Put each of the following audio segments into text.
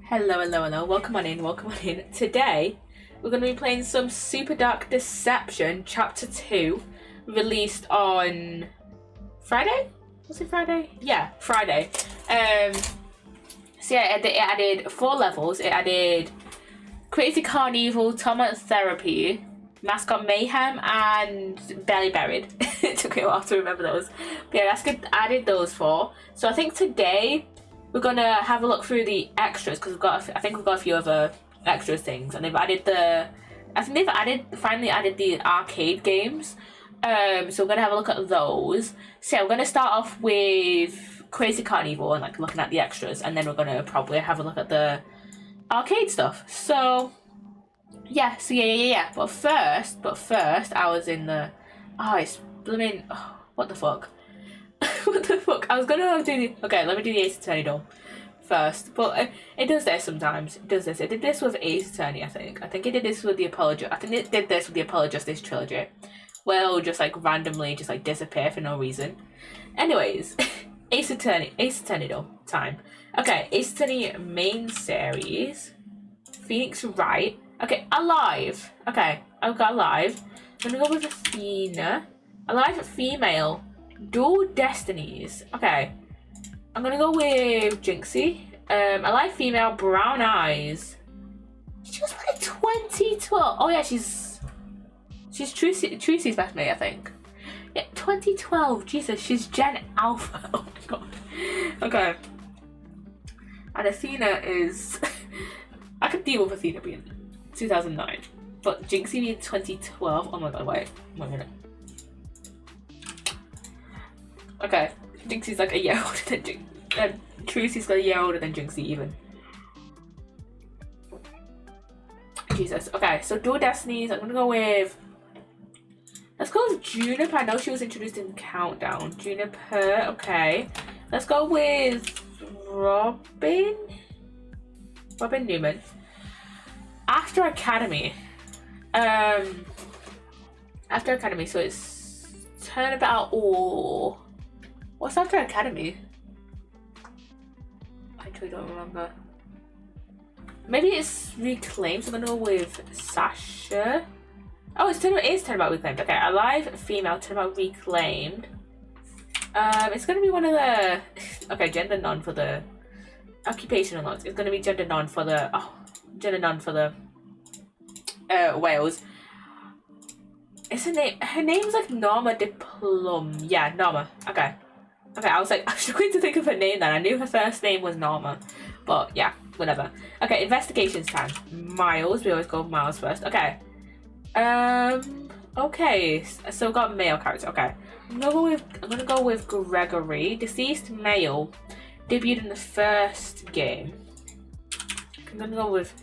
Hello, hello, hello. Welcome on in, welcome on in. Today, we're going to be playing some Super Dark Deception Chapter 2, released on Friday? Was it Friday? Yeah, Friday. So yeah, it added 4 levels. It added Crazy Carnival, Torment Therapy, Mascot Mayhem, and Belly Buried. It took me a while to remember those. But yeah, that's good. Added those 4. So I think today we're gonna have a look through the extras because I think we've got a few other extras things, and they've added finally added the arcade games. So we're gonna have a look at those. So yeah, we're gonna start off with Crazy Carnival and like looking at the extras, and then we're gonna probably have a look at the arcade stuff. So yeah, But first, I was in the it's blooming. Oh, what the fuck? What the fuck? I was gonna do the... Okay, let me do the Ace Attorney though first. But it does this sometimes. It does this. It did this with Ace Attorney, I think. I think it did this with the Apollo... I think it did this with the Apollo Justice trilogy. Where it'll just like randomly just like disappear for no reason. Anyways, Ace Attorney though. Time. Okay, Ace Attorney main series. Phoenix Wright. Okay, Alive. Okay, I've got Alive. I'm gonna go with Athena. Alive female. Dual Destinies. Okay. I'm gonna go with Jinxie. Alive female, brown eyes. She was like 2012. Oh yeah, she's Tracy's best mate, I think. Yeah, 2012. Jesus, she's Gen Alpha. Oh my god. Okay. And Athena is I could deal with Athena being 2009. But Jinxie being 2012. Oh my god, wait. 1 minute. Okay, Jinxie's like a year older than Jinxie. Tracy's got a year older than Jinxie even. Jesus. Okay, so Dual Destinies. I'm gonna go with... Let's go with Juniper. I know she was introduced in Countdown. Juniper. Okay. Let's go with Robin. Robin Newman. After Academy. After Academy. So it's Turnabout or... What's After Academy? I truly don't remember. Maybe it's Reclaimed, so I'm gonna go with Sasha. Oh, it is Turnabout Reclaimed. Okay, Alive female, Turnabout Reclaimed. It's gonna be one of the... Okay, gender non for the... Occupational notes. It's gonna be gender non for the... Gender non for the... Wales. It's her name... Her name's like Norma Diplom. Yeah, Norma. Okay. Okay, I was struggling to think of her name then. I knew her first name was Norma. But yeah, whatever. Okay, investigations time. Miles. We always go with Miles first. Okay. Okay. So we've got male character. Okay. I'm gonna go with Gregory. Deceased male. Debuted in the first game. I'm gonna go with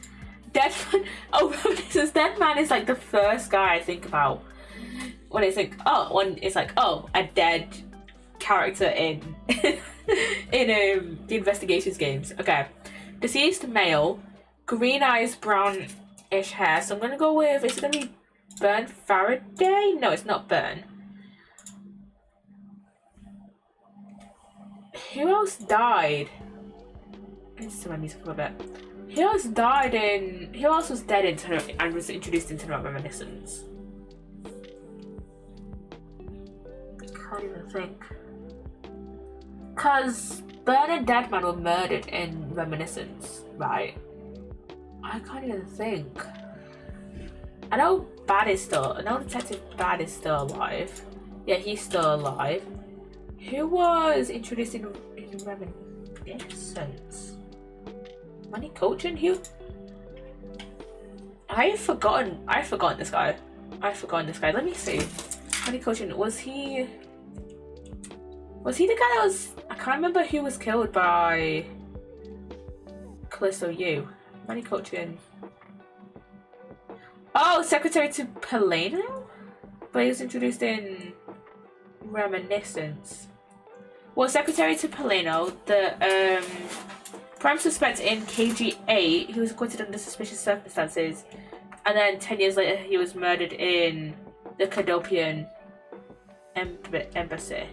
Deadman. Oh, this Deadman is like the first guy I think about. When it's like, a dead character in the investigations games. Okay, deceased male, green eyes, brownish hair. So I'm gonna go with. Is it gonna be Burn Faraday? No, it's not Burn. Who else died? I need to turn my music up a bit. Who else was dead in and was introduced into Reminiscence? I can't even think. Because Burn and Deadman were murdered in Reminiscence, right? I can't even think. I know Detective Bad is still alive. Yeah, he's still alive. Who was introduced in Reminiscence? Money Coaching? Who? I've forgotten this guy. Let me see. Money Coaching, was he the guy that was... I can't remember who was killed by Callisto U. Money Coaching. Oh, Secretary to Paleno? But he was introduced in Reminiscence. Well, Secretary to Paleno, the prime suspect in KG8, he was acquitted under suspicious circumstances, and then 10 years later he was murdered in the Cadopian embassy.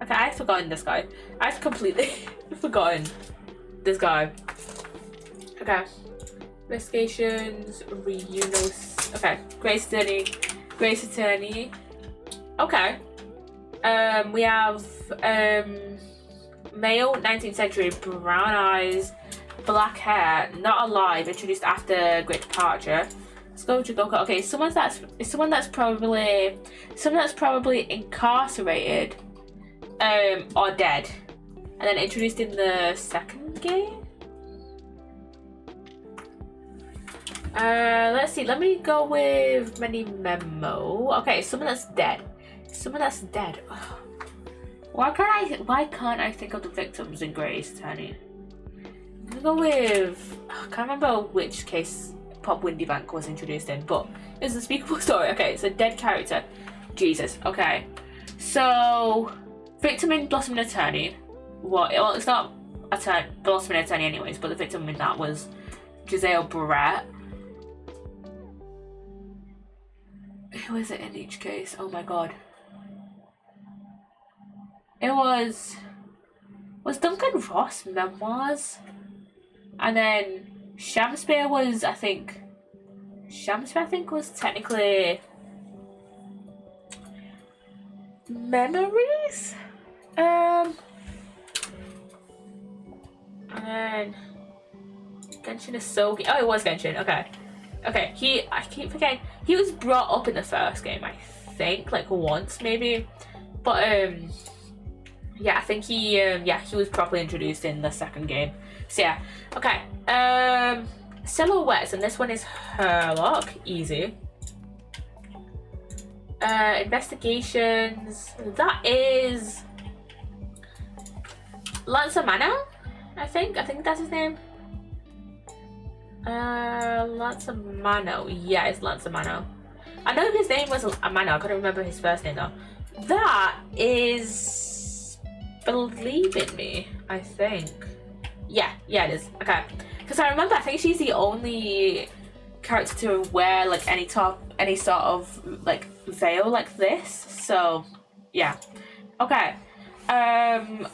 Okay, I've forgotten this guy. I've completely forgotten This guy. Okay. Investigations, Reunos. Okay. Grace Attorney. Okay. We have male, 19th century, brown eyes, black hair, not alive, introduced after Great Departure. Let's go to Goka. Okay, someone that's probably incarcerated, or dead, and then introduced in the second game. Let's see. Let me go with many memo. Okay, someone that's dead. Why can't I think of the victims in Grey's Attorney? I'm gonna go with, I can't remember which case Pop Windy Bank was introduced in, but it's a speakable story. Okay, it's a dead character. Jesus. Okay, so victim in Blossoming Attorney. Well, it's not Blossoming Attorney anyways, but the victim in that was Giselle Barrett. Who is it in each case? Oh my god. It was Duncan Ross memoirs, and then Shamspeare was, I think was technically memories. And then Genshin Isogi. Oh, it was Genshin. Okay. I keep forgetting. He was brought up in the first game, I think, like once maybe, but yeah, I think he was properly introduced in the second game. So yeah, okay. Silhouettes, and this one is Herlock, easy. Investigations, that is Lanzamano, I think that's his name. Lanzamano, yeah, it's Lanzamano. I know his name was Amano, I couldn't remember his first name though. That is Believe in Me, I think. Yeah, it is. Okay, because I remember, I think she's the only character to wear like any sort of like veil like this. So yeah. Okay.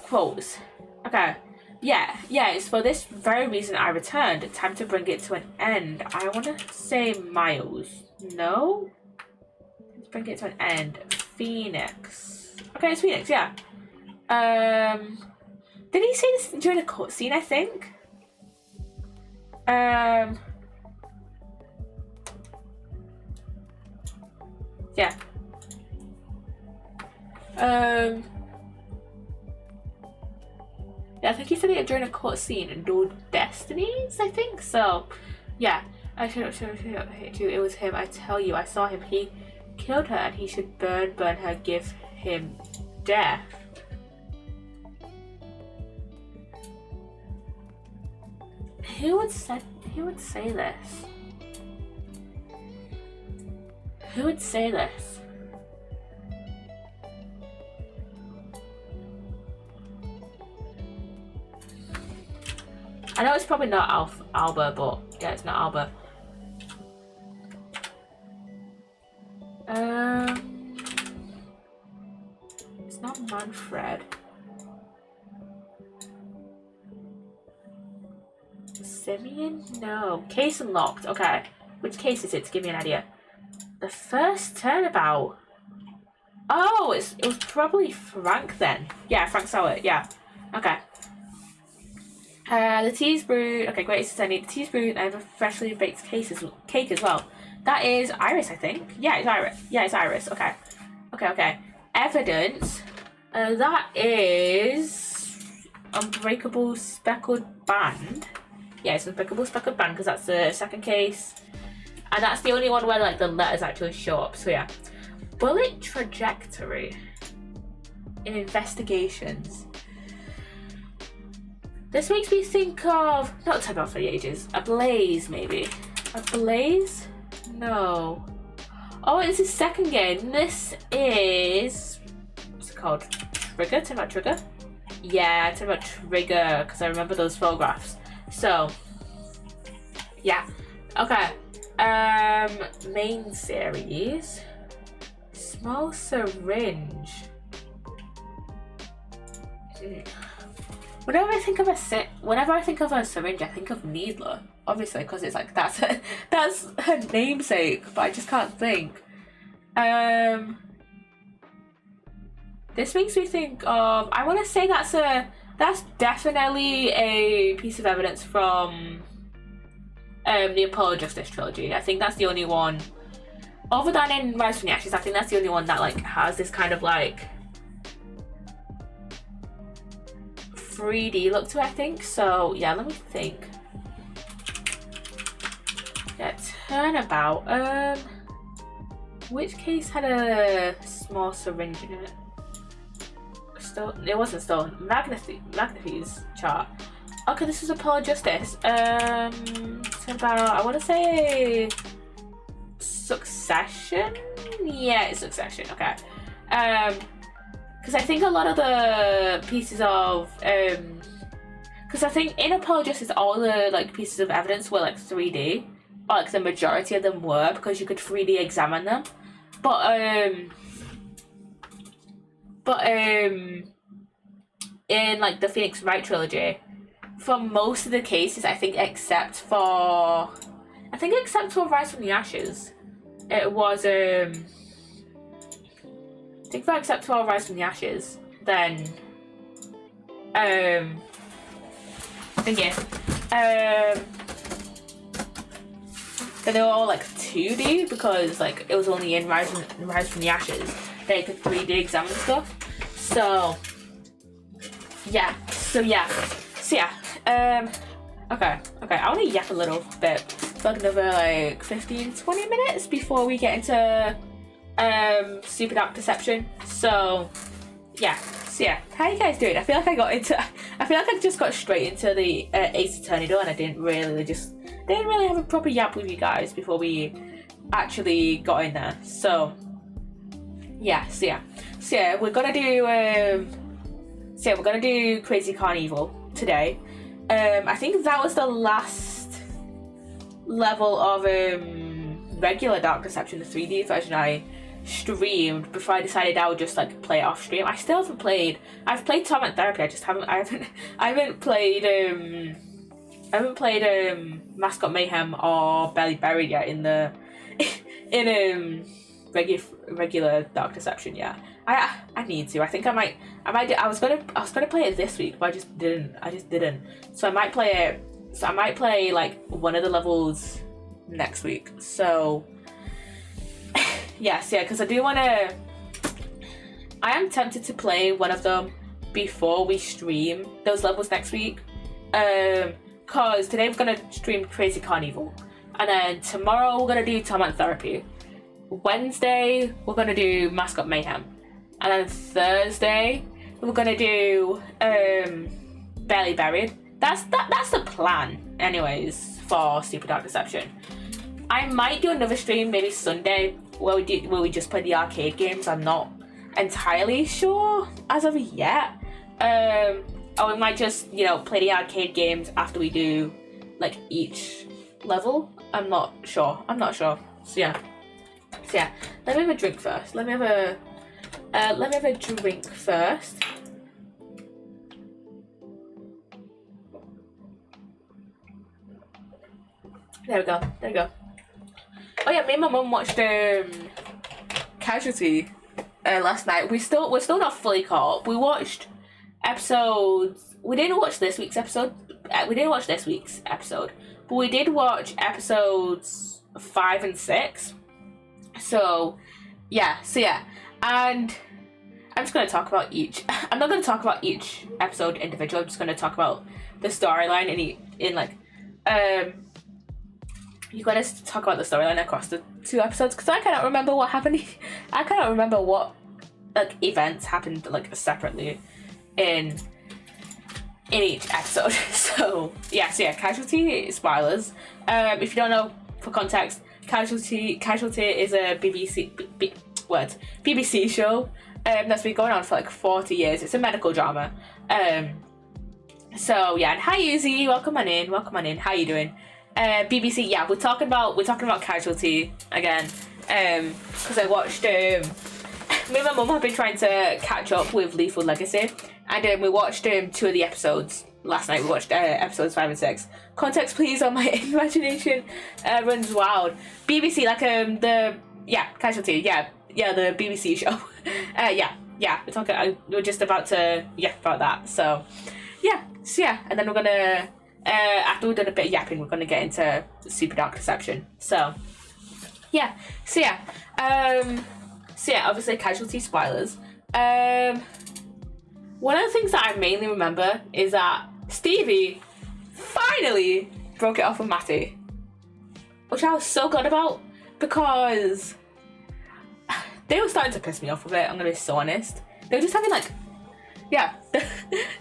Quotes. Okay. Yeah, it's for this very reason I returned. Time to bring it to an end. I want to say Miles. No? Let's bring it to an end. Phoenix. Okay, it's Phoenix, yeah. Did he say this during a cutscene, I think? Yeah. Yeah, I think he said it during a cutscene in No Destinies, I think. So, yeah. I should hate you. It was him. I tell you, I saw him. He killed her, and he should burn her, give him death. Who would say this? Who would say this? I know it's probably not Alba, but yeah, it's not Alba. It's not Manfred. Simeon? No. Case unlocked. Okay. Which case is it? To give me an idea. The first turnabout. Oh, it was probably Frank then. Yeah, Frank Sauer. Yeah. Okay. The tea's brewed. Okay, great. The tea's brewed. I have a freshly baked cake as well. That is Iris, I think. Yeah, it's Iris. Yeah, it's Iris. Okay. Evidence. That is Unbreakable Speckled Band. Yeah, it's Unbreakable Speckled Band because that's the second case, and that's the only one where like the letters actually show up. So yeah. Bullet trajectory in investigations. This makes me think of, not Type Out for the Ages, a blaze maybe. A blaze? No. Oh, it's his second game. This is, what's it called? Trigger? Time Out Trigger? Yeah, Time Out Trigger, because I remember those photographs. So, yeah. Okay. Main series. Small syringe. Whenever I think of a syringe, I think of Needler. Obviously, because it's like that's her namesake, but I just can't think. This makes me think of. I want to say that's definitely a piece of evidence from the Apollo Justice trilogy. I think that's the only one, other than in Rise from the Ashes. I think that's the only one that like has this kind of like 3D look to it, I think. So yeah, let me think. Yeah, Turnabout. Which case had a small syringe in it? It wasn't stolen. Magnifi's chart. Okay, this is Apollo Justice. Turnabout. I want to say Succession. Yeah, it's Succession. Okay. Because I think a lot of the pieces of because I think in Apollo Justice all the like pieces of evidence were like 3D, or like the majority of them were, because you could 3D examine them. But in like the Phoenix Wright trilogy, for most of the cases, I think except for Rise from the Ashes, it was except for Rise from the Ashes, then then they were all like 2D, because like it was only in Rise from the Ashes they could 3D examine stuff. So yeah. Okay. I want to yap a little bit for like another like 15-20 minutes before we get into Super Dark Deception. So yeah, how you guys doing? I feel like I just got straight into the Ace Attorney door, and I didn't really have a proper yap with you guys before we actually got in there. So yeah, we're gonna do Crazy Carnival today. I think that was the last level of regular Dark Deception, the 3D version I streamed before I decided I would just like play it off stream. I still haven't played. I've played Torment Therapy. I haven't played Mascot Mayhem or Belly Buried yet in regular Dark Deception. Yeah, I need to. I think I might. I was gonna play it this week, but I just didn't. So I might play it. So I might play like one of the levels next week. So yes, because I do want to. I am tempted to play one of them before we stream those levels next week. Cause today we're gonna stream Crazy Carnival, and then tomorrow we're gonna do Torment Therapy. Wednesday we're gonna do Mascot Mayhem, and then Thursday we're gonna do Barely Buried. That's the plan, anyways, for Super Dark Deception. I might do another stream maybe Sunday where we just play the arcade games. I'm not entirely sure as of yet. Or we might just, play the arcade games after we do like each level. I'm not sure. So yeah. Let me have a drink first. Let me have a drink first. There we go. Oh yeah, me and my mum watched Casualty last night. We're still not fully caught up. We watched episodes. We didn't watch this week's episode. But we did watch episodes 5 and 6. So yeah. And I'm just gonna talk about each. I'm not gonna talk about each episode individually. I'm just gonna talk about the storyline you gotta talk about the storyline across the 2 episodes, because I cannot remember what happened. I cannot remember what like events happened like separately in each episode. So yeah. Casualty spoilers. If you don't know, for context, Casualty is a BBC show that's been going on for like 40 years. It's a medical drama. So yeah, and hi Yuzi, welcome on in. How you doing? BBC, yeah, we're talking about Casualty again, because I watched Me and my mum have been trying to catch up with Lethal Legacy, and we watched 2 of the episodes last night. We watched episodes 5 and 6. Context please on my imagination runs wild. BBC, like Casualty, the BBC show. We're just about to about that. So and then we're gonna after we've done a bit of yapping, we're gonna get into Super Dark Deception. So obviously Casualty spoilers. One of the things that I mainly remember is that Stevie finally broke it off with Matty, which I was so glad about, because they were starting to piss me off with it. I'm gonna be so honest. They were just having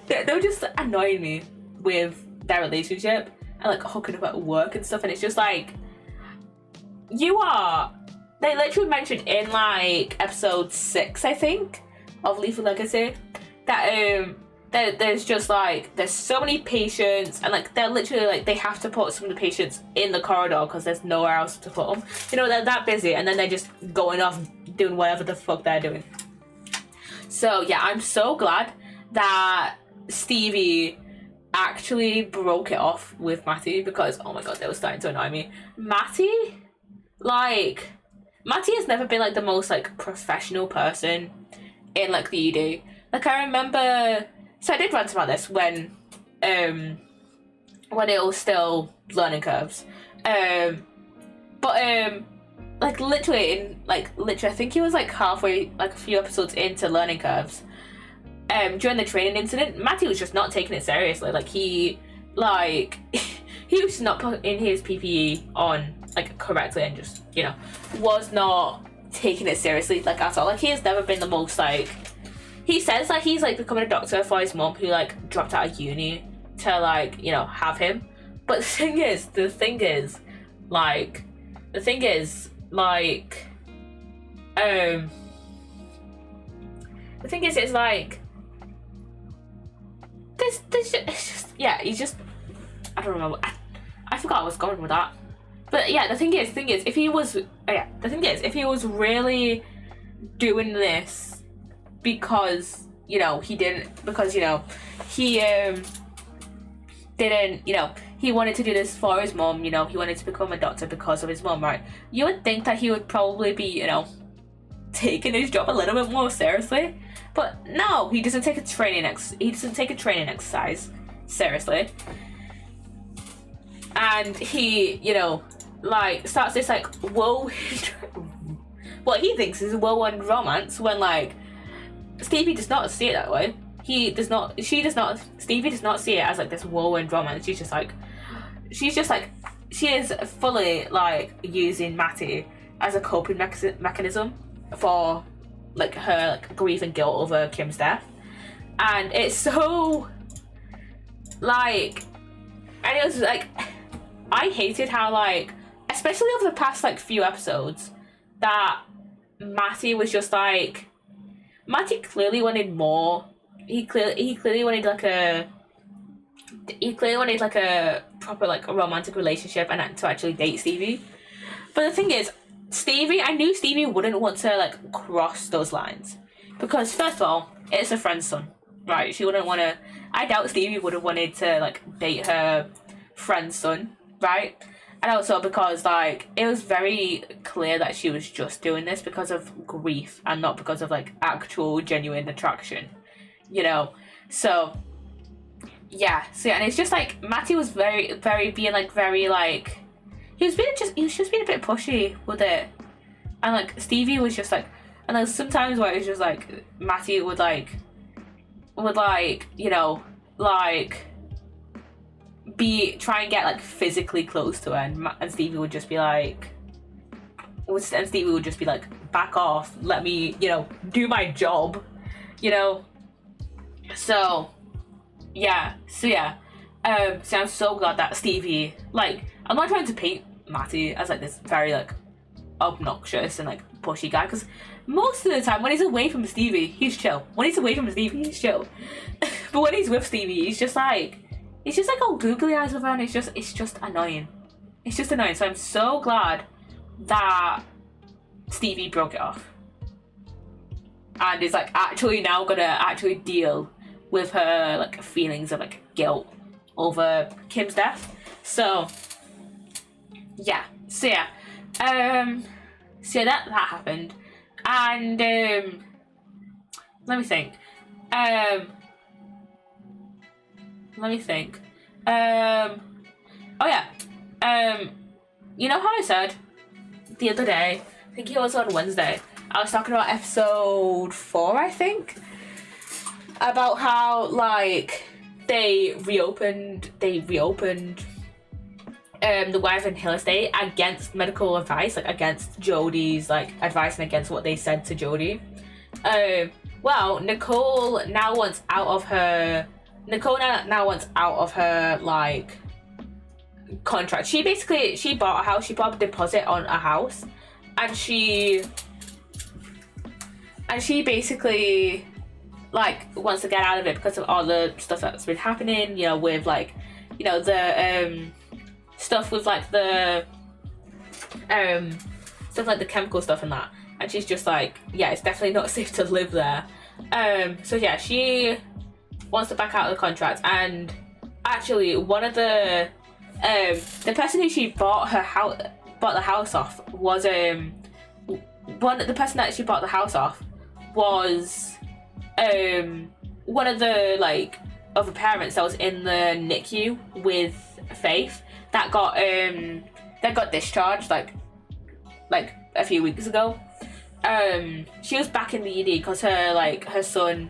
they were just annoying me with their relationship and like hooking up at work and stuff, and it's just like, they literally mentioned in like episode 6, I think, of Lethal Legacy, that there's just like, there's so many patients, and like they're literally like, they have to put some of the patients in the corridor because there's nowhere else to put them. You know, they're that busy, and then they're just going off doing whatever the fuck they're doing. So yeah, I'm so glad that Stevie actually broke it off with Matty, because oh my god, they were starting to annoy me. Matty has never been like the most like professional person in like the ED. Like I remember, so I did rant about this when it was still learning curves. Like literally I think he was like halfway, like a few episodes into learning curves. During the training incident, Matty was just not taking it seriously. Like he was not putting his PPE on like correctly, and just, you know, was not taking it seriously like at all. Like he has never been the most like, he says that he's like becoming a doctor for his mum, who like dropped out of uni to like, you know, have him. But the thing is it's like he's just, I don't remember. I forgot I was going with that. But yeah, the thing is, if he was really doing this because, you know, he didn't he wanted to do this for his mum, you know, he wanted to become a doctor because of his mum, right? You would think that he would probably be, you know, taking his job a little bit more seriously. But no, he doesn't take a training exercise seriously. And he, you know, like starts this like what he thinks is a whirlwind romance, when like Stevie does not see it that way. Stevie does not see it as like this whirlwind romance. She is fully like using Matty as a coping mechanism for like her like grief and guilt over Kim's death. And it's so like, and it was like, I hated how like, especially over the past like few episodes, that Matty was just like, Matty clearly wanted more. He clearly wanted like a proper like a romantic relationship and to actually date Stevie. But the thing is, I knew Stevie wouldn't want to like cross those lines, because first of all, it's a friend's son, right? She wouldn't want to. I doubt Stevie would have wanted to like date her friend's son, right? And also because like it was very clear that she was just doing this because of grief and not because of like actual genuine attraction, you know. So yeah, and it's just like Matty was very being like very like, he was just being a bit pushy with it, and like Stevie was just like, and there's sometimes where it was just like Matty would you know, like try and get like physically close to her, and Stevie would just be like, back off, let me, you know, do my job, you know. So I'm so glad that Stevie, like, I'm not trying to paint Matty as like this very like obnoxious and like pushy guy, because most of the time when he's away from Stevie, he's chill. But when he's with Stevie, he's just like all googly eyes with her, and it's just annoying. So I'm so glad that Stevie broke it off. and is like actually now gonna actually deal with her like feelings of like guilt over Kim's death. So yeah, that happened, and let me think. Oh yeah. You know how I said the other day, I think it was on Wednesday, I was talking about episode 4, I think, about how like they reopened the Wyvern Hill estate against medical advice, like against Jodie's like advice and against what they said to Jodie. Well, Nicole now wants out of her like contract. She bought a house, she bought a deposit on a house, and she basically like wants to get out of it because of all the stuff that's been happening, you know, with like, you know, the stuff with like the stuff like the chemical stuff and that, and she's just like, yeah, it's definitely not safe to live there. So yeah, she wants to back out of the contract, and actually one of the person who she bought the house off was the person that she bought the house off was one of the like other parents that was in the NICU with Faith that got discharged like a few weeks ago. She was back in the ED because her son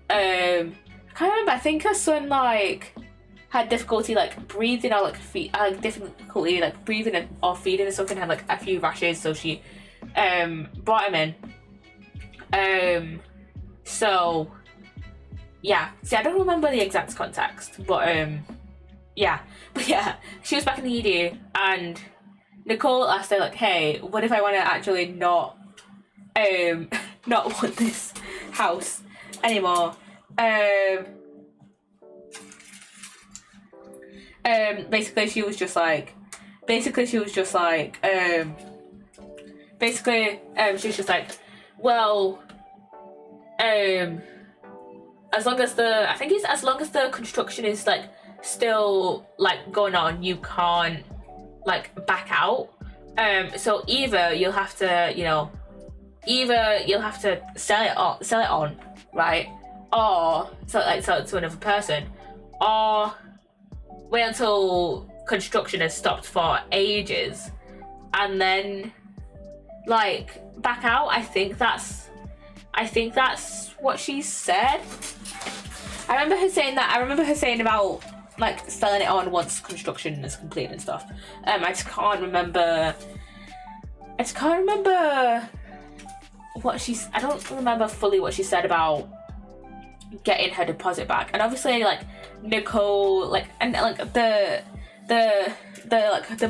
I can't remember, I think her son like had difficulty like breathing or like difficulty like breathing or feeding or something, had like a few rashes, so she brought him in. So yeah, see, I don't remember the exact context, but yeah, she was back in the ED, and Nicole asked her like, hey, what if I want to actually not want this house anymore? Basically she was just like, well, as long as the construction is like still like going on, you can't like back out. So either you'll have to sell it on, right? Or sell it to another person, or wait until construction has stopped for ages and then like back out. I think that's what she said. I remember her saying about like selling it on once construction is complete and stuff. I just can't remember I don't remember fully what she said about getting her deposit back. And obviously like Nicole, like, and like the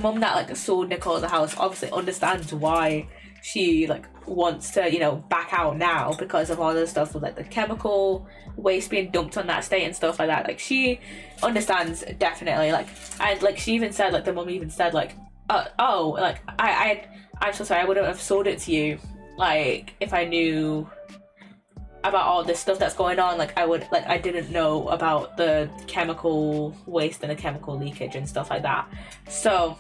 mum that like sold Nicole the house obviously understands why she like wants to, you know, back out now because of all the stuff with like the chemical waste being dumped on that estate and stuff like that. Like she understands definitely, like, and like she even said, like the mum even said like, oh, like I'm so sorry, I wouldn't have sold it to you like if I knew about all this stuff that's going on. Like I didn't know about the chemical waste and the chemical leakage and stuff like that. So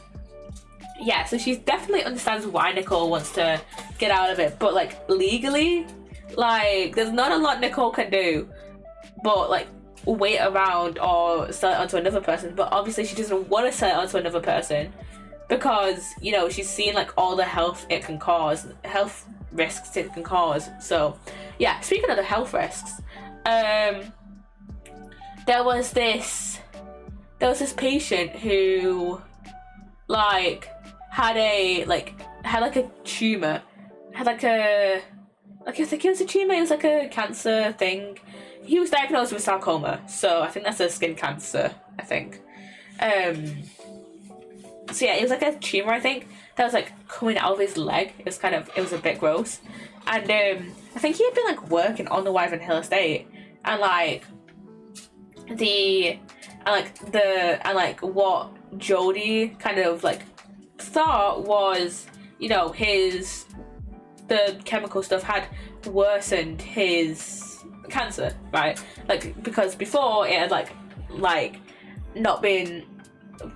yeah, so she definitely understands why Nicole wants to get out of it, but like legally, like there's not a lot Nicole can do but like wait around or sell it onto another person. But obviously she doesn't want to sell it onto another person because, you know, she's seen like all the health risks it can cause. So yeah, speaking of the health risks, there was this patient who like had a tumor, I think it was a tumor, it was like a cancer thing. He was diagnosed with sarcoma, so I think that's a skin cancer, I think. So yeah, it was like a tumor, I think, that was like coming out of his leg. It was a bit gross. And I think he had been like working on the Wyvern Hill estate, and what Jodie kind of like thought was, you know, the chemical stuff had worsened his cancer, right? Like, because before it had like not been,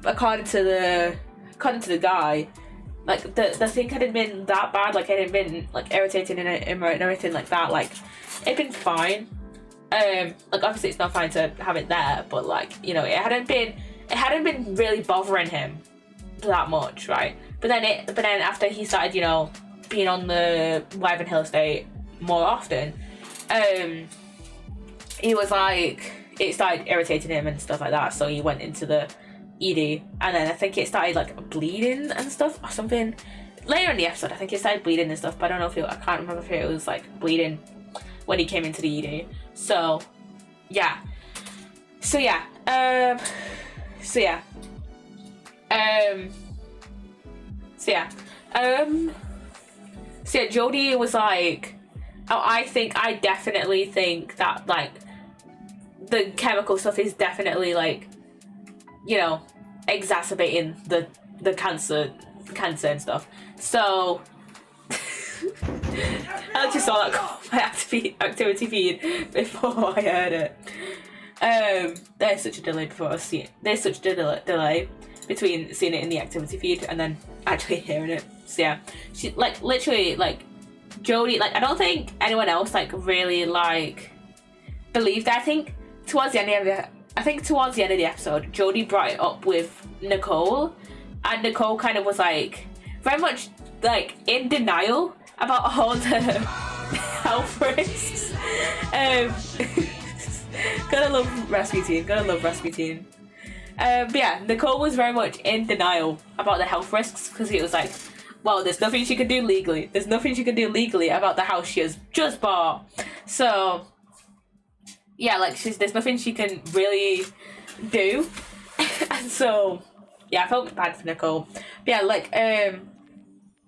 according to the guy, like the thing hadn't been that bad, like it hadn't been like irritating him or anything like that, like it'd been fine. Like obviously it's not fine to have it there, but like, you know, it hadn't been really bothering him that much, right? But then after he started, you know, being on the Wyvern Hill estate more often, he was like, it started irritating him and stuff like that, so he went into the ED, and then I think it started like bleeding and stuff or something. Later in the episode, I think it started bleeding and stuff, but I don't know if I can't remember if it was like bleeding when he came into the ED. So yeah. So yeah, Jodie was like, oh, I definitely think that like the chemical stuff is definitely like, you know, exacerbating the cancer and stuff. So I just saw that call my activity feed before I heard it. There's such a delay there's such a delay between seeing it in the activity feed and then actually hearing it. So yeah, she like literally like Jodie, like I don't think anyone else like really like believed that. I think towards the end of the episode, Jodie brought it up with Nicole, and Nicole kind of was like very much like in denial about all the health risks. Gotta love Rasputin. But yeah, Nicole was very much in denial about the health risks, because it was like, well, there's nothing she can do legally. There's nothing she can do legally about the house she has just bought. So yeah, like there's nothing she can really do. And so yeah, I felt bad for Nicole. But yeah, like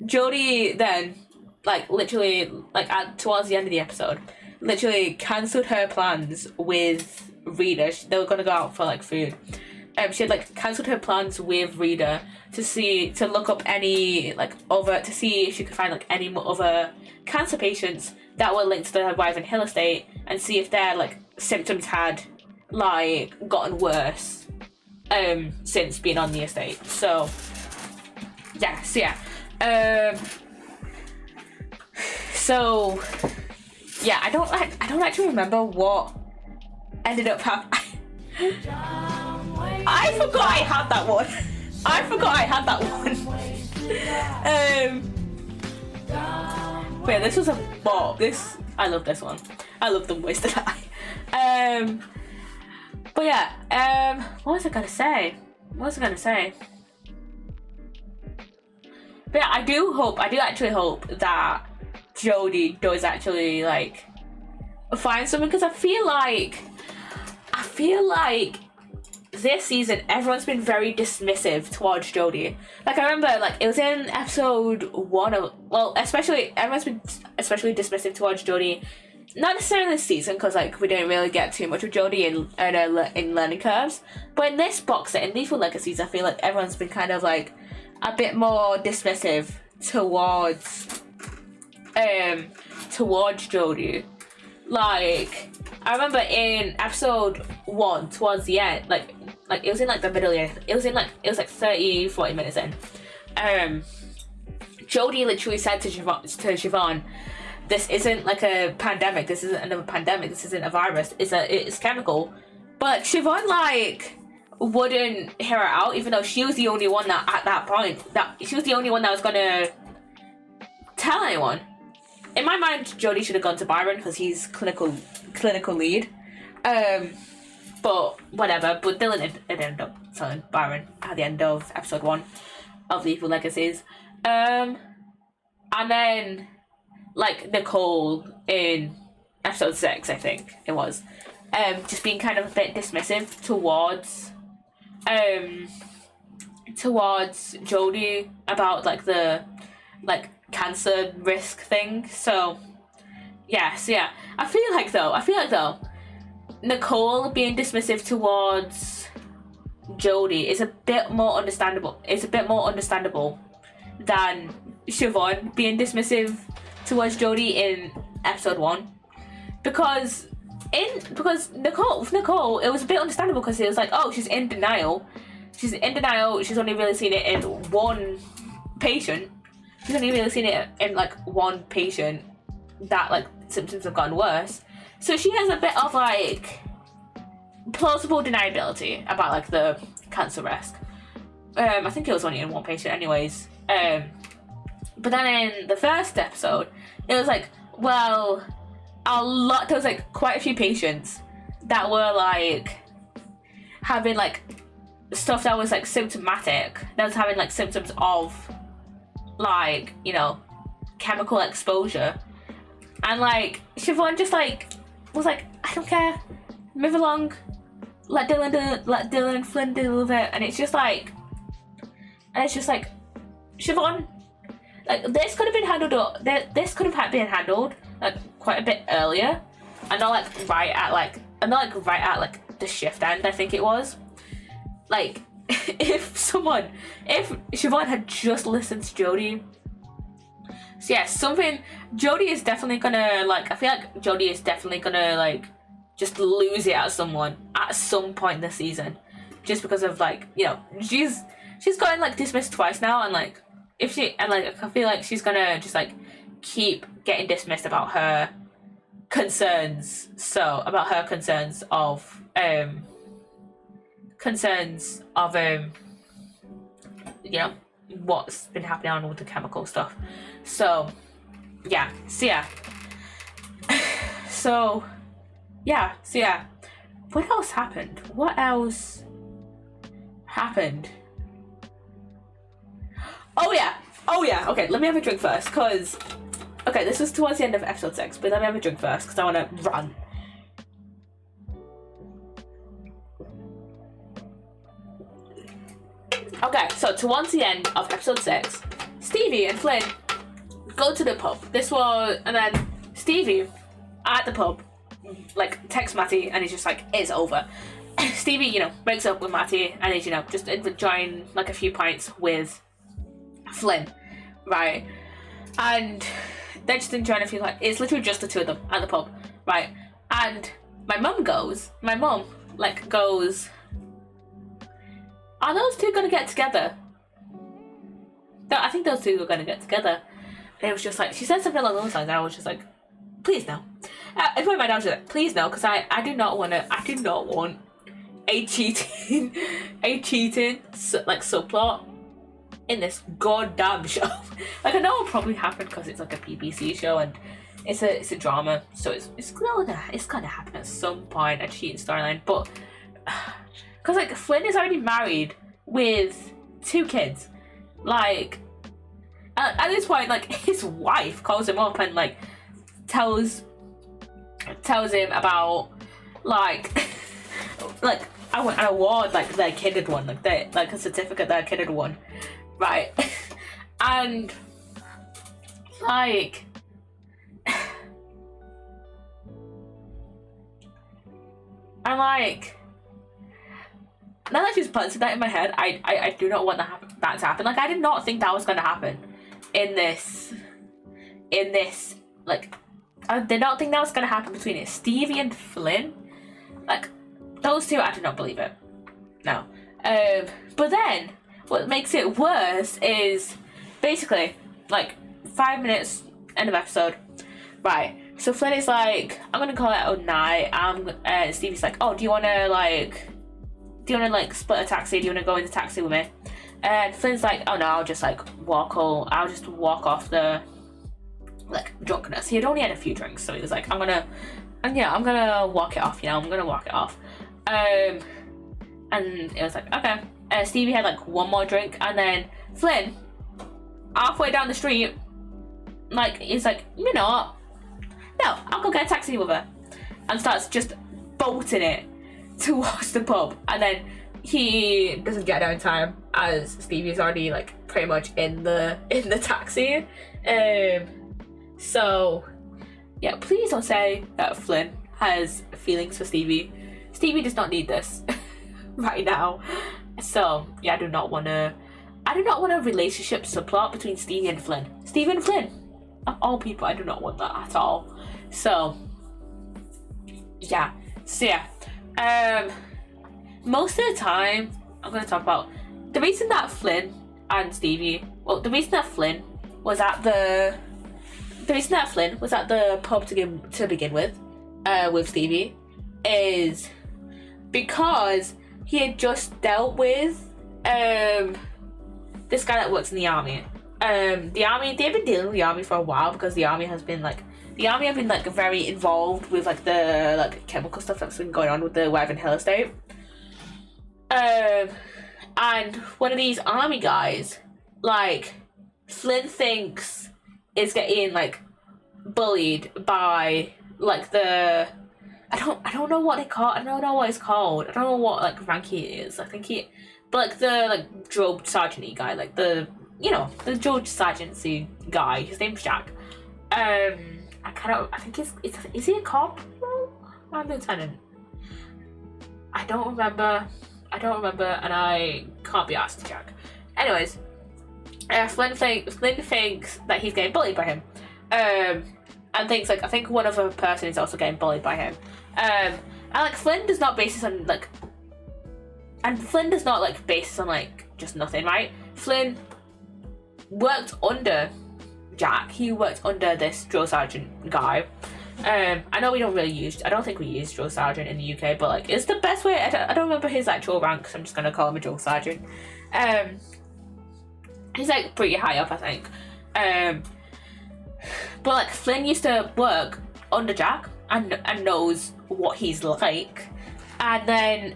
Jodie then like literally like towards the end of the episode literally cancelled her plans with Rita. They were gonna go out for like food. She had like cancelled her plans with Rita to look up any like other, to see if she could find like any other cancer patients that were linked to the Wyvern Hill estate, and see if their like symptoms had like gotten worse since being on the estate. So yeah, I don't actually remember what ended up happening. I forgot I had that one. But yeah, this was a bop. I love this one. I love them Wasted Eye. But yeah, what was I gonna say? But yeah, I do actually hope that Jodie does actually like find something, because I feel like this season everyone's been very dismissive towards Jodie. Like I remember like it was in episode 1 of, well, especially everyone's been especially dismissive towards Jodie, not necessarily this season because like we didn't really get too much of Jodie in Learning Curves, but in this box set, in Lethal Legacies, I feel like everyone's been kind of like a bit more dismissive towards Jodie. Like I remember in episode 1 towards the end, like it was in like the middle, it was like 30-40 minutes in, Jodie literally said to Siobhan, this isn't like a pandemic, this isn't another pandemic, this isn't a virus, it's chemical. But Siobhan like wouldn't hear her out, even though she was the only one that at that point was gonna tell anyone. In my mind, Jodie should have gone to Byron because he's clinical lead. But whatever. But Dylan ended up telling Byron at the end of episode 1 of Lethal Legacies. And then like Nicole in episode 6, I think it was, just being kind of a bit dismissive towards Jodie about like the like cancer risk thing. So yeah, I feel like though Nicole being dismissive towards Jodie is a bit more understandable. It's a bit more understandable than Siobhan being dismissive towards Jodie in episode 1, because Nicole, it was a bit understandable because it was like, oh, she's in denial. She's only really seen it in one patient. She's only really seen it in like one patient that like symptoms have gotten worse. So she has a bit of like plausible deniability about like the cancer risk. I think it was only in one patient anyways. But then in the first episode, it was like, well, there was like quite a few patients that were like having like stuff that was like symptomatic, that was having like symptoms of like, you know, chemical exposure, and like Siobhan just like was like, I don't care, move along, let Dylan and Flynn deal with it. And it's just like Siobhan, like this could have been handled like quite a bit earlier, and not like right at the shift end, I think it was. Like if Siobhan had just listened to Jodie. So yeah, Jodie is definitely gonna like, I feel like Jodie is definitely gonna like just lose it at someone at some point this season, just because of like, you know, she's gotten like dismissed twice now, and like I feel like she's gonna just like keep getting dismissed about her concerns. So about her concerns of you know, what's been happening on with the chemical stuff. So yeah. What else happened? Oh yeah. Okay, let me have a drink first, because okay, this is towards the end of episode 6, but let me have a drink first because I want to run. Okay, so towards the end of episode 6, Stevie and Flynn go to the pub. And then Stevie at the pub like texts Matty, and he's just like, it's over. Stevie, you know, breaks up with Matty and is, you know, just enjoying like a few pints with Flynn, right? And they're just enjoying a few, like, it's literally just the two of them at the pub, right? And my mum goes, are those two gonna get together? No, I think those two are gonna get together. And it was just like, she said something along those lines, and I was just like, please no. In my mind I was just like, please no, because I do not want a cheating like subplot in this goddamn show. Like, I know it'll probably happen because it's like a BBC show and it's a drama, so it's gonna happen at some point, a cheating storyline. But because like Flynn is already married with 2 kids, like at this point, like his wife calls him up and like tells him about like an award like their kid had won, like a certificate their kid had won, right? And like I'm like, now that she's planted that in my head, I do not want that to happen. Like, I did not think that was going to happen in this, like, I did not think that was going to happen between Stevie and Flynn. Like, those two, I do not believe it. No. But then, what makes it worse is, basically, like, 5 minutes, end of episode, right, so Flynn is like, I'm going to call it a night, Stevie's like, oh, do you want to split a taxi? Do you want to go in the taxi with me? And Flynn's like, oh no, I'll just walk off the like drunkenness. He had only had a few drinks, so he was like, I'm gonna walk it off. I'm gonna walk it off. And it was like, okay. Stevie had like one more drink, and then Flynn, halfway down the street, like he's like, you know what? No, I'll go get a taxi with her, and starts just bolting it towards the pub, and then he doesn't get there in time as Stevie's already like pretty much in the taxi. So yeah, please don't say that Flynn has feelings for Stevie. Stevie does not need this right now. So yeah, I do not want a relationship subplot between Stevie and Flynn. Stevie and Flynn, of all people, I do not want that at all. So yeah. Most of the time I'm going to talk about the reason that Flynn and Stevie, well, the reason that Flynn was at the pub to begin with Stevie, is because he had just dealt with this guy that works in the army. The army, they've been dealing with the army for a while because the army have been very involved with like the like chemical stuff that's been going on with the Wyvern Hill estate. And one of these army guys, like, Flynn thinks is getting like bullied by like the I don't know what they call I don't know what it's called. I don't know what like rank he is. I think but like the like drill sergeant-y guy, like the drill sergeant-y guy. His name's Jack. I think is he a cop? Or a lieutenant? I don't remember, and I can't be asked to check. Anyways, Flynn thinks that he's getting bullied by him, and thinks like I think one other person is also getting bullied by him, and like Flynn does not base this on like, just nothing, right? Flynn worked under Jack. He worked under this drill sergeant guy. I know we don't really use, I don't think we use drill sergeant in the UK, but like it's the best way. I don't remember his actual rank, so I'm just gonna call him a drill sergeant. He's like pretty high up, I think. But like Flynn used to work under Jack and knows what he's like, and then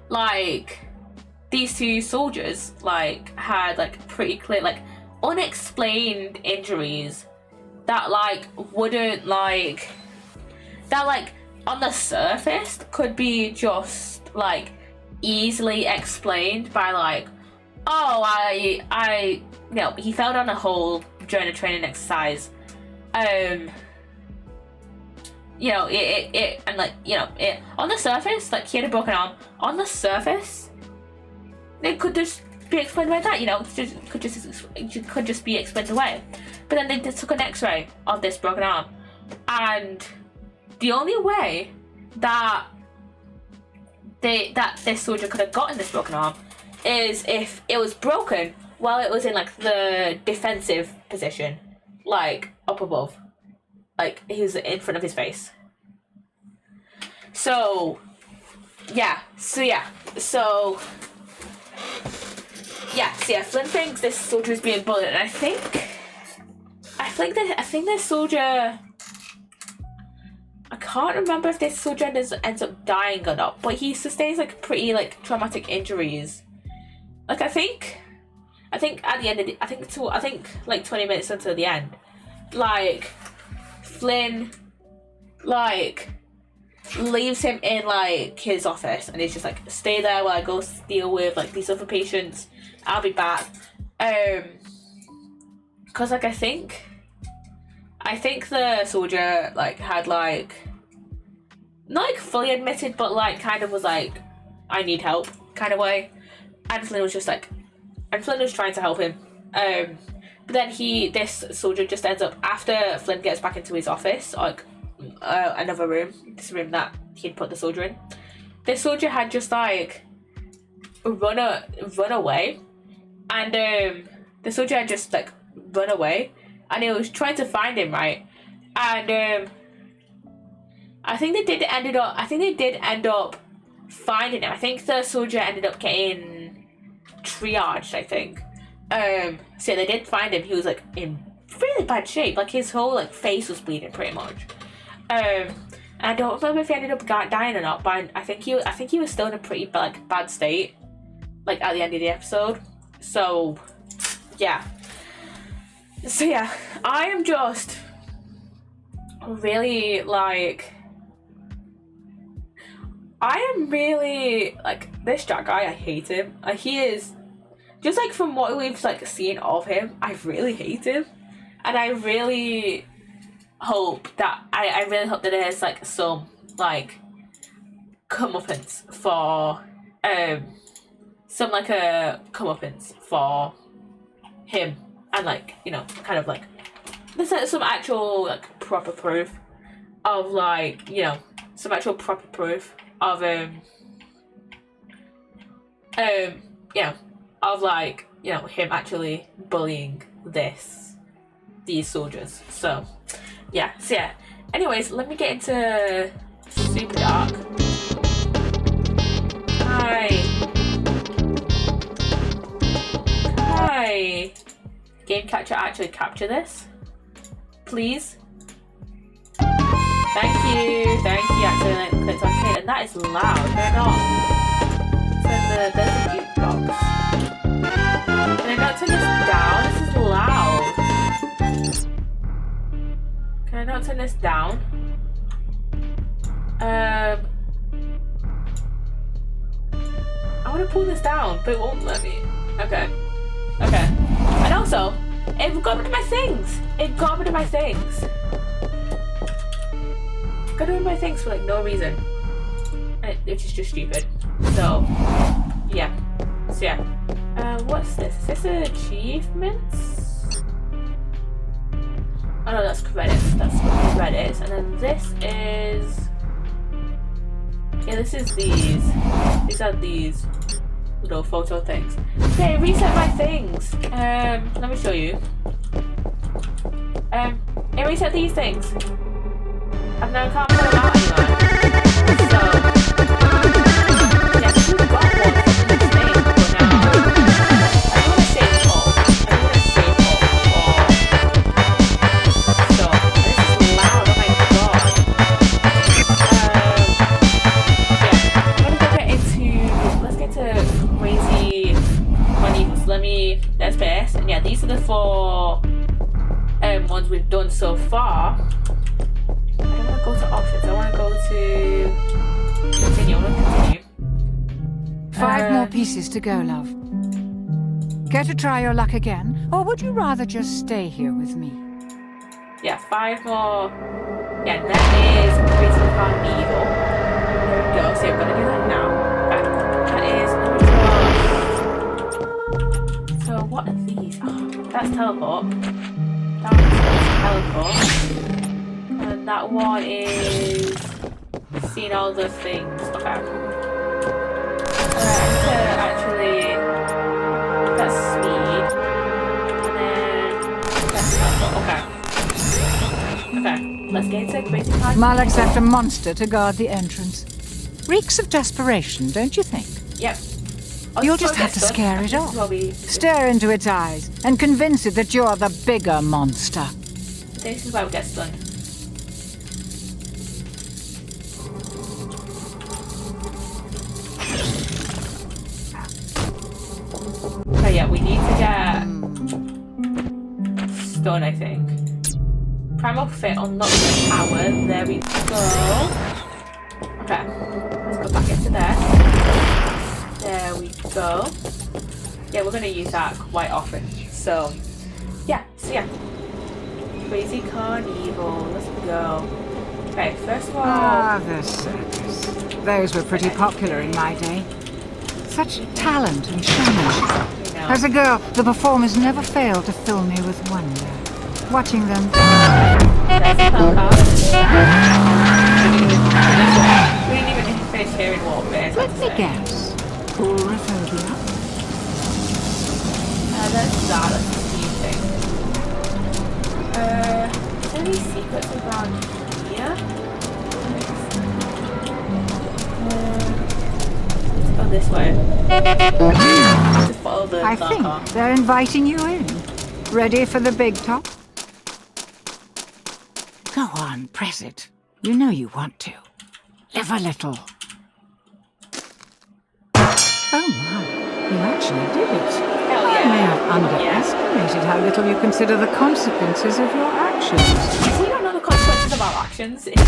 like these two soldiers like had like pretty clear like unexplained injuries that like wouldn't like that like on the surface could be just like easily explained by like, oh, he fell down a hole during a training exercise. It on the surface, like he had a broken arm. On the surface, it could just be explained like that, could just be explained away. But then they just took an X-ray of this broken arm, and the only way that this soldier could have gotten this broken arm is if it was broken while it was in like the defensive position, like up above, like he was in front of his face. So Flynn thinks this soldier is being bullied, and I think this soldier, I can't remember if this soldier ends up dying or not, but he sustains like pretty like traumatic injuries. Like I think at the end of I think like 20 minutes until the end, like Flynn like leaves him in like his office, and he's just like, stay there while I go deal with like these other patients. I'll be back. Cause like I think the soldier like had like not like fully admitted, but like kind of was like, I need help kind of way, and Flynn was trying to help him. But then this soldier just ends up, after Flynn gets back into his office, like another room, this room that he'd put the soldier in, this soldier had just like run away, and the soldier had just like run away, and he was trying to find him, right? And I think they did end up finding him. I think the soldier ended up getting triaged, I think. So they did find him. He was like in really bad shape, like his whole like face was bleeding pretty much. And I don't remember if he ended up dying or not, but I think he was still in a pretty bad state, like at the end of the episode. So yeah, I am just really like, this Jack guy. I hate him. He is just like, from what we've like seen of him, I really hate him, and I really hope that there's like some like comeuppance for him, and like kind of like there's like, some actual like proper proof of like, you know, some actual proper proof of you know, of like, you know, him actually bullying these soldiers. So yeah. Anyways, let me get into super dark. Hi. Game catcher, actually capture this, please. Thank you. Actually clicked on it, and that is loud. They're not. There's a jukebox. Can I not turn this down? This is loud. Can I not turn this down? I want to pull this down, but it won't let me. Okay. And also, it got rid of my things. Got rid of my things for like no reason, which is just stupid. So yeah. What's this? Is this achievements? Oh no, that's credits. And then this is. Yeah, this is these. These are these little photo things. Okay, reset my things. Let me show you. It reset these things. And now I can't pull them out anymore. So, yeah, we've got one from this thing, but now I want to save all. So, this is loud, oh my god. Let's get to crazy money. So let's pass. And yeah, these are the 4 ones we've done so far. I don't want to go to options. I want to go to continue. 5 more pieces to go, love. Care to try your luck again, or would you rather just stay here with me? Yeah, 5 more. Yeah, that is Crazy Carnival. There we go. So I'm gonna do that now. That is. So what are these? Oh, that's teleport. That one's teleport. And that one is seeing all the things. Okay. I need to actually. That's speed. And then that's teleport. Okay. Let's get into Crazy Carnival. Malak's left a monster to guard the entrance. Reeks of desperation, don't you think? Yep. You'll just have to scare it off. Stare into its eyes and convince it that you're the bigger monster. This is where we get stunned. Okay, yeah, we need to get stun, I think. Primal Fit unlock the power. There we go. Okay, let's go back into there. There we go. Yeah, we're going to use that quite often. So yeah. Crazy Carnival, let's go. Okay, first of all... the circus. Those were pretty popular in my day. Such talent and showmanship. As a girl, the performers never failed to fill me with wonder. Watching them... We didn't even finish hearing what bit. Let me guess. Agoraphobia? That's a new thing. Is there any secrets around here? Let's go this way. Just follow the I think they're inviting you in. Ready for the big top? Go on, press it. You know you want to. Live a little. Oh my, you actually did it. Hell yeah. I may have underestimated how little you consider the consequences of your actions. If we don't know the consequences of our actions, it's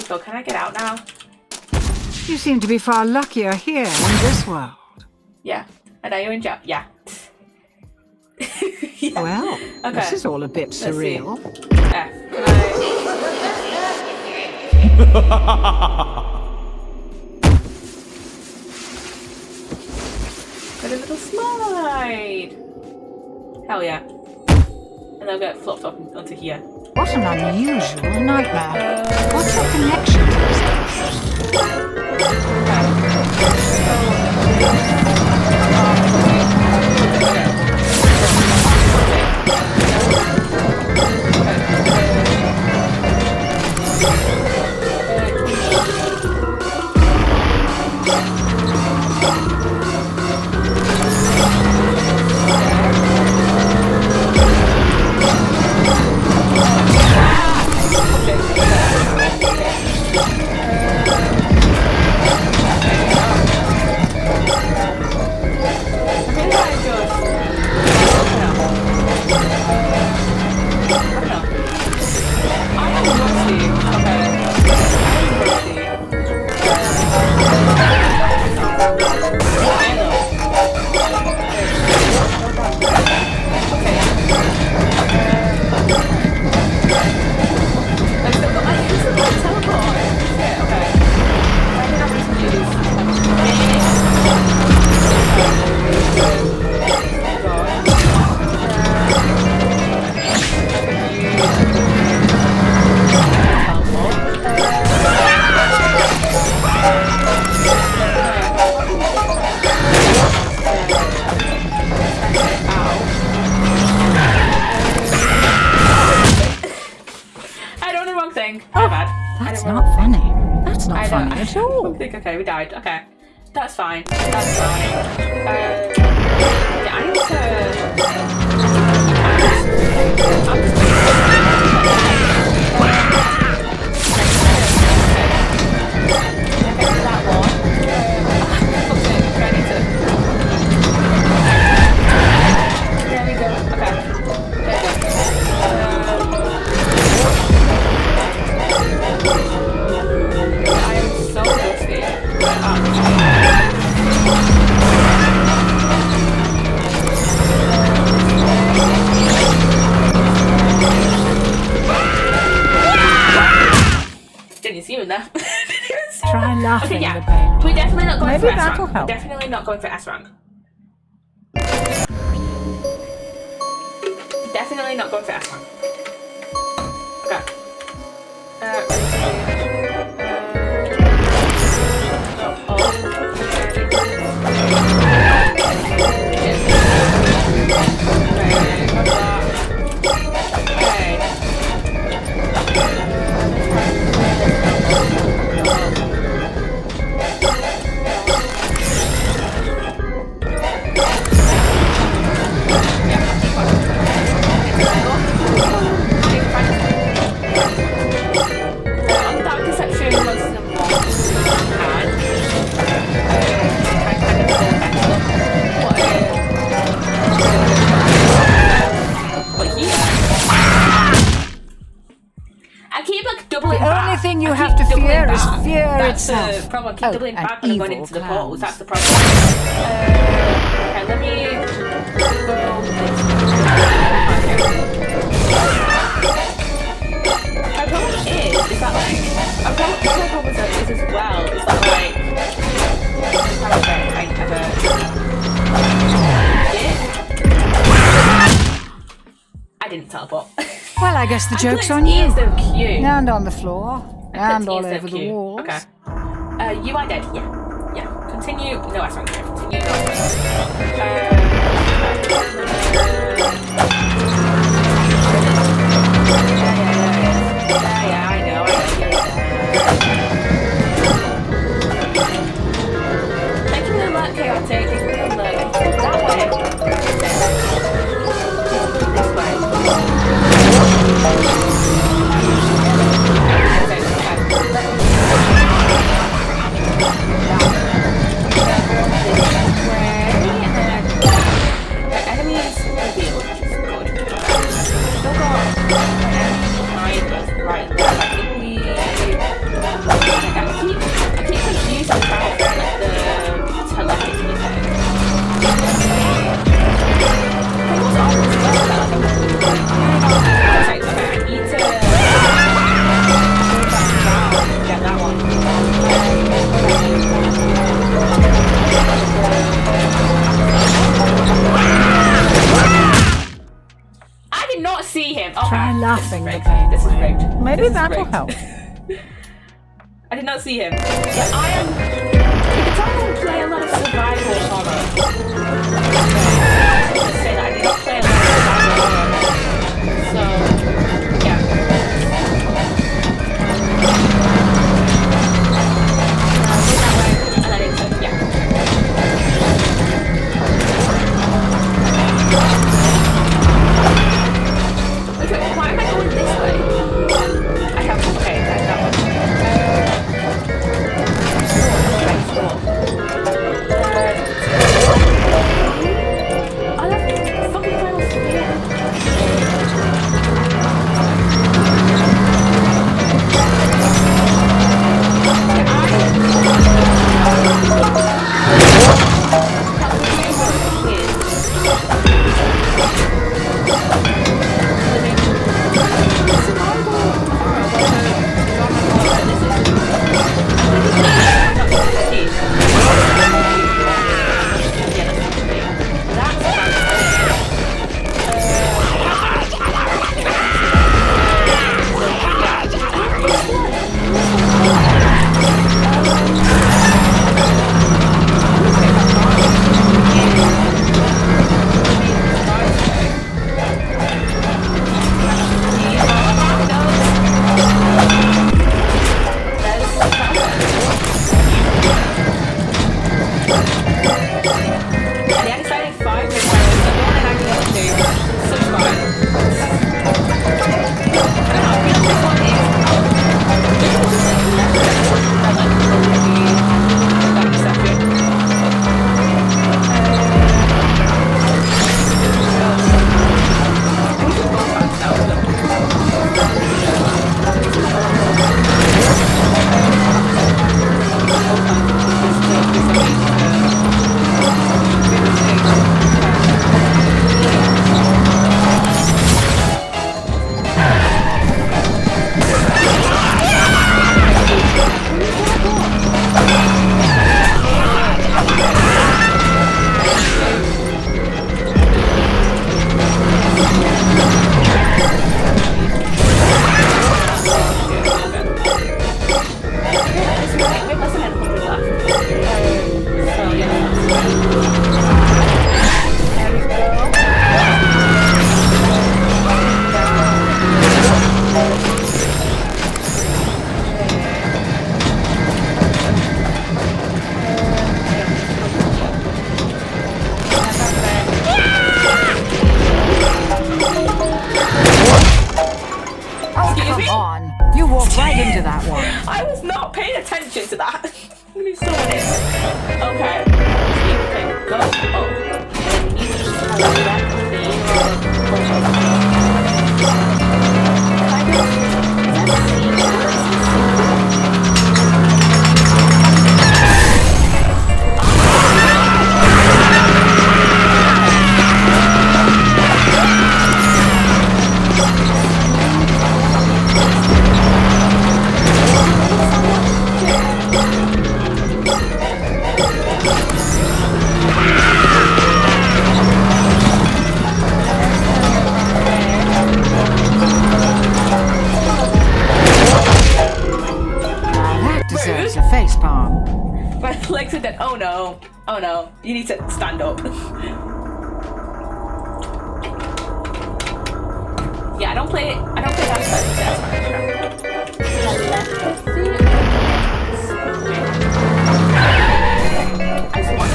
So can I get out now? You seem to be far luckier here in this world. Yeah. And are you in jail? Yeah. Yeah. Well, Okay. this is all a bit surreal. F. Can Got a little slide. Hell yeah. And they'll get flopped up onto here. What an unusual nightmare. What's your connection to this That's not funny. That's not funny at all. Okay, we died. Okay. That's fine. That's fine. Yeah, I need Try laughing okay, yeah. at the pain. We're definitely not going Maybe for S that'll rank. help. Definitely not going for S rank. Definitely not going for S rank. Okay. You have to fear is fear that's itself. That's the problem. I keep doubling back when I'm going into the portals. That's the problem. Okay, let me go My problem is that like my problem is as well is that I didn't teleport. Well, I guess the joke's on you. So cute. And on the floor. And all over the walls. Okay. You are dead. Yeah. Yeah. Continue. No, I can't. Continue. No, yeah, I know. Thank you for the luck, chaotic. Thank you for the luck. That way. This way. did not see him. Okay. Try laughing the This is pain rigged. This is away. rigged. Maybe This is that'll rigged. help. I did not see him. Yeah, I am. You can tell I don't play a lot of survival horror. I'm gonna say that I do not play a lot of survival horror. So, yeah. And then it's yeah. Okay, why am I going this way? I have okay, I have that one. I love fucking final sphere. I was not paying attention to that. I'm gonna summon it. Okay. Okay, go. Oh. You just have that deserves a face palm. My legs are dead. Oh no. Oh no. You need to stand up. Yeah, I don't play that. I just want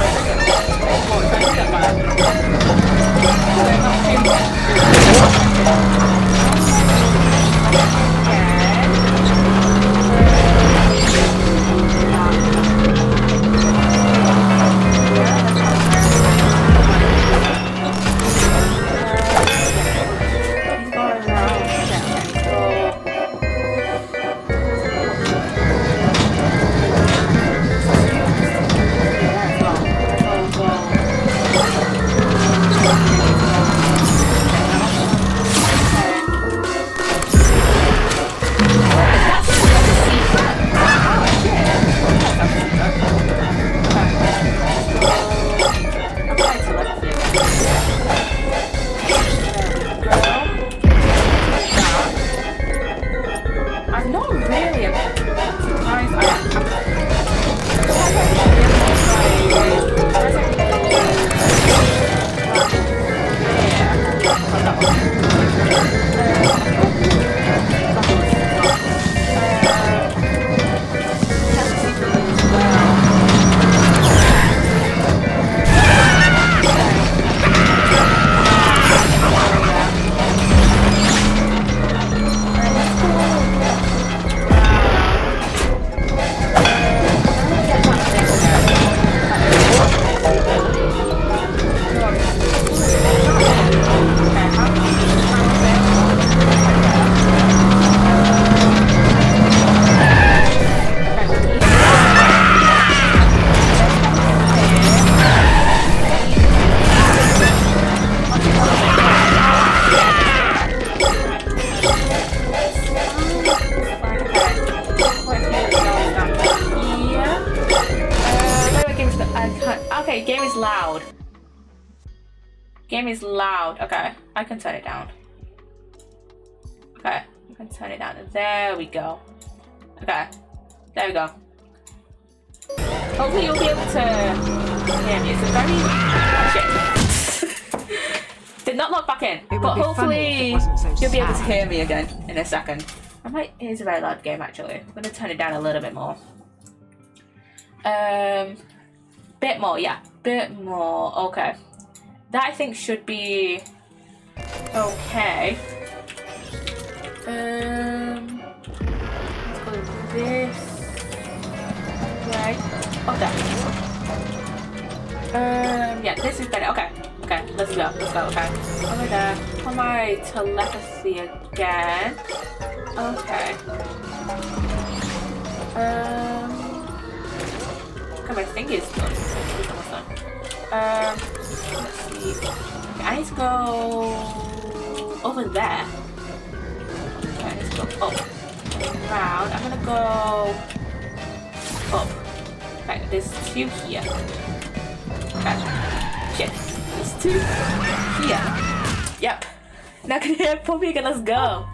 Game is loud. Okay, I can turn it down. Okay, I can turn it down. There we go. Okay, there we go. Hopefully you'll be able to hear me. It's a very... shit. Did not log back in. But hopefully you'll be able to hear me again in a second. It is a very loud game actually. I'm going to turn it down a little bit more. Bit more, yeah. Bit more. Okay. That I think should be okay. Let's go this way. Okay. Yeah, this is better. Okay. Okay, let's go. Let's go. Okay. Over there. For my telepathy again. Okay. Okay, my thing is done. It's almost done. Let's see. Okay, I need to go over there. Okay, I need to go up and around. I'm gonna go up. Okay, there's 2 here. Okay. Shit. There's 2 here. Yep. Now can you hear me again? Let's go.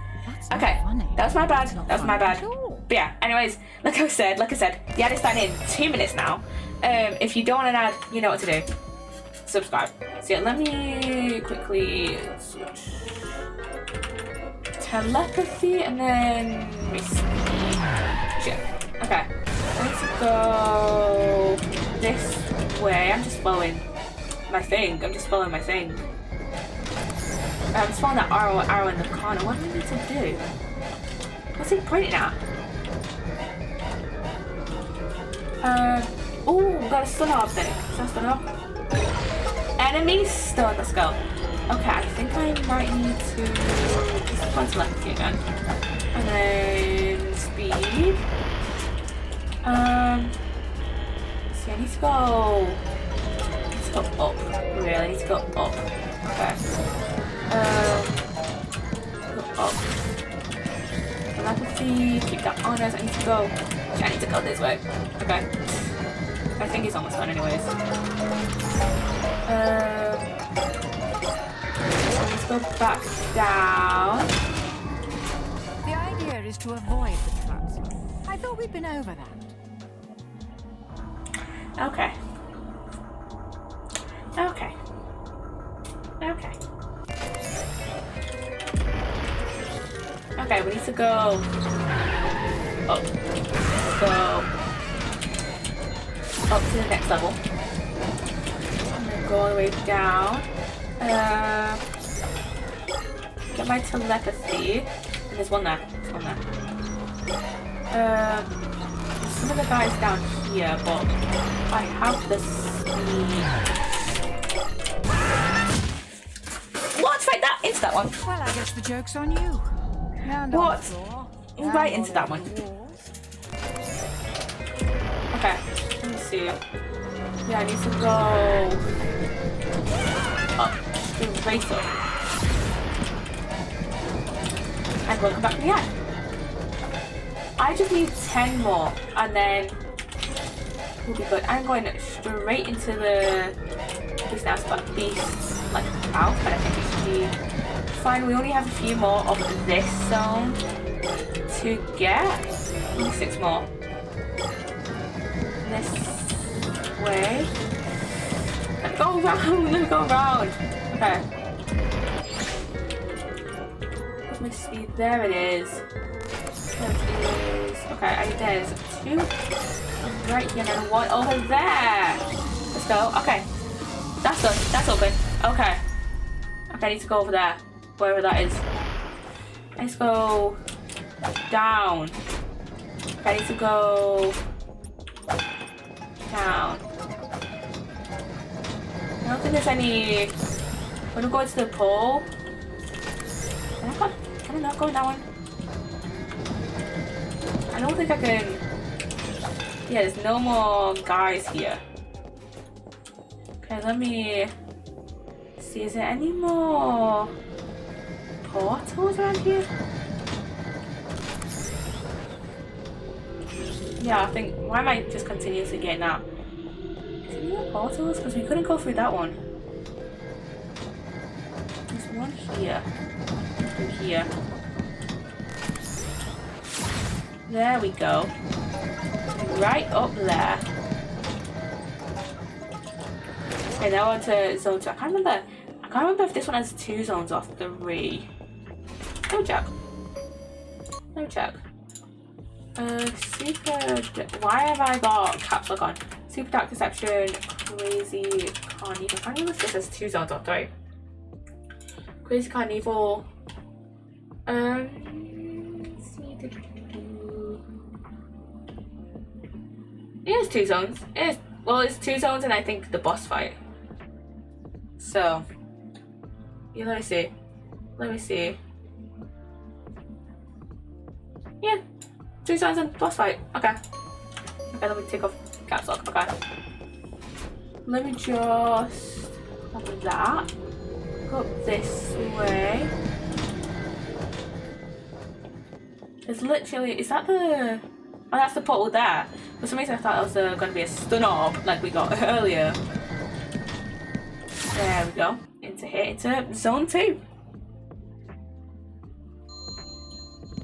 Okay, that's my bad. That's my bad. But yeah, anyways, like I said, the ad is starting in 2 minutes now. If you don't want an ad, you know what to do. Subscribe. So yeah, let me quickly switch. Telepathy and then shit. Okay. I need to go this way. I'm just following my thing. I'm just following that arrow in the corner. What do I need to do? What's it pointing at? Oh, we got a stun orb thing. Is that a stun orb? Enemy stun. Let's go. Okay, I think I might need to just one telepathy again. And then speed. See, I need to go up. Really, I need to go up. Okay. Go up. Telepathy, keep that on us. I need to go this way. Okay. I think he's almost done anyways. Let's go back down. The idea is to avoid the traps. I thought we'd been over that. Okay. Okay. Okay. Okay, we need to go up. Let's go up to the next level. I'm gonna go all the way down. Get my telepathy. And there's one there. There's one there. Some of the guys down here, but I have the speed. What? Right that into that one. Well, I guess the joke's on you. What? Right into that one. Okay, let me see. Yeah, I need to go up. Straight up. And welcome back to the ad. I just need 10 more and then we'll be good. I'm going straight into the beast now, so that beast like out, but I think it should be fine. We only have a few more of this zone to get. Only 6 more. This way. Let me go around, let me go around. Okay. Where's my speed? There it is. There it is. Okay, there's 2 right here and 1 over there. Let's go. Okay. That's done. That's open. Okay. Okay, I need to go over there. Wherever that is. I need to go down. Okay, I need to go down. I don't think there's any... I'm gonna go into the pole. Can I not go in that one? I don't think I can... Yeah, there's no more guys here. Okay, let me see. Is there any more portals around here? Yeah, I think... Why am I just continuously getting that? Is there any more portals? Because we couldn't go through that one. one here. And here. There we go. Right up there. Okay, now on to zone 2. I can't remember if this one has 2 zones or 3. No check. No check. Why have I got caps lock on? Super Dark Deception, Crazy Carnival. I can't remember if this has 2 zones or 3. Crazy Carnival. It has 2 zones. It's 2 zones and I think the boss fight. So, yeah, let me see. Yeah, 2 zones and boss fight. Okay, let me take off caps lock. Okay. Let me just copy that. Go up this way. There's literally, is that the... Oh, that's the portal there. For some reason I thought it was going to be a stun orb like we got earlier. There we go. Into zone 2.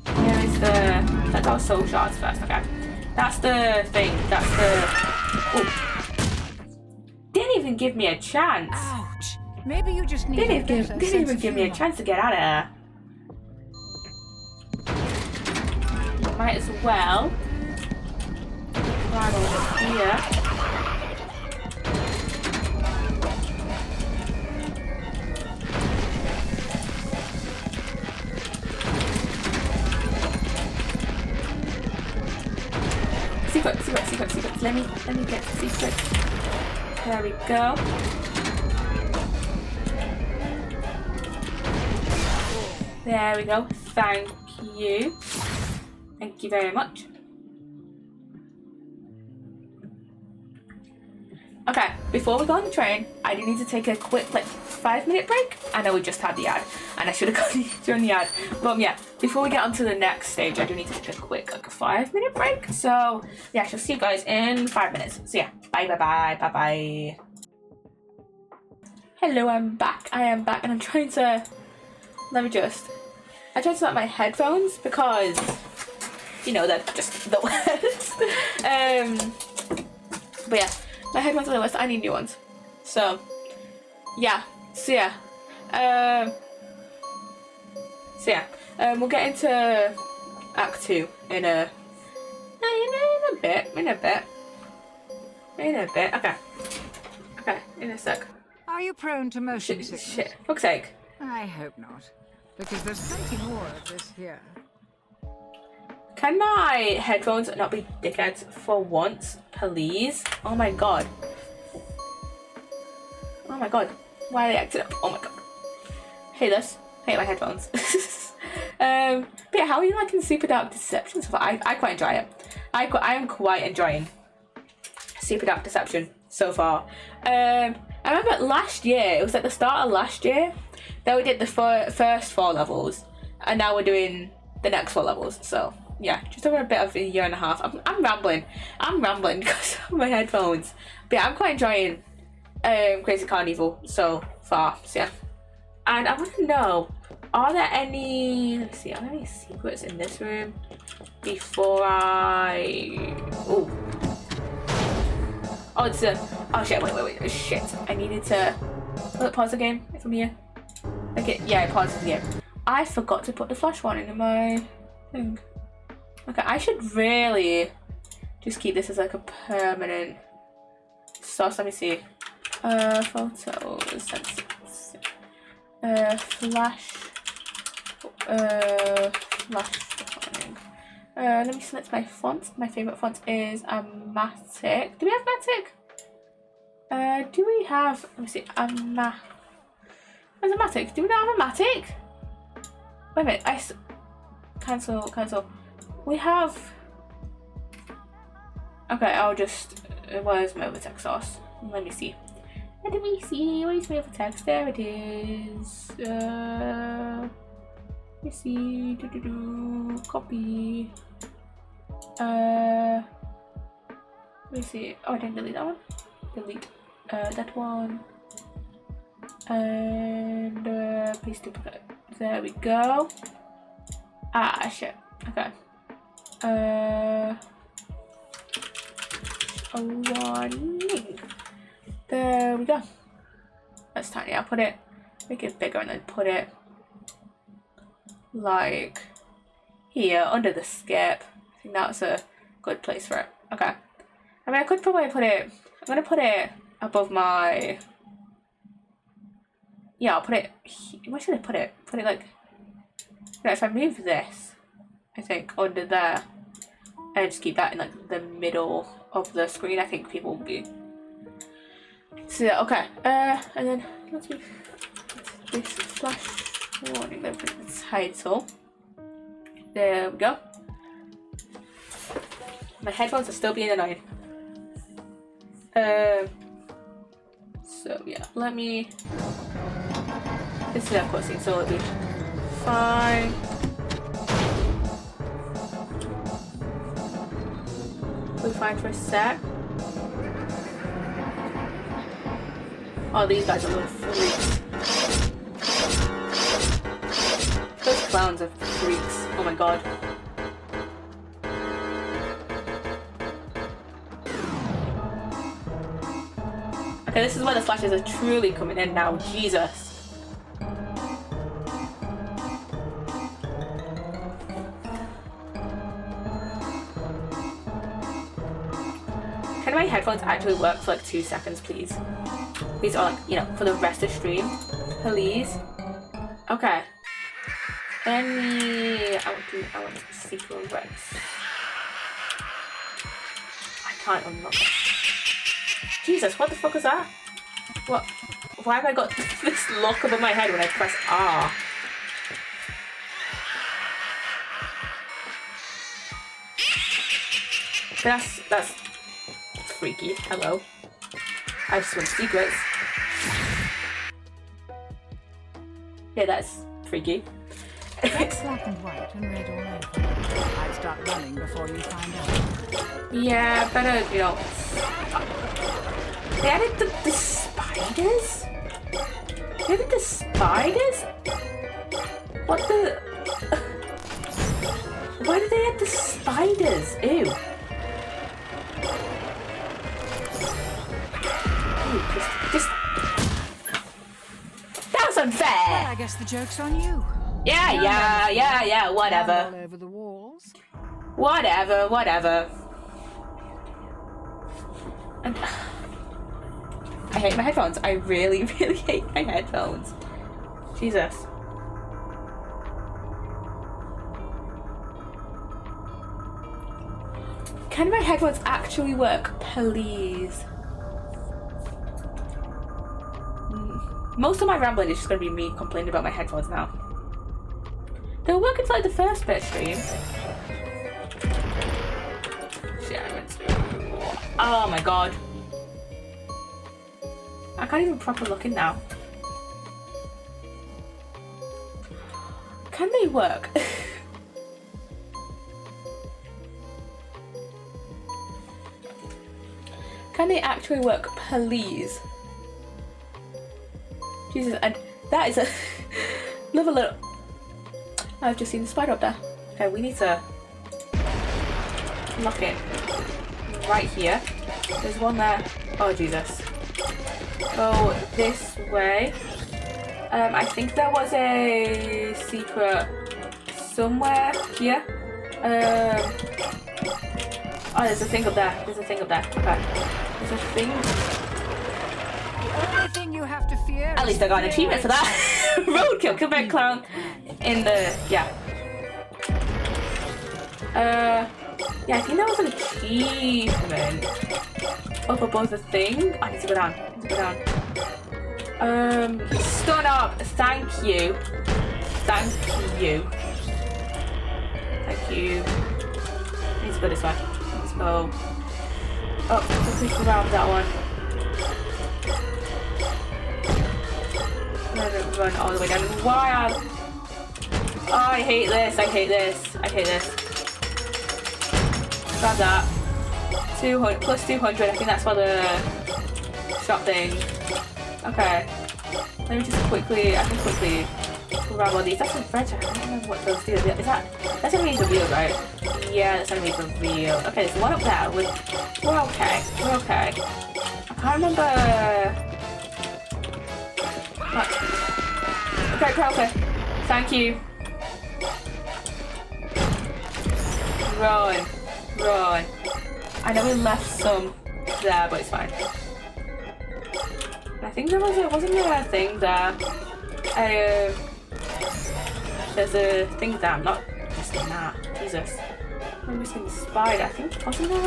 Here is the... Let's go soul shards first, okay. That's the thing. That's the... Oh. Didn't even give me a chance. Ouch. Maybe you just need Didn't even give me a chance to get out of there. Might as well climb over here. Secret. Let me get the secret. There we go. There we go. Thank you. Thank you very much. Okay, before we go on the train, I do need to take a quick 5-minute break. I know we just had the ad, and I should have gone during the ad. But yeah, before we get on to the next stage, I do need to take a quick 5-minute break. So yeah, I shall see you guys in 5 minutes. So yeah, bye. Hello, I'm back. I am back, and I'm trying to. I tried to set my headphones because, you know, they're just the worst. But yeah, my headphones are the worst. I need new ones. So yeah. We'll get into Act 2 in a bit. Okay, in a sec. Are you prone to motion sickness? Shit, fuck's sake. I hope not, because there's plenty more of this here. Can my headphones not be dickheads for once, please? Oh my god. Why are they acting up? Oh my god. Hate this. Hate my headphones. But yeah, how are you liking Super Dark Deception so far? I quite enjoy it. I am quite enjoying Super Dark Deception so far. I remember last year, it was at the start of last year, that we did the first 4 levels, and now we're doing the next 4 levels. So yeah, just over a bit of a year and a half. I'm rambling because of my headphones. But yeah, I'm quite enjoying Crazy Carnival so far. So yeah, and I want to know, are there any secrets in this room before I... Oh, it's a... Oh shit, wait, shit. I needed to... Will it pause the game from here? Okay, yeah, it pauses the game. I forgot to put the flash one in my thing. Okay, I should really just keep this as like a permanent source. Let me see. Photos, sensors. Flash recording. Let me select my font. My favorite font is Amatic. Do we have Matic? Do we have? Let me see. Where's Amatic? Do we not have Amatic? Wait a minute. Cancel. We have. Okay, I'll just. Where's my overtext source? Let me see. Where's my overtext? There it is. Let me see. Copy. Let me see. Oh, I didn't delete that one. Delete that one. And Please duplicate. There we go. Ah, shit. Okay. A warning. There we go. That's tiny. I'll put it, make it bigger and then put it like here under the skip. I think that's a good place for it. Okay. I mean, I could probably put it, I'm gonna put it above my, yeah, I'll put it, where should I put it? Put it like, you know, if I move this, I think, under there, and just keep that in like the middle of the screen, I think people will be. So, okay, and then let's move this flash warning, then put the title. There we go. My headphones are still being annoying. So yeah, let me. This is a cutscene, so it'll be fine. We'll be fine for a sec. Oh, these guys are little freaks. Those clowns are freaks. Oh my god. Okay, this is where the flashes are truly coming in now. Jesus. Can my headphones actually work for like 2 seconds, please? Please, or like, you know, for the rest of the stream, please. Okay. I want secrets. I can't unlock it. Jesus, what the fuck is that? What? Why have I got this lock above my head when I press R? That's freaky. Hello. I just want secrets. Yeah, that's freaky. That's black and white and red all over. I'd start running before you find out. Yeah, better, you know. They added the spiders? They added the spiders? What the... Why did they add the spiders? Ew. Ew, just... That was unfair! Well, I guess the joke's on you. Yeah, whatever. All over the walls. Whatever. And, I hate my headphones. I really, really hate my headphones. Jesus. Can my headphones actually work, please? Most of my rambling is just going to be me complaining about my headphones now. They were working for like the first bit stream. Shit, I meant to do. Oh my god. I can't even proper look in now. Can they work? Can they actually work, please? Jesus, and that is a little. I've just seen the spider up there. Okay, we need to lock it right here. There's one there. Oh Jesus. Go this way. I think there was a secret somewhere here. Oh, there's a thing up there. Okay. There's a thing. The only thing you have to fear. At least I got an achievement for that. Roadkill, kill by clown in the yeah, I think that was an achievement up above the thing. I need to go down. Stun up. Thank you. I need to go this way. Let's go. Oh, let's just grab that one. Run all the way down. Why? Oh, I hate this. Grab that. 200 plus 200. I think that's for the shop thing. Okay. Let me just quickly. I can quickly grab all these. That's some French. I don't remember what those do. Is that... That's enemies revealed, right? Yeah, that's enemies revealed. Okay, there's one up there. We're okay. We're okay. I can't remember... What? Okay. Thank you. Run. I know we left some there, but it's fine. I think wasn't there a thing there? There's a thing there. I'm not missing that. Jesus. I'm missing the spider. I think wasn't there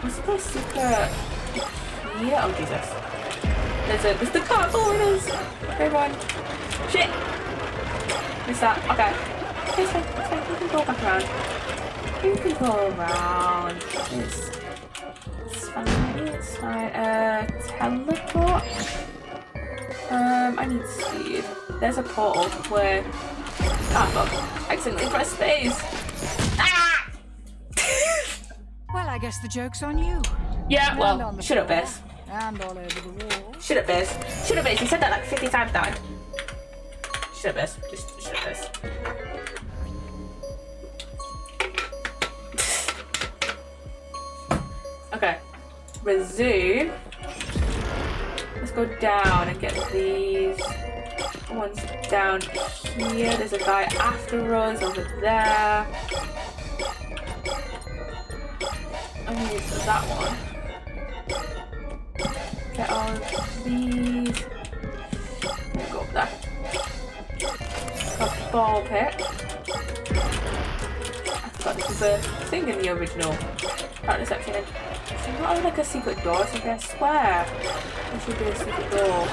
a secret here? Oh Jesus. There's the car following us. Everyone. Shit. Missed that. Okay. It's fine. We can go back around. We can go around. It's fine. Teleport. I need speed. There's a portal where... Ah, fuck. Accidentally pressed space. Ah! Well, I guess the joke's on you. Yeah, well, shut up, Bess. And all over the wall. Shut up, Bess. You said that like 50 times now. Shut up, Bess. Just shut up, Bess. Okay. Resume. Let's go down and get these ones down here. There's a guy after us over there. I need that one. Get all of these. Go up there. A ball pit. I forgot this is a thing in the original character section. There's not like a secret door, so I swear there should be a secret door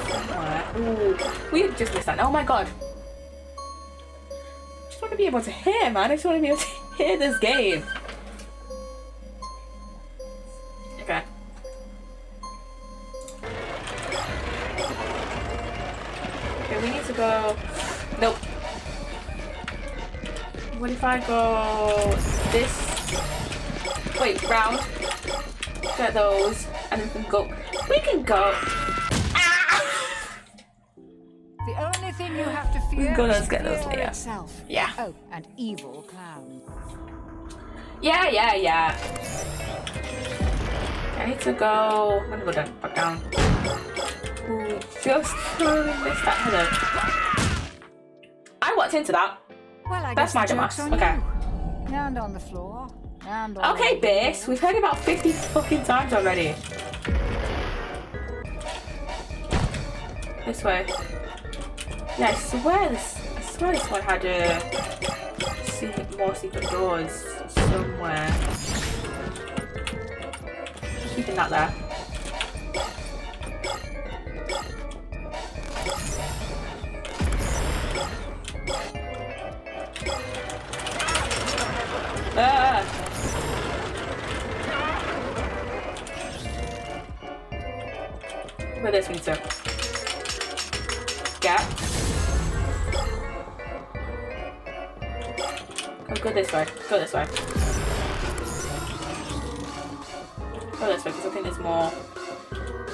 somewhere. Ooh, we just missed that. Oh my god. I just want to be able to hear, man. I just want to be able to hear this game. Okay. Okay, we need to go... Nope. What if I go this... Wait, round. Get those, and then we can go. Ah! The only thing you have to fear let's get those later. Itself. Yeah. Oh, and evil clown. Yeah. I need to go. I'm gonna go down, back down. Ooh, just totally missed that. Hello. I walked into that. Well, I That's guess my dumbass. Okay. And on the floor. Okay, Bess, we've heard about 50 fucking times already. This way. Yeah, I swear this one had more secret doors somewhere. Keeping that there. Where this means so. Yeah. Go this way. Go this way. Go this way, because I think there's more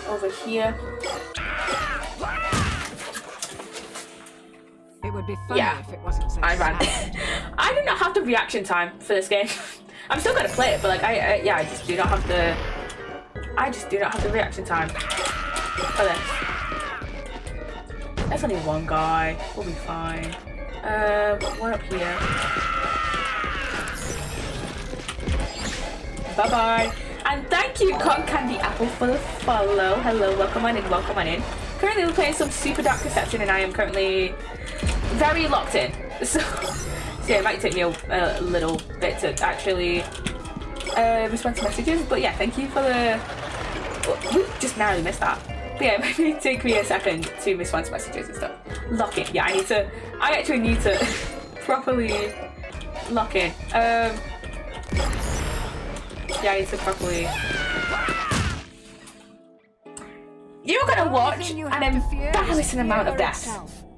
over here. It would be funny if it wasn't so I ran. I do not have the reaction time for this game. I'm still gonna play it, but like I just do not have the reaction time for this. There's only one guy. We'll be fine. One up here. Bye bye. And thank you, Cotton Candy Apple, for the follow. Hello, welcome on in, welcome on in. Currently we're playing some Super Dark Deception, and I am currently very locked in. So yeah, it might take me a little bit to actually respond to messages, but yeah, thank you for the... We just narrowly missed that. But yeah, it might take me a second to respond to messages and stuff. Lock in. Yeah, I actually need to properly lock in. Yeah, I need to properly... You're gonna watch an embarrassing amount of deaths.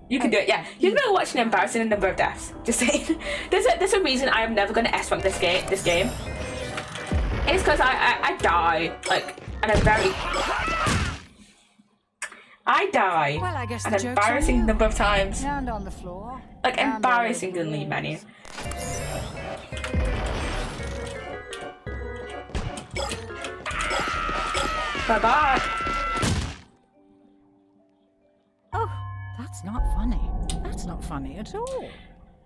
You can do it, yeah. You're gonna watch an embarrassing number of deaths. Just saying. There's a reason I am never gonna S-rank this game. It's because I die, like, at a very... I die Well, I guess an the joke's on embarrassing you. number of times. And on the floor. Like, and embarrassingly many. Bye-bye. Oh, that's not funny. That's not funny at all.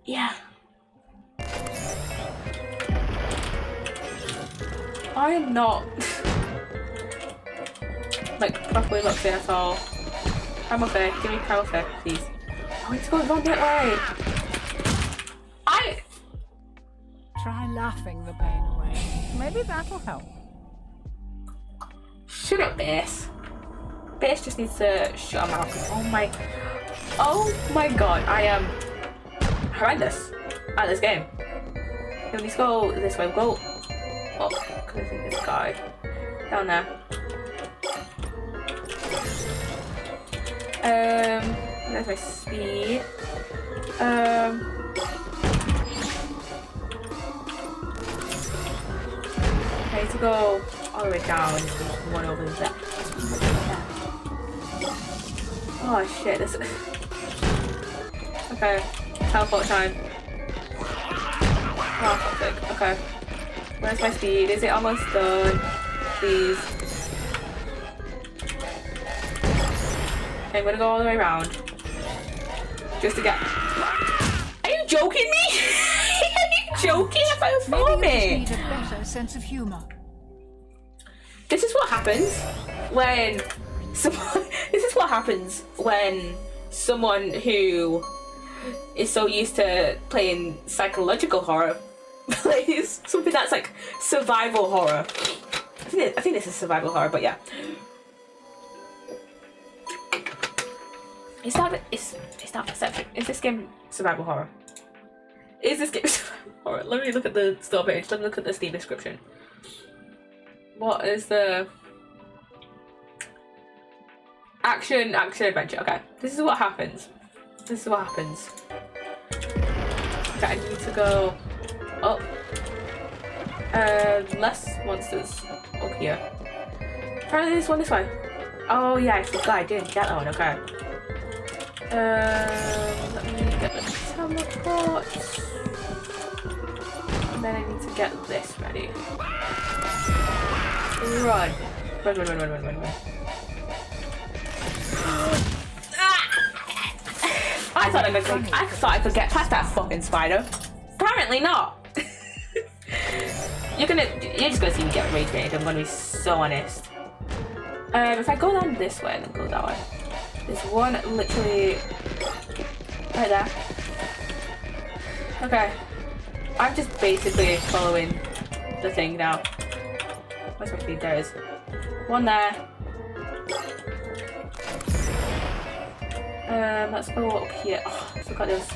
Yeah. I am not like properly locked in at all. I'm okay. Give me power, please. I need to go run that way. Try laughing the pain away. Maybe that'll help. Shut up, Bass. Bass just needs to shut her mouth. Oh my god, I am horrendous at this game. Okay, we need to go this way. We'll go up, because I think this guy down there. There's my speed. I need to go all the way down. One over there. Oh shit! This. Okay, teleport time. Oh, fuck's sake. Okay. Where's my speed? Is it almost done? Please. Okay, I'm gonna go all the way around. Just to get. Are you joking me? Are you joking about for Maybe me? you just need a better sense of humor. This is what happens when someone. This is what happens when someone who is so used to playing psychological horror plays something that's like survival horror. I think this is survival horror, but yeah. Is that perception? Is this game survival horror? Is this game survival horror? Let me look at the store page. Let me look at the Steam description. What is the action adventure? Okay, this is what happens. This is what happens. Okay, I need to go up. Less monsters up here. Apparently this one this way. Oh yeah, I forgot I didn't get that one. Okay. Let me get the teleport. And then I need to get this ready. Run. Run. I thought I could get past that fucking spider. Apparently not. You're just gonna see me get rage baited, I'm gonna be so honest. If I go down this way and then go that way. There's one literally right there. Okay. I'm just basically following the thing now. Where's my feed? There is. One there. Let's go up here. Oh, I forgot this.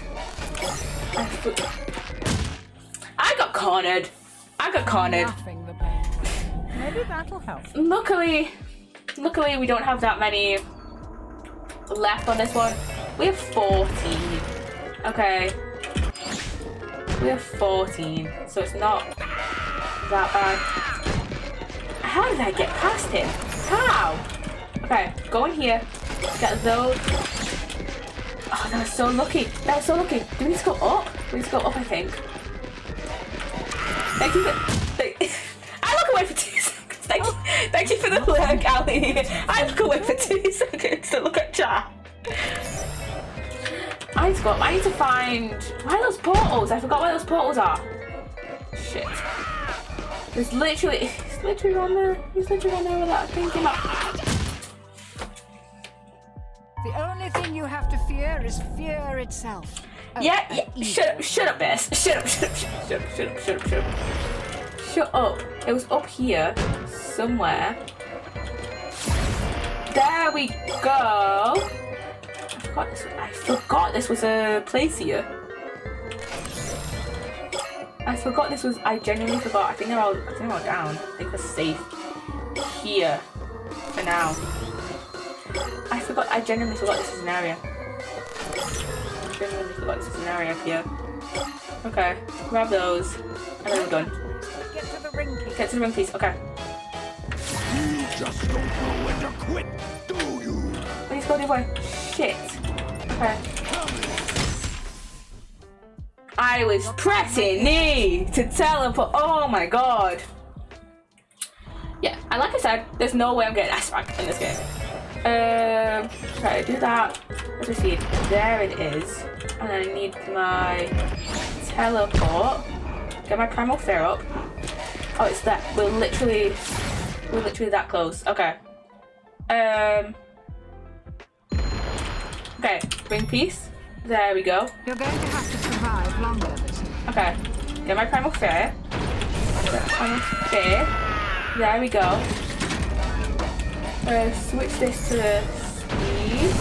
I got cornered. Laughing the pain away. Maybe that'll help. Luckily we don't have that many left on this one. We have 14. Okay. We have 14, so it's not that bad. How did I get past him? How? Okay, go in here. Get those. Oh, that was so lucky. That was so lucky. Do we need to go up? We need to go up, I think. Thank you I look away for 2 seconds. Thank you for the lurk, Ali. I look away for 2 seconds to look at chat. I need to go up. I need to find... Where are those portals? I forgot where those portals are. Shit. It's literally around there. He's literally around there with that thing came up. The only thing you have to fear is fear itself. Yeah. Shut up, Bess. Shut up. It was up here somewhere. There we go. I forgot this was a place here. I genuinely forgot. I think they're all down. I think we're safe here for now. I genuinely forgot this was an area. Up here. Okay, grab those, and then we're done. Get to the ring, please. Get to the ring, please. Okay. You just don't know when to quit, do you? Please go the other way. Shit. Okay. I was pressing E to teleport. Oh my god. Yeah, and like I said, there's no way I'm getting S-rank in this game. Try to do that. Let's just see. There it is. And then I need my teleport. Get my primal fear up. Oh, it's that. We're literally that close. Okay. Okay, bring peace. There we go. You're going to have to survive longer this time. Okay. Get my primal fear. Get my primal fear. There we go. Switch this to the speed.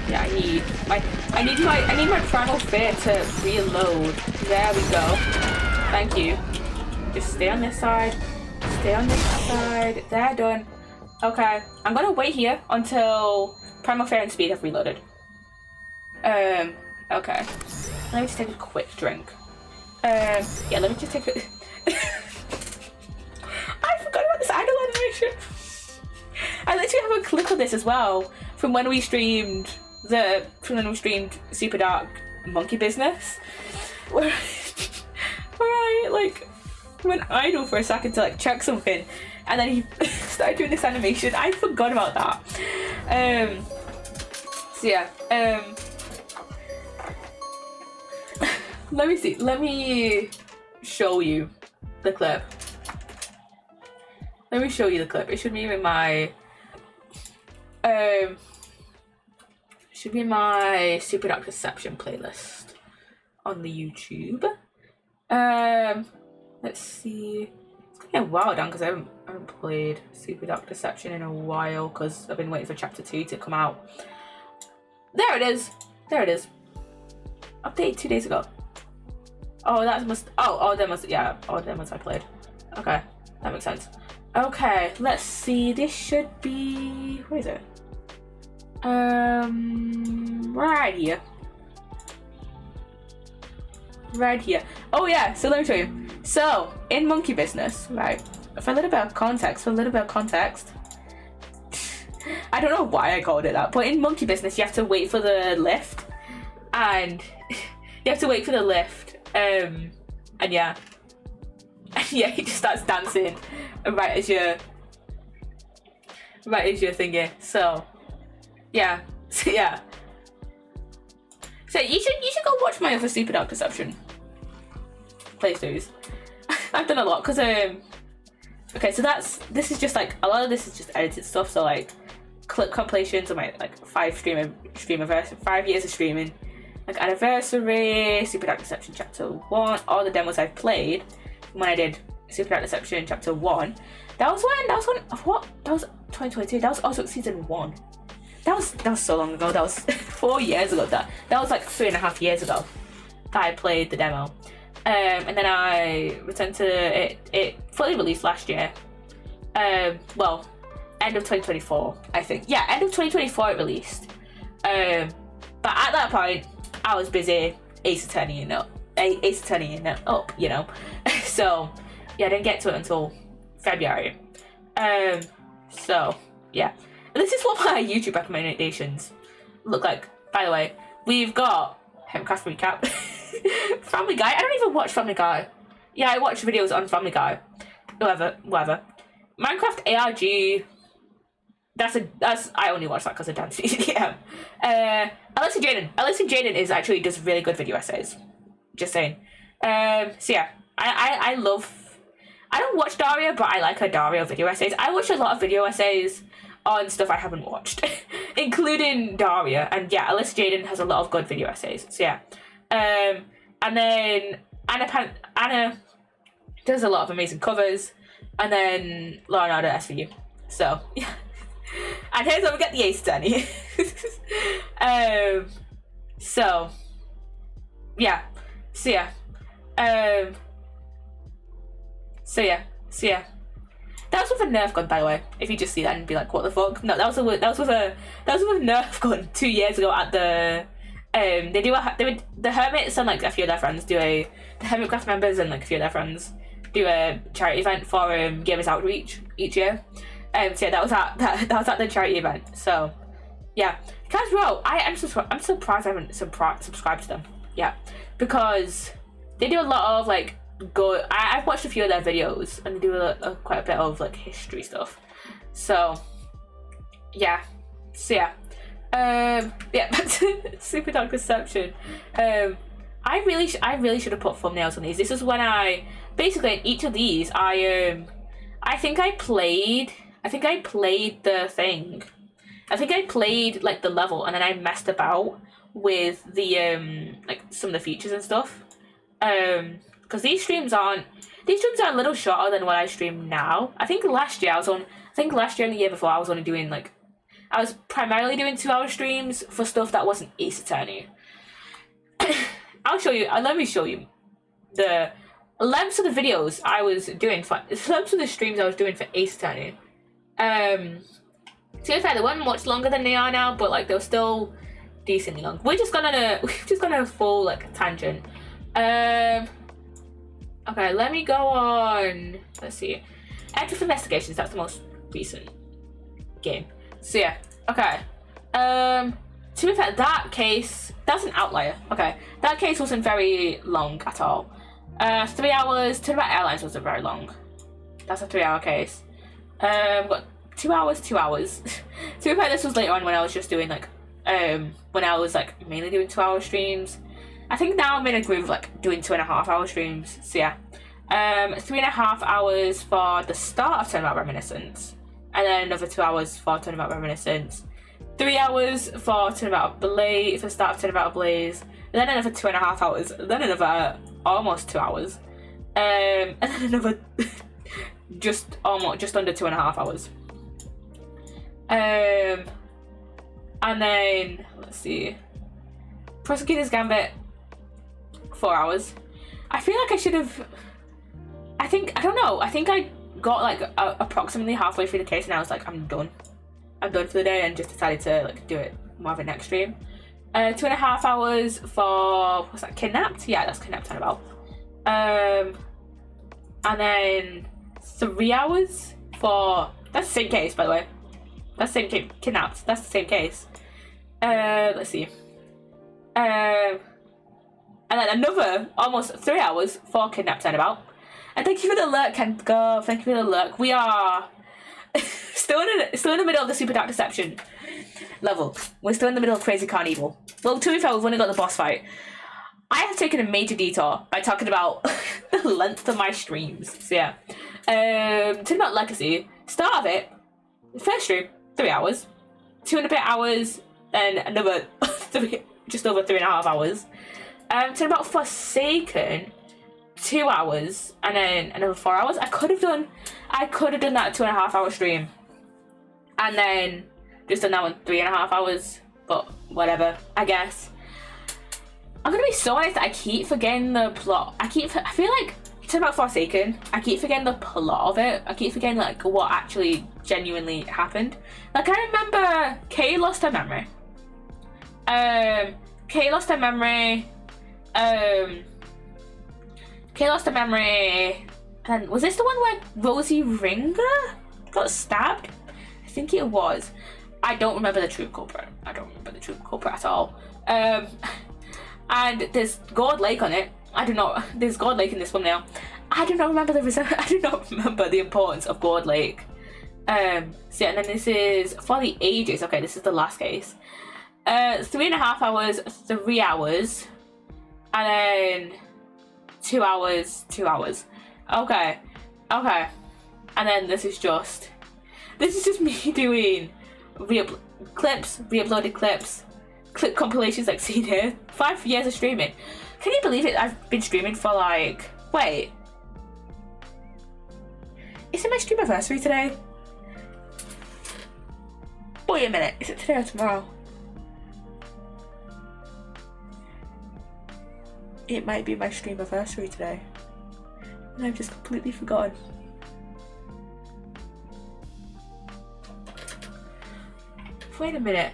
Yeah, I need my primal fear to reload. There we go. Thank you. Just stay on this side. Stay on this side. There, done. Okay. I'm gonna wait here until primal fear and speed have reloaded. Okay. Let me just take a quick drink. Yeah, let me just take a... I forgot about this idle animation. I literally have a clip of this as well from when we streamed Super Dark Monkey Business, where I like went idle for a second to like check something, and then he started doing this animation. I forgot about that. So yeah. Let me see. Let me show you the clip. Let me show you the clip. It should be in my should be in my Super Dark Deception playlist on the YouTube. Let's see. It's gonna be a while down because I haven't played Super Dark Deception in a while because I've been waiting for Chapter 2 to come out. There it is. There it is. Updated 2 days ago. Oh, that must. Oh, that must. Yeah. Oh, that must I played. Okay, that makes sense. Okay, let's see. This should be. Where is it? Right here. Right here. Oh yeah. So let me show you. So in Monkey Business, right? For a little bit of context. I don't know why I called it that, but in Monkey Business, you have to wait for the lift, and you have to wait for the lift. And yeah, he just starts dancing right as you're thingy. So yeah, so you should go watch my other Super Dark Deception playthroughs. I've done a lot because okay, so this is just like a lot of this is just edited stuff. So like clip compilations of my like 5 years of streaming. Like Anniversary, Super Dark Deception Chapter 1, all the demos I've played when I did Super Dark Deception Chapter 1. That was 2022. That was also Season 1. That was so long ago. That was 4 years ago. That was like 3.5 years ago that I played the demo. And then I returned to it. It fully released last year. Well, end of 2024, I think. Yeah, end of 2024 it released. But at that point, I was busy Ace Attorney it up, you know. So yeah, I didn't get to it until February. So yeah, this is what my YouTube recommendations look like. By the way, we've got Minecraft recap, Family Guy. I don't even watch Family Guy. Yeah, I watch videos on Family Guy. Whatever. Minecraft ARG. I only watch that because of Dance EDM. Alyssa Jaden is actually does really good video essays. Just saying. So yeah, I don't watch Daria, but I like her Daria video essays. I watch a lot of video essays on stuff I haven't watched, including Daria. And yeah, Alyssa Jaden has a lot of good video essays. So yeah. And then Anna does a lot of amazing covers. And then Leonardo SVU. So yeah. And here's where we get the Ace Attorney. So yeah. That was with a Nerf gun, by the way. If you just see that and be like, "What the fuck?" No, that was with a Nerf gun 2 years ago at the the Hermits and like a few of their friends the Hermitcraft members and like a few of their friends do a charity event for Gamers Outreach each year. So yeah, that was at the charity event. So yeah, guys, bro, I'm surprised I haven't subscribed to them. Yeah, because they do a lot of like good. I've watched a few of their videos, and they do quite a bit of like history stuff. So yeah, yeah, back to Super Dark Deception. I really should have put thumbnails on these. This is when I basically in each of these I think I played the thing. I think I played like the level, and then I messed about with the like some of the features and stuff. Because these streams are a little shorter than what I stream now. I think last year and the year before I was only doing like, I was primarily doing 2-hour streams for stuff that wasn't Ace Attorney. I'll show you. Let me show you the lengths of the videos I was doing for lengths of the streams I was doing for Ace Attorney. To be fair, they weren't much longer than they are now, but like they were still decently long. We've just gone on a full like tangent. Okay, let me go on. Let's see. Active Investigations. That's the most recent game. So yeah. Okay. To be fair, that case, that's an outlier. Okay, that case wasn't very long at all. 3 hours. Turnabout Airlines wasn't very long. That's a 3-hour case. Got 2 hours. 2 hours. To be fair, this was later on when I was just doing like, when I was like mainly doing 2-hour streams. I think now I'm in a groove of like doing 2.5-hour streams. So yeah, 3.5 hours for the start of Turnabout Reminiscence, and then another 2 hours for Turnabout Reminiscence. 3 hours for Turnabout Blaze, for the start of Turnabout Blaze, and then another 2.5 hours, then another almost 2 hours, and then another just under 2.5 hours. And then let's see, Prosecutor's Gambit, 4 hours. I feel like I should have. I don't know. I think I got like approximately halfway through the case, and I was like, I'm done for the day, and just decided to like do it more of a next stream. 2.5 hours for, what's that, Kidnapped? Yeah, that's Kidnapped Turnabout. And then 3 hours for, that's the same case, by the way. That's the same case. Kidnapped. That's the same case. Let's see. And then another almost 3 hours for Kidnapped Turnabout. And thank you for the lurk, Kent Go. Thank you for the lurk. We are still in the middle of the Super Dark Deception level. We're still in the middle of Crazy Carnival. Well, to be fair, we've only got the boss fight. I have taken a major detour by talking about the length of my streams. So yeah. Talking about Legacy. Start of it, first stream, 3 hours. 2 and a bit hours, then another just over 3.5 hours. Talking about Forsaken, 2 hours, and then another 4 hours. I could have done that 2.5-hour stream, and then just done that one 3.5 hours. But whatever, I guess. I'm gonna be so honest. I keep forgetting the plot. I feel like talking about Forsaken, I keep forgetting the plot of it. I keep forgetting like what actually genuinely happened. Like I remember Kay lost her memory. Kay lost her memory. And was this the one where Rosie Ringer got stabbed? I think it was. I don't remember the true culprit. At all. And there's Gourd Lake on it. There's Gourd Lake in this one now. I do not remember the importance of Gourd Lake. So yeah, and then this is for the ages. Okay, this is the last case. 3.5 hours, 3 hours, and then 2 hours, 2 hours. Okay. And then this is just me doing re-uploaded clips, clip compilations like seen here. 5 years of streaming. Can you believe it? I've been streaming for like, wait. Is it my stream anniversary today? Wait a minute, is it today or tomorrow? It might be my stream anniversary today. And I've just completely forgotten. Wait a minute.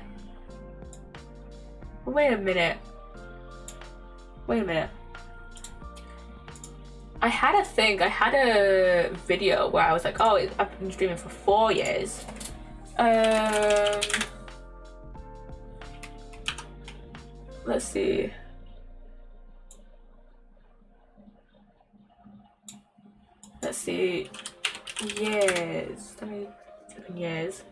I had a video where I was like, oh, I've been streaming for 4 years. Let's see. Let's see. Years. 7 years.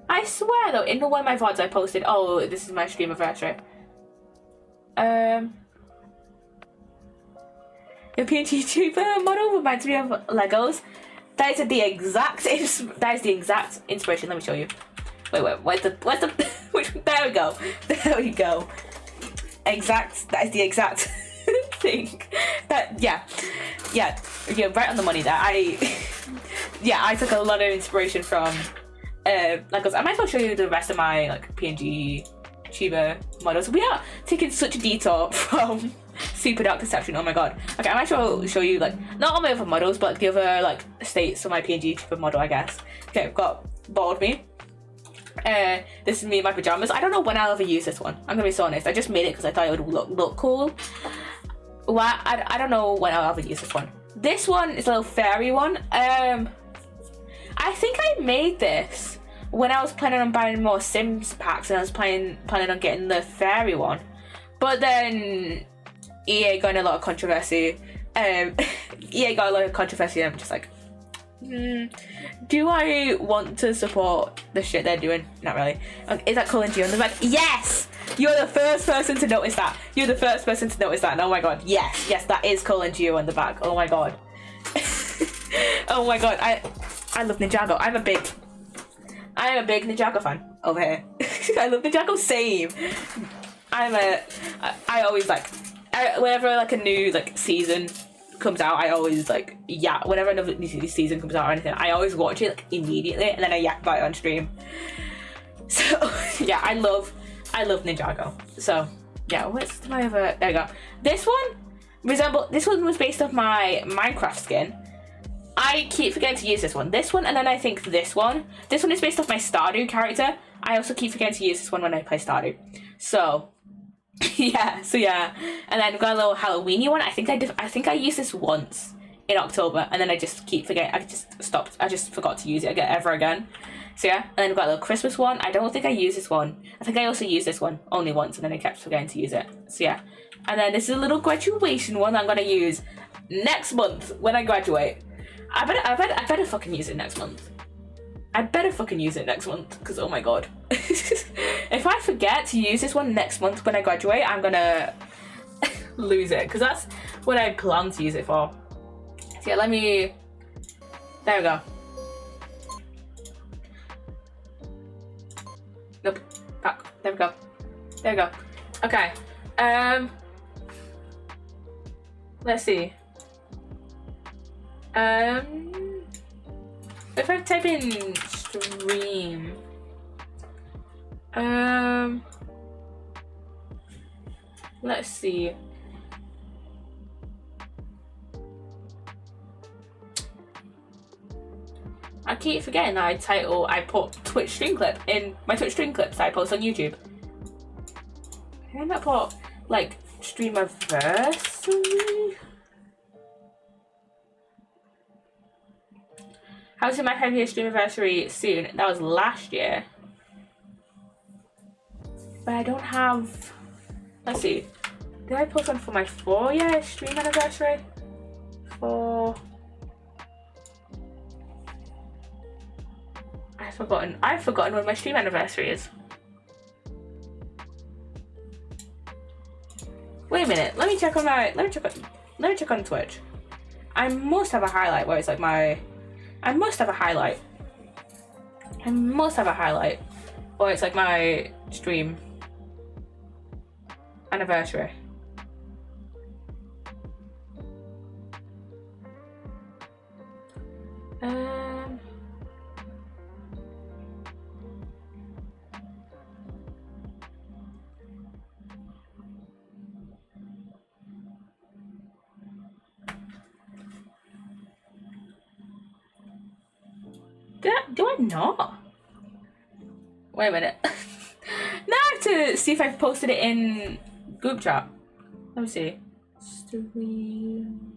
I swear though, in one of my VODs I posted, oh, this is my stream anniversary. Your PNG YouTuber model reminds me of Legos. That is the exact inspiration. Let me show you. Wait, where's the there we go. There we go. That is the exact thing. Yeah, right on the money there. I took a lot of inspiration from Legos. I might as well show you the rest of my like PNG Chiba models. We are taking such a detour from Super Dark Deception. Oh my god. Okay, I might as well show you like not all my other models, but the other like states of my PNG Chiba model, I guess. Okay, I've got Bald Me. This is me in my pajamas. I don't know when I'll ever use this one. I'm gonna be so honest. I just made it because I thought it would look cool. Well, I don't know when I'll ever use this one. This one is a little fairy one. I think I made this when I was planning on buying more Sims packs and I was planning on getting the fairy one. But then EA got in a lot of controversy. EA got a lot of controversy and I'm just like, do I want to support the shit they're doing? Not really. Is that Colin G on the back? Yes! You're the first person to notice that. You're the first person to notice that. And oh my god, yes, that is Colin G on the back. Oh my god. Oh my god, I love Ninjago. I'm a big Ninjago fan over here. I love Ninjago. Same. I always like, whenever like a new like season comes out, I always like whenever another new season comes out or anything, I always watch it like immediately and then I yak about it on stream. So yeah, I love Ninjago. So yeah, what's my other? There we go. This one was based off my Minecraft skin. I keep forgetting to use this one, and then I think this one. This one is based off my Stardew character. I also keep forgetting to use this one when I play Stardew. So yeah. And then we've got a little Halloweeny one. I think I used this once in October, and then I just keep forgetting. I just stopped. I just forgot to use it ever again. So yeah. And then we've got a little Christmas one. I don't think I used this one. I think I also used this one only once, and then I kept forgetting to use it. So yeah. And then this is a little graduation one that I'm gonna use next month when I graduate. I better fucking use it next month. Because oh my god. If I forget to use this one next month when I graduate, I'm gonna lose it. Because that's what I plan to use it for. So yeah, there we go. Nope. Back. There we go. Okay. Let's see. If I type in stream, let's see. I keep forgetting that I put Twitch stream clip in my Twitch stream clips that I post on YouTube. Can I not put like streamiversary? How's my 5-year stream anniversary soon? That was last year. But I don't have... Let's see. Did I post one for my 4-year stream anniversary? I've forgotten when my stream anniversary is. Wait a minute. Let me check on Twitch. I must have a highlight where it's like my... I must have a highlight. Or it's like my stream anniversary. Do I not? Wait a minute. Now I've to see if I've posted it in group chat. Let me see. Stream.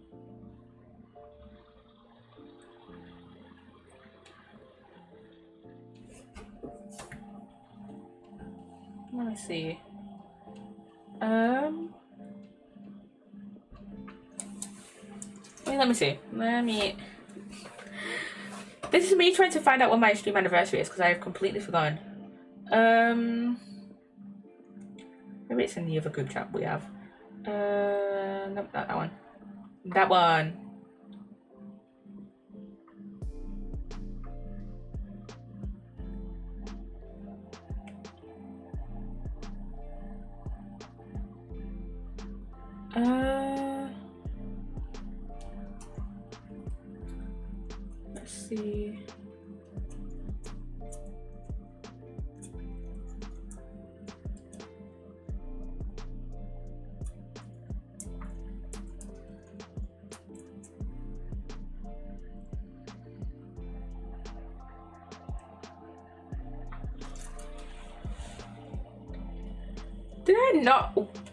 Let me see. Wait, let me see. This is me trying to find out when my stream anniversary is because I have completely forgotten. Maybe it's in the other group chat we have. Nope, not that one. That one. Let's see.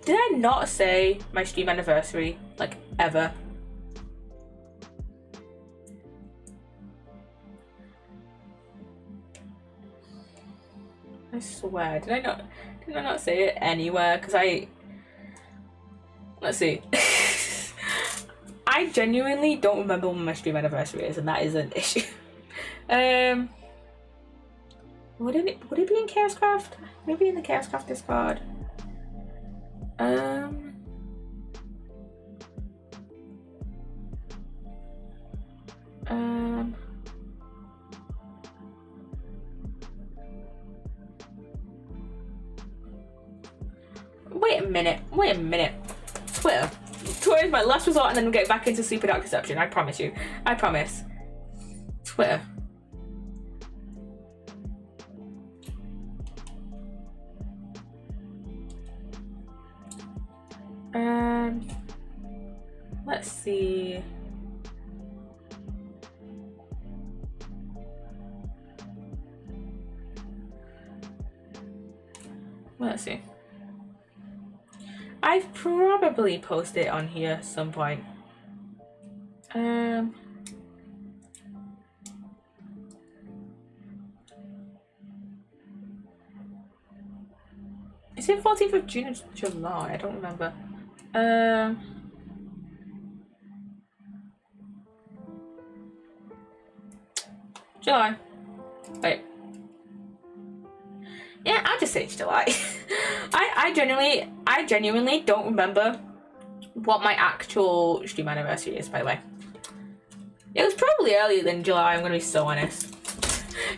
Did I not say my stream anniversary, like, ever? I swear, did I not say it anywhere? Because let's see. I genuinely don't remember when my stream anniversary is, and that is an issue. Would it be in Chaoscraft? Maybe in the Chaoscraft Discord. Wait a minute. Twitter is my last resort, and then we'll get back into Super Dark Deception. I promise you. I promise. Twitter. Let's see. Let's see. I've probably posted it on here at some point. Is it 14th of June or July? I don't remember. July. Wait. Yeah, I'll just say it's July. I genuinely don't remember what my actual stream anniversary is, by the way. It was probably earlier than July, I'm gonna be so honest.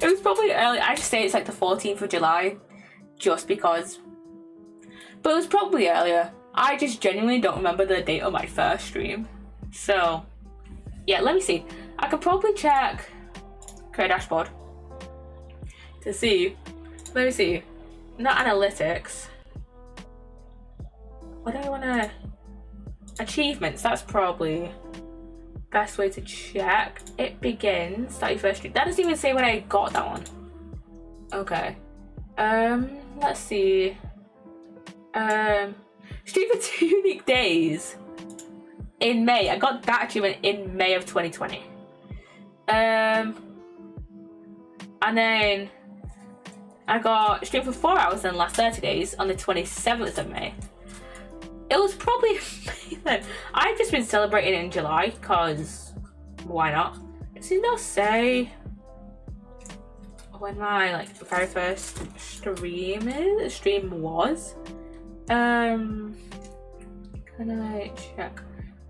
It was probably early. I just say it's like the 14th of July, just because. But it was probably earlier. I just genuinely don't remember the date of my first stream. So, yeah, let me see. I could probably check Career Dashboard to see. Let me see. Not analytics. What do I want to... Achievements, that's probably best way to check. It begins 31st Street. That doesn't even say when I got that one. Okay. Let's see. Stream for 2 unique days in May. I got that achievement in May of 2020. And then I got stream for 4 hours in the last 30 days on the 27th of May. It was probably May then. I've just been celebrating in July, because why not? Does it not say when my very first stream was? Can I check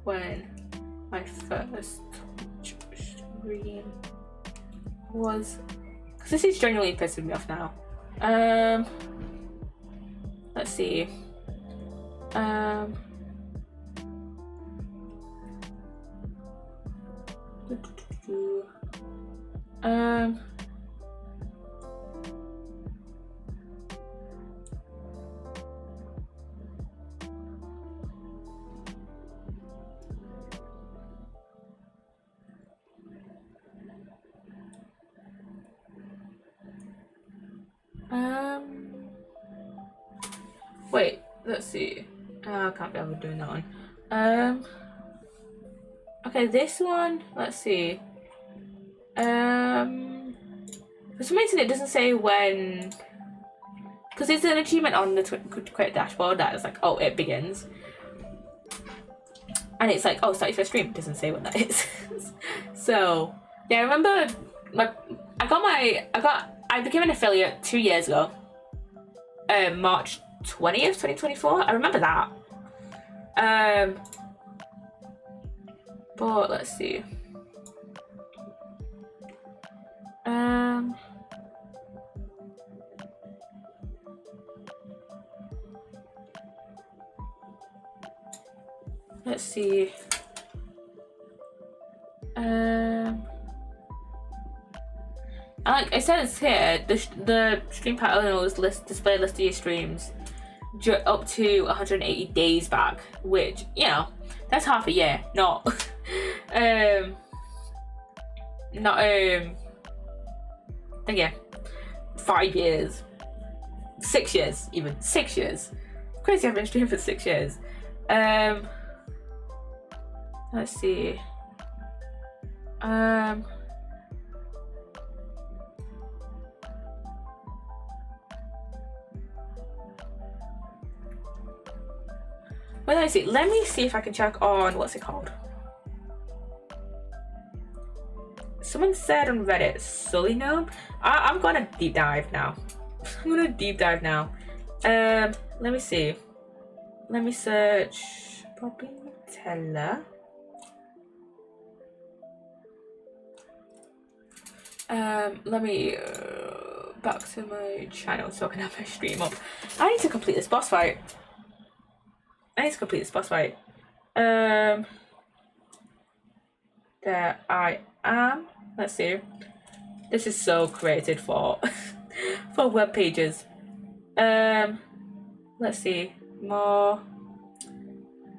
when my first stream was? Because this is genuinely pissing me off now. Let's see. let's see. Oh, I can't be able to do that one. Okay, this one, let's see. For some reason it doesn't say when, because it's an achievement on the Quick dashboard that is like, oh, it begins. And it's like, oh, start your first stream. It doesn't say what that is. So, yeah, I remember I became an affiliate 2 years ago. March 20th, 2024. I remember that. But let's see. Let's see. Like it says here, the stream pattern will display a list of your streams up to 180 days back, which, you know, that's half a year, not I think, yeah, 5 years, 6 years, even 6 years. Crazy, I've been streaming for 6 years. Let's see. Well, let me see. Let me see if I can check on what's it called. Someone said on Reddit, Sully Gnome. I'm gonna deep dive now. I'm gonna deep dive now. Let me see. Let me search Bobby Nutella. Let me back to my channel so I can have my stream up. I need to complete this boss fight. There I am. Let's see. This is so created for for web pages. Let's see. More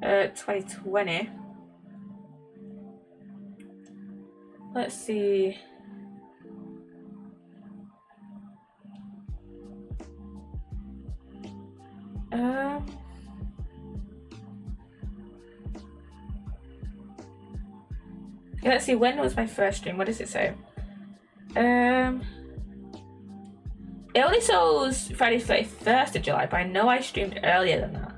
2020. Let's see. Let's see, when was my first stream? What does it say? It only shows Friday 31st of July, but I know I streamed earlier than that.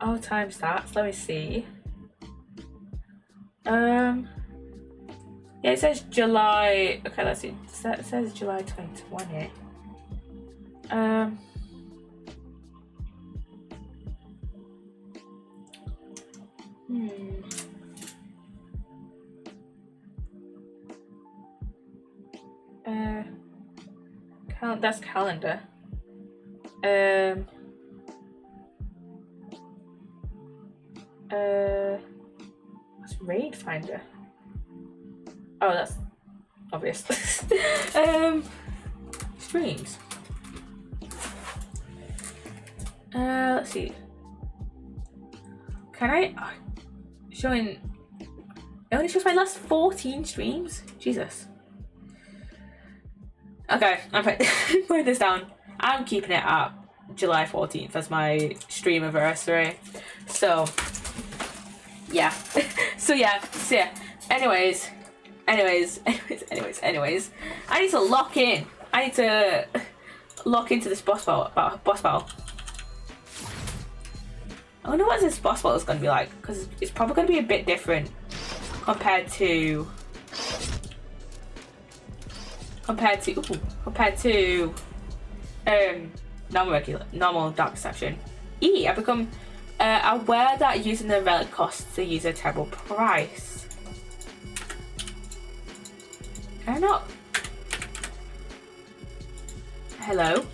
Oh, time stats. Let me see. Yeah, it says July. Okay, let's see. It says July 2020. That's calendar. That's Raid Finder. Oh, that's obvious. Streams. Let's see. Can I showing? It only shows my last 14 streams. Jesus. Okay, I'm putting this down. I'm keeping it at July 14th as my stream anniversary. So yeah. So yeah. Anyways. I need to lock in. I need to lock into this boss battle. I wonder what this boss battle is going to be like, because it's probably going to be a bit different compared to normal dark perception. I become aware that using the relic costs the user a terrible price. Can I not? Hello?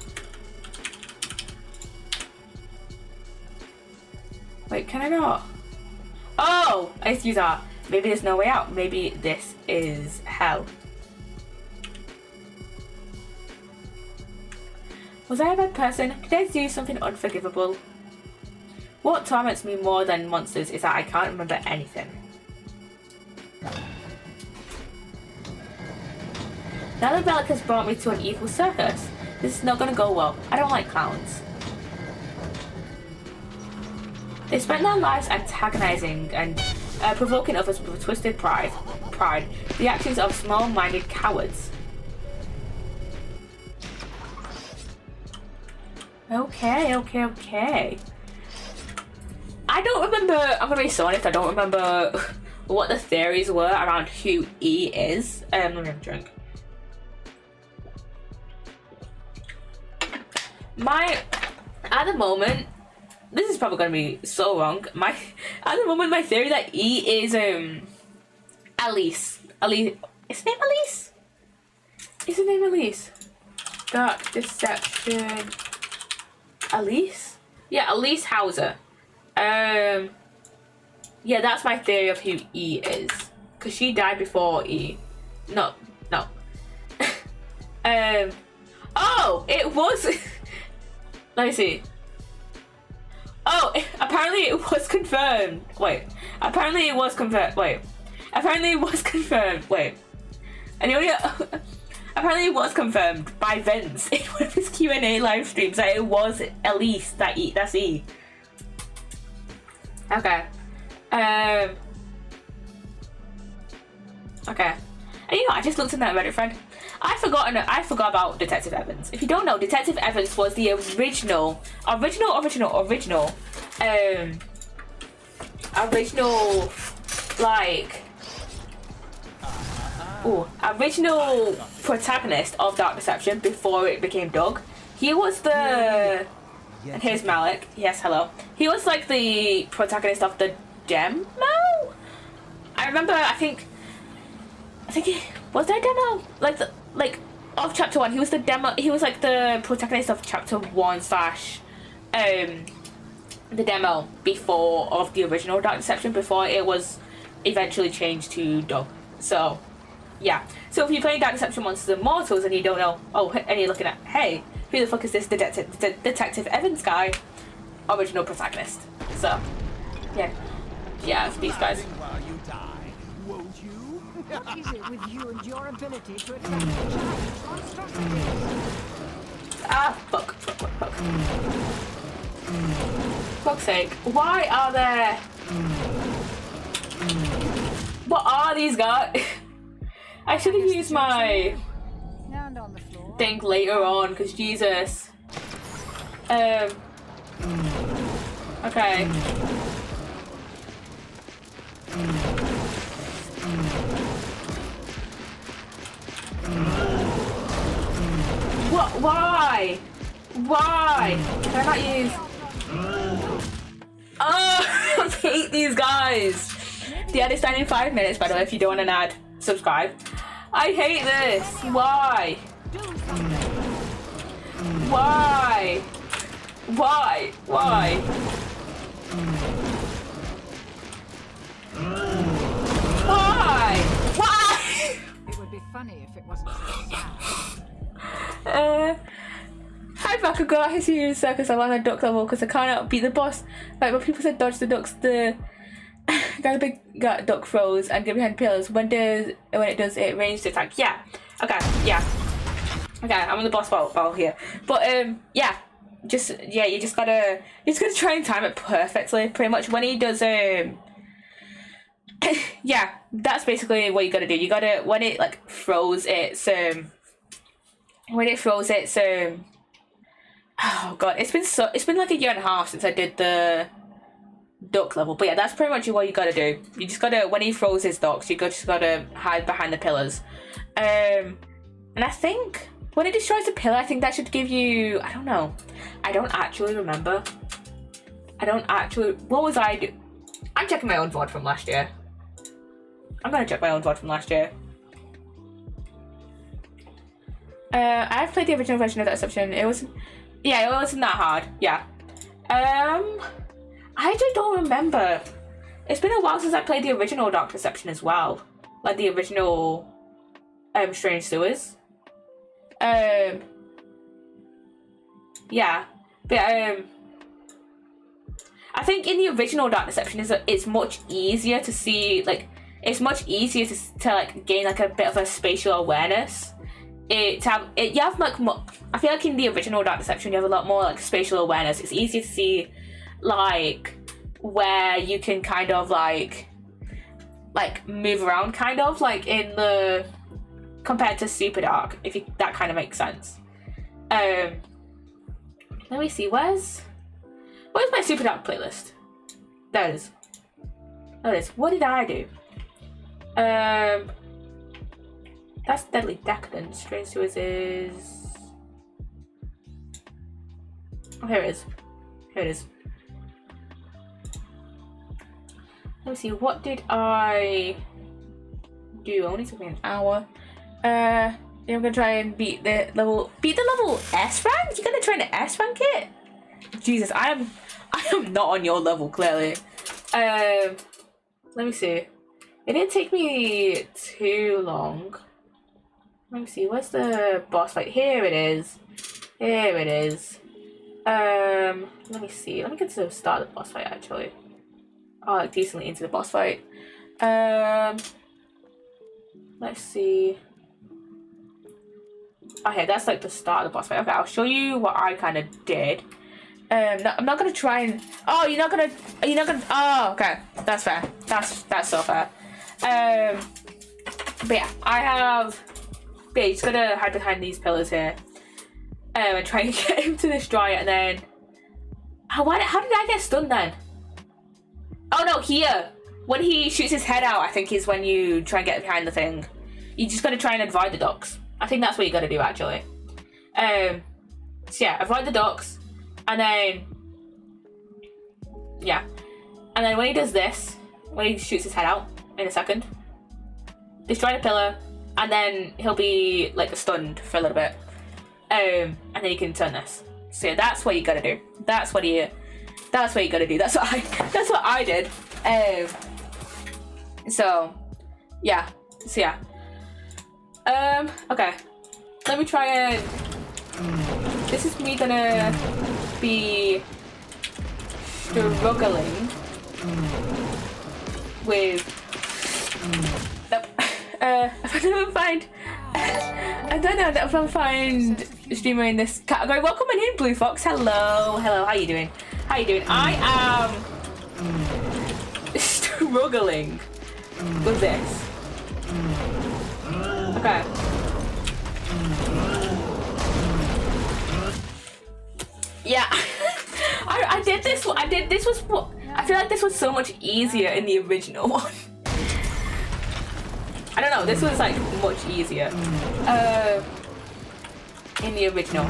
Wait, can I not? Oh! I used to use that. Maybe there's no way out. Maybe this is hell. Was I a bad person? Did I do something unforgivable? What torments me more than monsters is that I can't remember anything. Now that Bellic has brought me to an evil circus, this is not going to go well. I don't like clowns. They spend their lives antagonizing and provoking others with twisted pride, the actions of small-minded cowards. Okay. I don't remember, I'm gonna be so honest, I don't remember what the theories were around who E is. Let me have a drink. At the moment, this is probably gonna be so wrong. At the moment, my theory that E is Elise. Is his name Elise? Is his name Elise? Dark Deception. Elise? Yeah, Elise Hauser. Yeah, that's my theory of who E is. Because she died before E. No. Oh, it was. Let me see. Oh, apparently it was confirmed. Wait. Apparently it was confirmed. Wait. Apparently it was confirmed. Wait. Apparently it was confirmed by Vince in one of his Q&A live streams that it was Elise that's E. Okay. Okay. And you know, I just looked in that Reddit thread. I forgot about Detective Evans. If you don't know, Detective Evans was the original, like, original protagonist of Dark Deception before it became Doug. He was the, and here's Malik. Yes, hello. He was like the protagonist of the demo. I remember. I think he was that demo of chapter 1. He was the demo. He was like the protagonist of chapter 1 / the demo before of the original Dark Deception, before it was eventually changed to Doug. So yeah. So if you're playing Dark Deception Monsters and Mortals and you don't know, and you're looking at, hey, who the fuck is this Detective Evans guy? Original protagonist. So yeah, it's these guys. What is it with you and your ability to attack Fuck. Fuck's sake. Why are there... What are these guys? I should have used my thing later on, because Jesus. Okay. What? Why? Can I not use... I hate these guys. The ad is done in 5 minutes, by the way. If you don't want an ad, subscribe. I hate this. Why? Why? It would be funny if it wasn't so sad. Hi Bakugo, I see you in circus. I want a duck level because I can't beat the boss. Like when people said dodge the ducks, the guy the big duck throws and get behind pillars. When it does it ranged attack. Yeah. Okay, I'm on the boss battle here. But you just gotta try and time it perfectly, pretty much. When he does yeah, that's basically what you gotta do. You gotta, when it like throws its oh god, it's been like a year and a half since I did the duck level, but yeah, that's pretty much what you gotta do. You just gotta, when he throws his ducks, just gotta hide behind the pillars. And I think when it destroys the pillar, I think that should give you, I don't know, I don't actually remember. What was I do? I'm checking my own VOD from last year. I'm gonna check my own VOD from last year. I've played the original version of that Deception. It wasn't that hard. Yeah. I actually don't remember. It's been a while since I played the original Dark Deception as well. Like the original Strange Sewers. Yeah. But I think in the original Dark Deception it's much easier to see, like, it's much easier to like gain like a bit of a spatial awareness. You have like I feel like in the original Dark Deception you have a lot more like spatial awareness. It's easier to see like where you can kind of like move around, kind of like in the compared to Super Dark, if that kind of makes sense. Let me see, where's my Super Dark playlist? There it is. There it is. What did I do? That's Deadly Decadence. Strange Sewers is... Oh, here it is. Here it is. Let me see, what did I do? Only took me an hour. Yeah, I'm gonna try and beat the level S rank? You're gonna try and S rank it? Jesus, I am not on your level, clearly. Let me see. It didn't take me too long. Let me see, where's the boss fight? Here it is. Here it is. Let me see. Let me get to the start of the boss fight, actually. Oh, like decently into the boss fight. Let's see. Okay, that's like the start of the boss fight. Okay, I'll show you what I kind of did. No, I'm not gonna try and... Oh, you're not gonna... Oh, okay. That's fair. That's so fair. But yeah, I have... But yeah, you just gotta hide behind these pillars here. And try and get him to destroy it, and then... How did I get stunned then? Oh no, here! When he shoots his head out, I think is when you try and get behind the thing. You just gotta try and avoid the ducks. I think that's what you gotta do, actually. So yeah, avoid the ducks, and then... Yeah. And then when he does this, when he shoots his head out, in a second, destroy the pillar, and then he'll be, like, stunned for a little bit. And then you can turn this. So yeah, that's what you gotta do. That's what you gotta do. That's what I did. So yeah. Okay. Let me try and... This is me gonna be struggling with... Nope. If I don't find... I don't know if I'll find a streamer in this category. Welcome in, Blue Fox. Hello. How you doing? I am struggling with this. Okay. Yeah. I did this. I feel like this was so much easier in the original one. I don't know, this was like much easier in the original.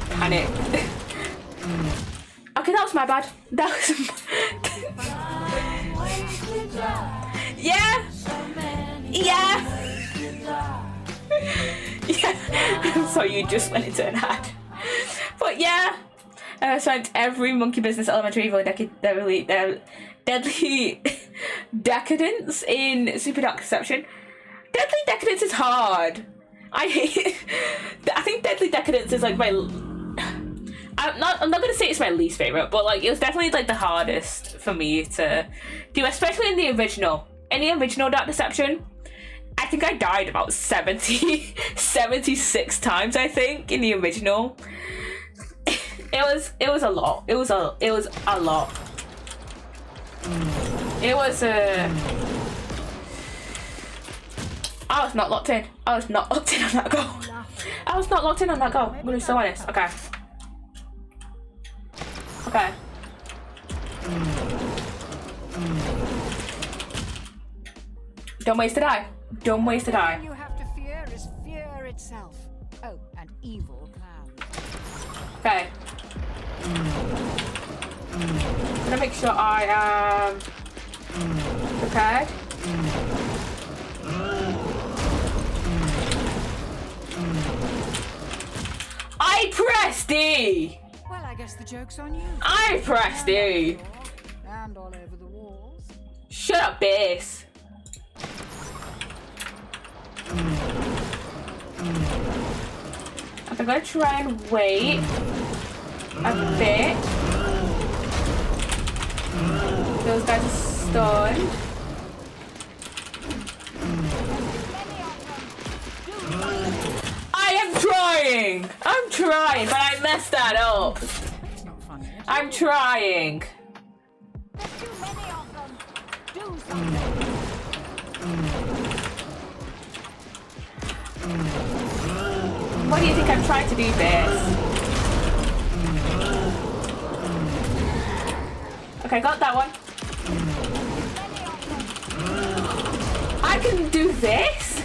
Panic. Okay, that was my bad. That was Yeah. So you just went into an ad. But yeah. So every monkey business elementary evil deadly decadence in Super Dark Deception. Deadly Decadence is hard. I think Deadly Decadence is like my... I'm not gonna say it's my least favorite, but like it was definitely like the hardest for me to do, especially in the original. In the original Dark Deception, I think I died about 76 times, I think, in the original. It was a lot. It was a lot. It was I was not locked in. I was not locked in on that goal. I'm gonna be so honest. Okay. Don't waste a die. The thing you have to fear is fear itself. Oh, and evil cloud. Okay. I'm gonna make sure I am prepared. I pressed E! Well, I guess the joke's on you. I pressed E! And all over the walls. Shut up, base. I'm gonna try and wait a bit. Those guys are stunned. I am trying! I'm trying, but I messed that up. I'm trying. What do you think I'm trying to do, Bess? Okay, got that one. I can do this?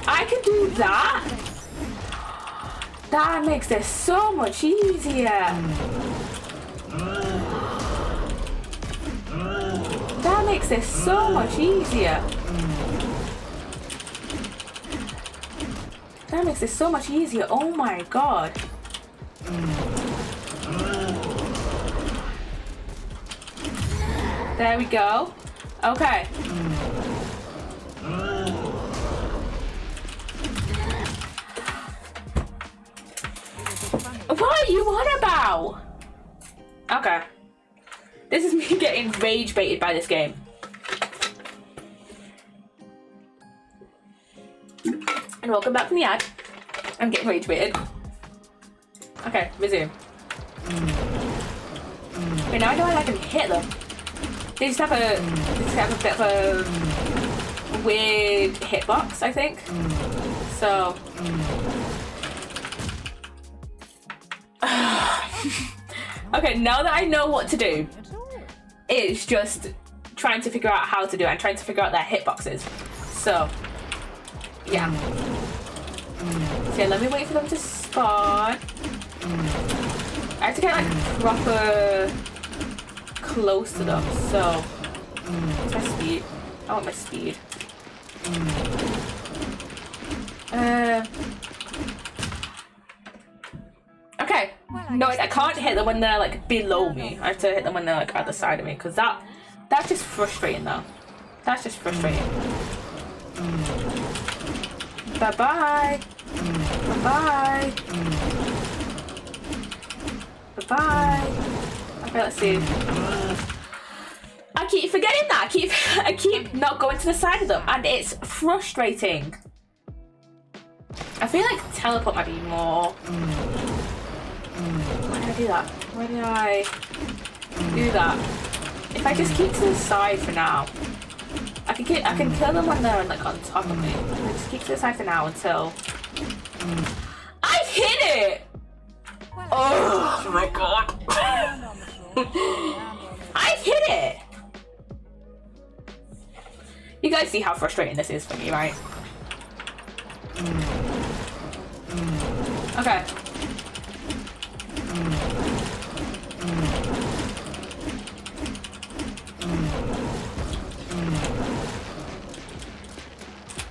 I can do that? That makes this so much easier. That makes this so much easier. That makes this so much easier. Oh my god. There we go. Okay. What are you on about? Okay. This is me getting rage baited by this game. And welcome back from the ad. I'm getting rage baited. Okay, resume. But now I know I can hit them. They just have a bit of a weird hitbox, I think. So okay, now that I know what to do, it's just trying to figure out how to do it and trying to figure out their hitboxes. So yeah. So yeah, let me wait for them to spawn. I have to get like proper close to them, so what's my speed? I want my speed. Okay. No, I can't hit them when they're like below me. I have to hit them when they're like at the side of me, because that's just frustrating though. That's just frustrating. Bye-bye. Bye-bye. Bye-bye. Okay, let's see. I keep forgetting that. I keep not going to the side of them, and it's frustrating. I feel like teleport might be more. Why did I do that? Why did I do that? If I just keep to the side for now, I can kill them when they're like on top of me. I just keep to the side for now until I've hit it. Oh my god! I hit it. You guys see how frustrating this is for me, right? Okay.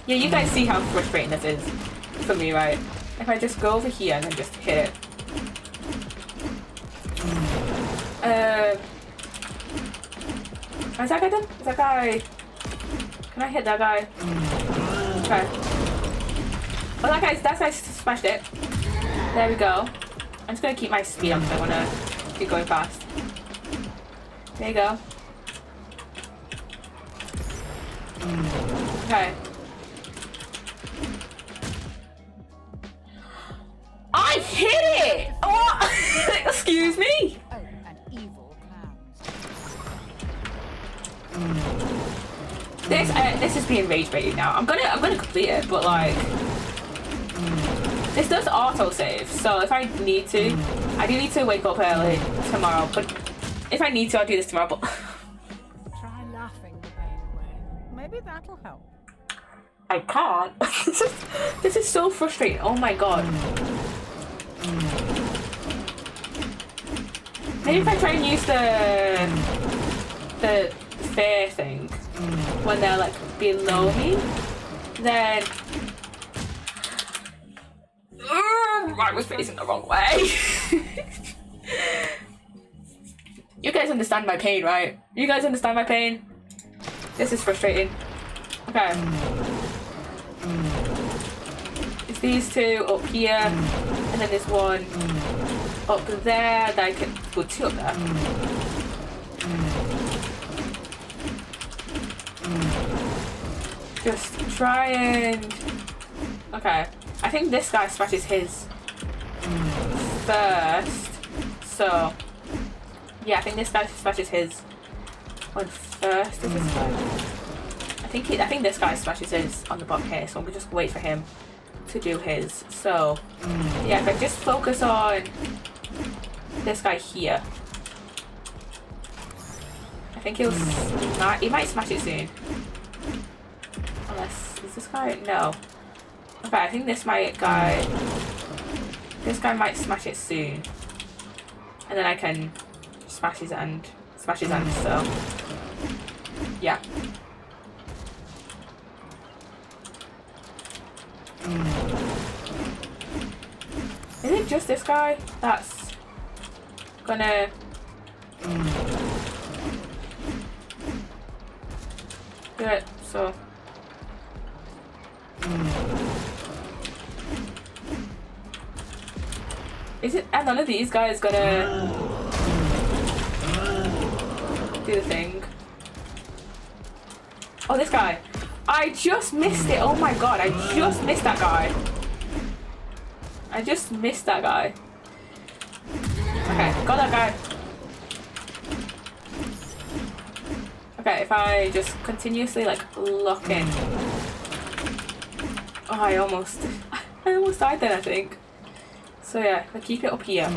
Yeah, you guys see how frustrating this is for me, right? If I just go over here and then just hit it. Is that guy done? Is that guy... Can I hit that guy? Okay. Oh, that guy smashed it. There we go. I'm just gonna keep my speed up because I wanna keep going fast. There you go. Okay. I hit it! Oh, excuse me. This is being rage baited now. I'm gonna complete it, but like this does auto save. So if I need to, I do need to wake up early tomorrow. But if I need to, I'll do this tomorrow. But Try laughing the pain away. Maybe that'll help. I can't. This is so frustrating. Oh my god. Maybe if I try and use the fair thing when they're like below me, then I was facing the wrong way. You guys understand my pain, right? You guys understand my pain? This is frustrating. Okay. Is these two up here, and then there's one up there. That I can put two up there. Just try and... Okay. I think this guy smashes his first. So... Yeah, I think this guy smashes his one first. Is this guy? I think this guy smashes his on the bottom here. So I'm gonna just wait for him to do his. So... Yeah, if I just focus on this guy here. I think he might smash it soon. Unless, is this guy? No. Okay, I think this guy might smash it soon. And then I can smash his end, so. Yeah. Is it just this guy that's gonna... do it, so... Is it? And none of these guys gonna do the thing. Oh, this guy. I just missed it. Oh my god, I just missed that guy. I just missed that guy. Okay, got that guy. Okay, if I just continuously like lock in. Oh, I almost died then, I think. So yeah, if I keep it up here.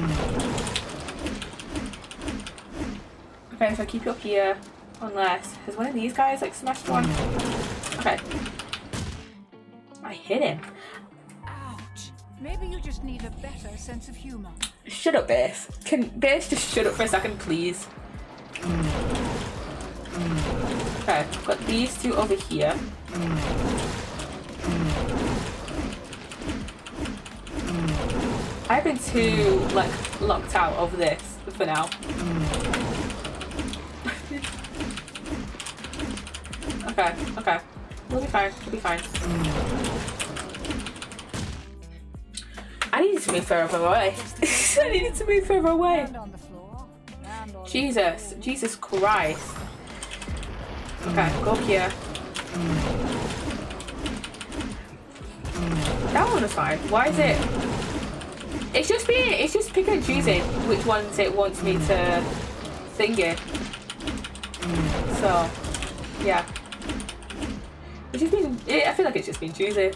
Okay, if I keep it up here, unless has one of these guys like smashed one? Okay. I hit him. Ouch. Maybe you just need a better sense of humor. Shut up, Bess. Can Bess just shut up for a second, please? Okay, I've got these two over here. I've been too like locked out of this for now. Okay. We'll be fine. I needed to move further away. I needed to move further away. Jesus Christ. Okay, go up here. That one was fine. Why is it? It's just picking and choosing which ones it wants me to sing it. So, yeah. I feel like it's just been choosing.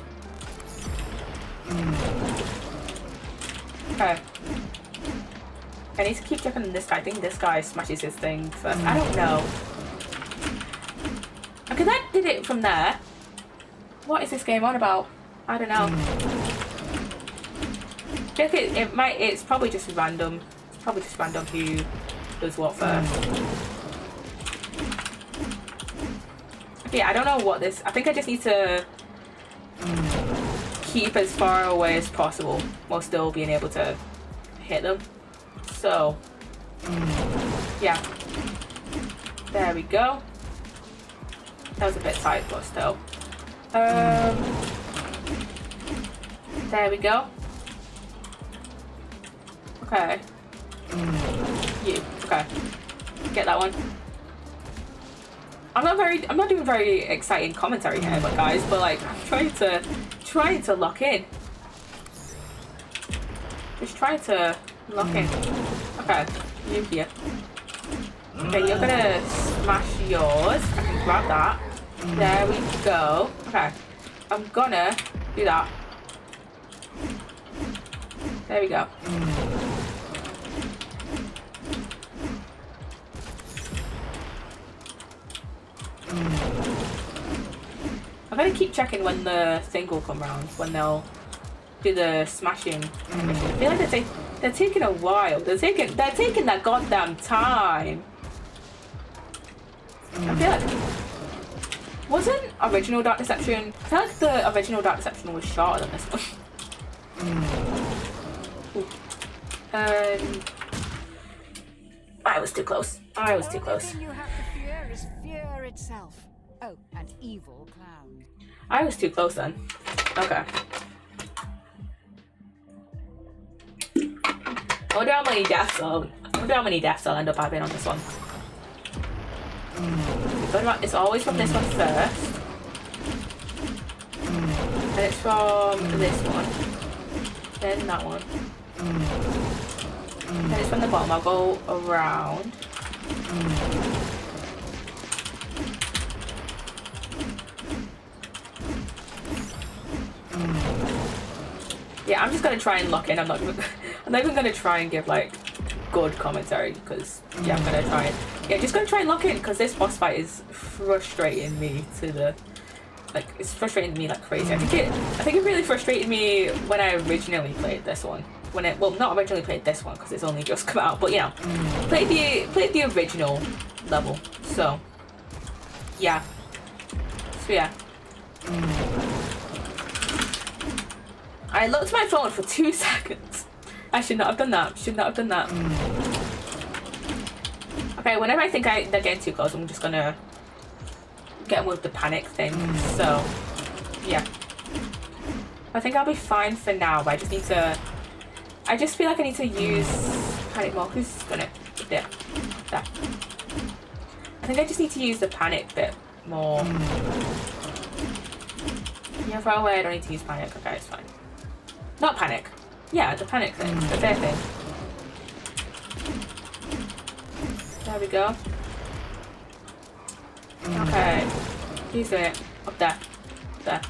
Okay. I need to keep checking on this guy. I think this guy smashes his thing first. I don't know. Okay, that did it from there. What is this game on about? I don't know. It's probably just random. It's probably just random who does what first. Okay, I don't know what this... I think I just need to keep as far away as possible while still being able to hit them. So, yeah. There we go. That was a bit tight, but still. There we go. Okay. You. Okay. Get that one. I'm not doing very exciting commentary here, but guys, but like I'm trying to lock in. Just trying to lock in. Okay, you here. Okay, you're gonna smash yours. I can grab that. There we go. Okay. I'm gonna do that. There we go. I'm gonna keep checking when the thing will come round, when they'll do the smashing mission. I feel like they're taking a while. They're taking that goddamn time. I feel like wasn't original Dark Deception. I feel like the original Dark Deception was shorter than this one. I was too close. I was too close. The only thing you have to fear is fear itself. Oh, an evil clown. I was too close then. Okay. I wonder how many deaths I'll end up having on this one. It's always from this one first. And it's from this one. Then that one. Then it's from the bottom. I'll go around. Yeah, I'm just gonna try and lock in. I'm not even gonna try and give like good commentary because yeah, I'm gonna try and just gonna try and lock in because this boss fight is frustrating me to the it's frustrating me like crazy. I think it really frustrated me when I originally played this one. Not originally played this one because it's only just come out, but you know, played the original level. So yeah. I looked at my phone for 2 seconds. I should not have done that. Okay, whenever I think they're getting too close, I'm just gonna get them with the panic thing. So, yeah. I think I'll be fine for now, but I just feel like I need to use panic more. Who's gonna... There. There. I think I just need to use the panic bit more. Yeah, far away, I don't need to use panic. Okay, it's fine. Not panic. Yeah, the panic thing. The fair thing. There we go. Okay. He's doing it. Up there. There.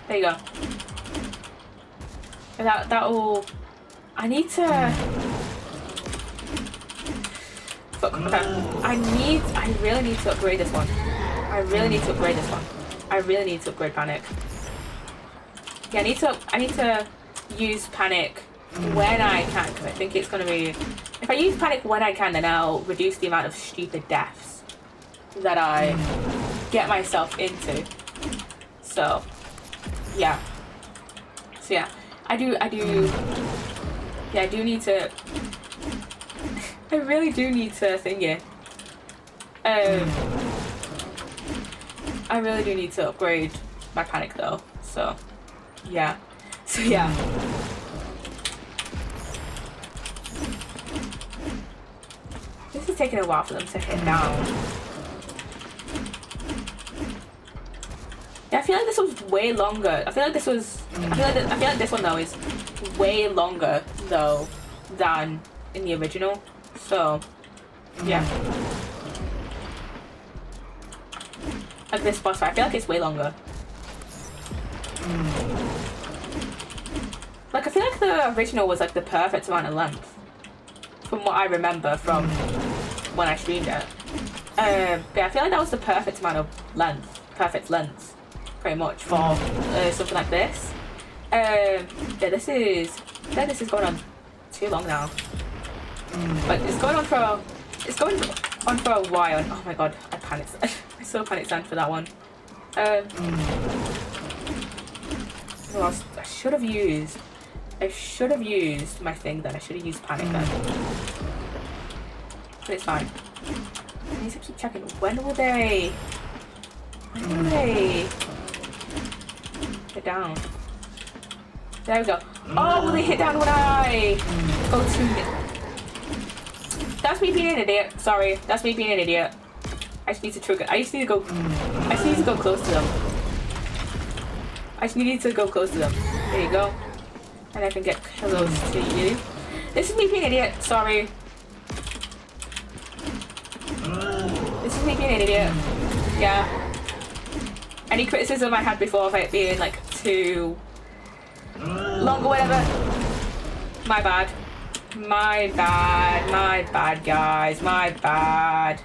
There you go. That'll... I need to... Fuck, okay. I really need to upgrade this one. I really need to upgrade panic. Yeah, I need to use panic when I can, because I think it's gonna be... If I use panic when I can, then I'll reduce the amount of stupid deaths that I get myself into. So, yeah. I do need to... I really do need to thingy. I really do need to upgrade my panic though, so yeah. This is taking a while for them to hit down. Yeah, I feel like this was way longer. I feel like this one though is way longer though than in the original. So yeah. Like this boss fight, I feel like it's way longer. Like I feel like the original was like the perfect amount of length, from what I remember from when I streamed it. But yeah, I feel like that was the perfect amount of length, pretty much for something like this. Yeah, this is going on too long now. But it's going on for a while. And, oh my god, I panicked. I so panicked stand for that one. Well, I should have used my thing then. I should have used panic then. But it's fine. I need to keep checking. When will they hit down? There we go. Oh, will they hit down when I go to... That's me being an idiot. Sorry, that's me being an idiot. I just need to trigger. I just need to go close to them. There you go. And I can get close to you. This is me being an idiot. Sorry. This is me being an idiot. Yeah. Any criticism I had before of it being like too long or whatever. My bad, guys. My bad.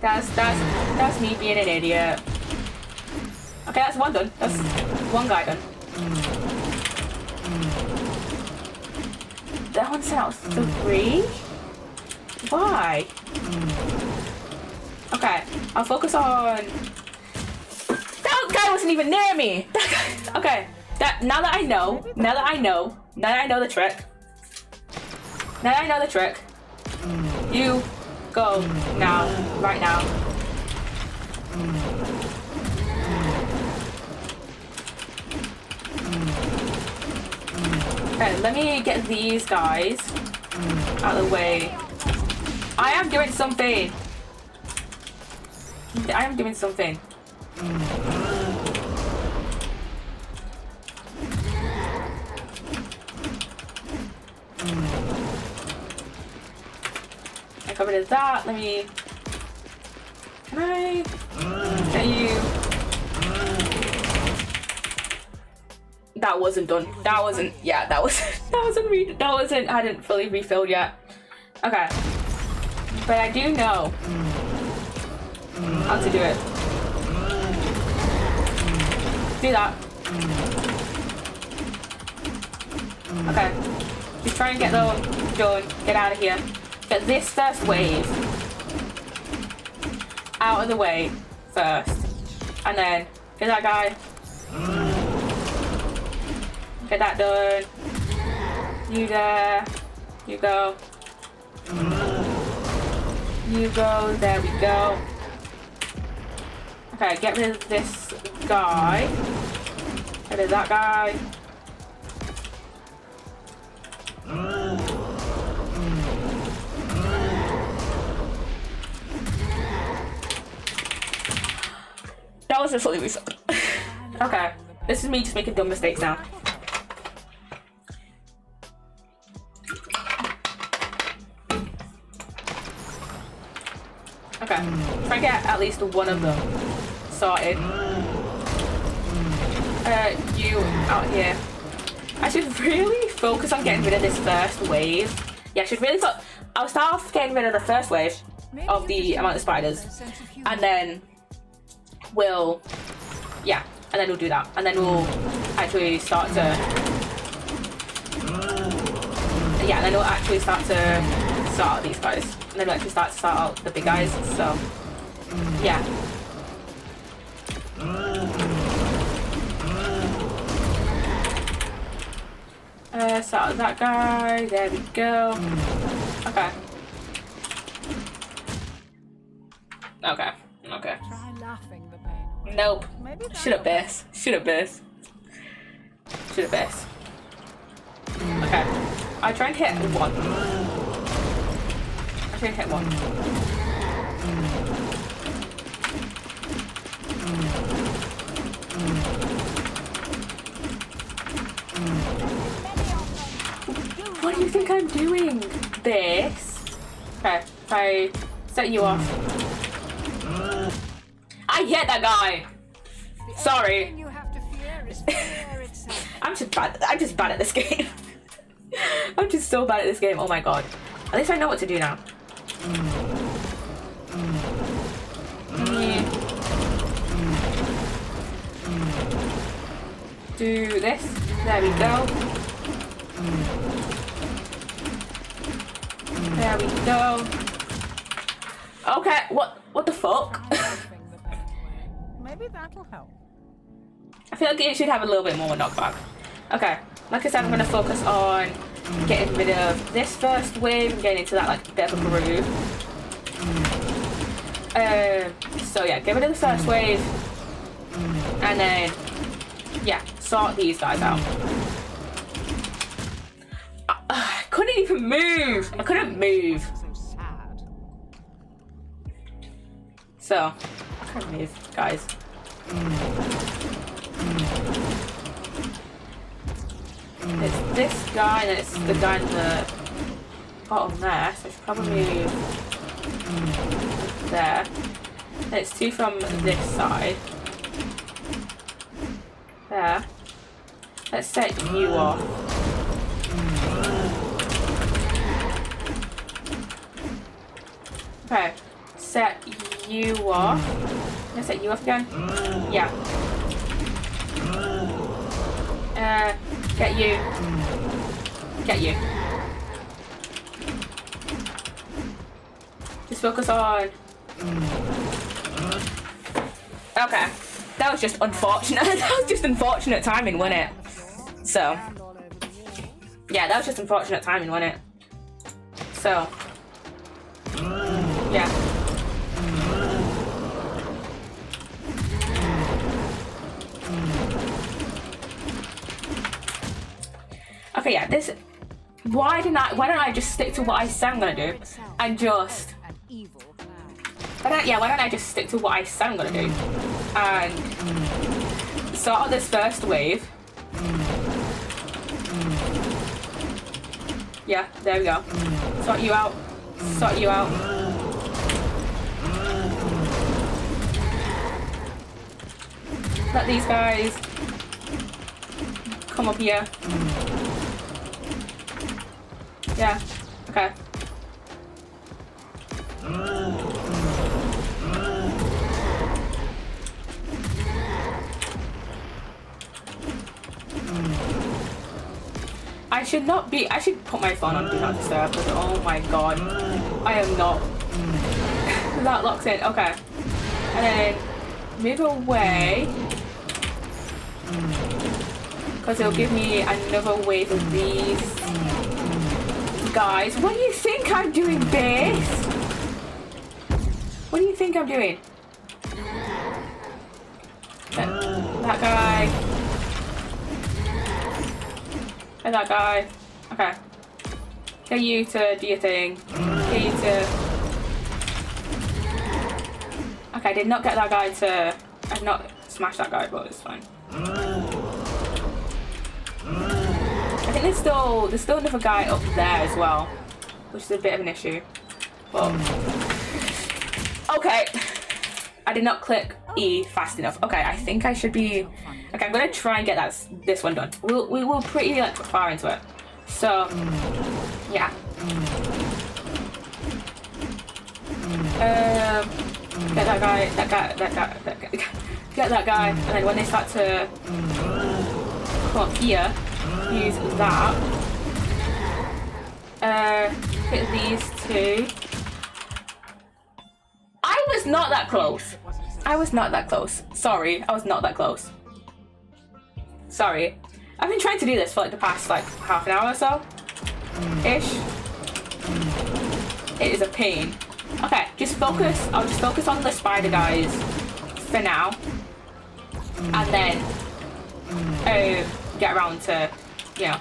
That's me being an idiot. Okay, that's one done. That's one guy done. That one sent out 3? Why? Okay, I'll focus on... That guy wasn't even near me! Okay, now that I know the trick. You Go. Now. Right now. Okay, let me get these guys out of the way. I am doing something. I am doing something. I got rid of that. Let me. Can I get you? That wasn't done. That wasn't. Yeah, that was. That wasn't. That wasn't. I didn't fully refilled yet. Okay, but I do know how to do it. Do that. Okay. Just try and get those done. Get out of here. Get this first wave out of the way first, and then get that guy. Get that done. You there. You go. You go. There we go. Okay, get rid of this guy. Get rid of that guy. That was a fully reset. Okay, this is me just making dumb mistakes now. Okay, try and get at least one of them sorted. You out here. I should really focus on getting rid of this first wave. Yeah, I should really I'll start off getting rid of the first wave of the amount of spiders, and then we'll do that, and then we'll actually start to sort out these guys, and then we'll actually start to sort out the big guys. So yeah. Sort out that guy. There we go. Okay. Okay. Okay. Try laughing the pain away. Nope. Maybe Should have best. Okay. I try and hit one. What do you think I'm doing? This? Okay. If I set you off. I hit that guy. Sorry. You have to fear is fear itself. I'm just bad at this game. I'm just so bad at this game. Oh my god. At least I know what to do now. Do this. There we go. There we go. Okay. What the fuck? Maybe that'll help. I feel like it should have a little bit more knockback. Okay, like I said, I'm going to focus on getting rid of this first wave and getting into that like bit of a groove. So yeah, get rid of the first wave, and then yeah, sort these guys out. I couldn't even move. I couldn't move. So sad. So I can't move, guys. It's this guy, and it's the guy in the bottom there, so I should probably move there. And it's two from this side. There. Let's set you off. Okay, set you off. Can I set you off again? Yeah. Get you. Get you. Just focus on. Okay. That was just unfortunate. That was just unfortunate timing, wasn't it? So. Yeah, that was just unfortunate timing, wasn't it? So. Yeah. Okay, yeah, this... why don't I just stick to what I said I'm gonna do and just... why don't I just stick to what I said I'm gonna do and start on this first wave. Yeah, there we go. Sort you out. Sort you out. Let these guys come up here. Yeah, okay. I should put my phone on Do Not Disturb because, oh my god, I am not that locked in. Okay. And then move away because it'll give me another wave of these guys. What do you think I'm doing, base? What do you think I'm doing? That guy. And that guy. Okay. Get you to do your thing. Get you to... okay, I did not get that guy to... I did not smash that guy, but it's fine. I think there's still another guy up there as well, which is a bit of an issue. But... okay. I did not click E fast enough. Okay, I think I should be... okay, I'm gonna try and get this one done. We were pretty like far into it. So, yeah. Get that guy, get that guy, and then when they start to come up here, use that. Hit these two. I was not that close. I was not that close. Sorry, I was not that close. Sorry. I've been trying to do this for like the past like half an hour or so. Ish. It is a pain. Okay, just focus. I'll just focus on the spider guys for now. And then get around to, you know,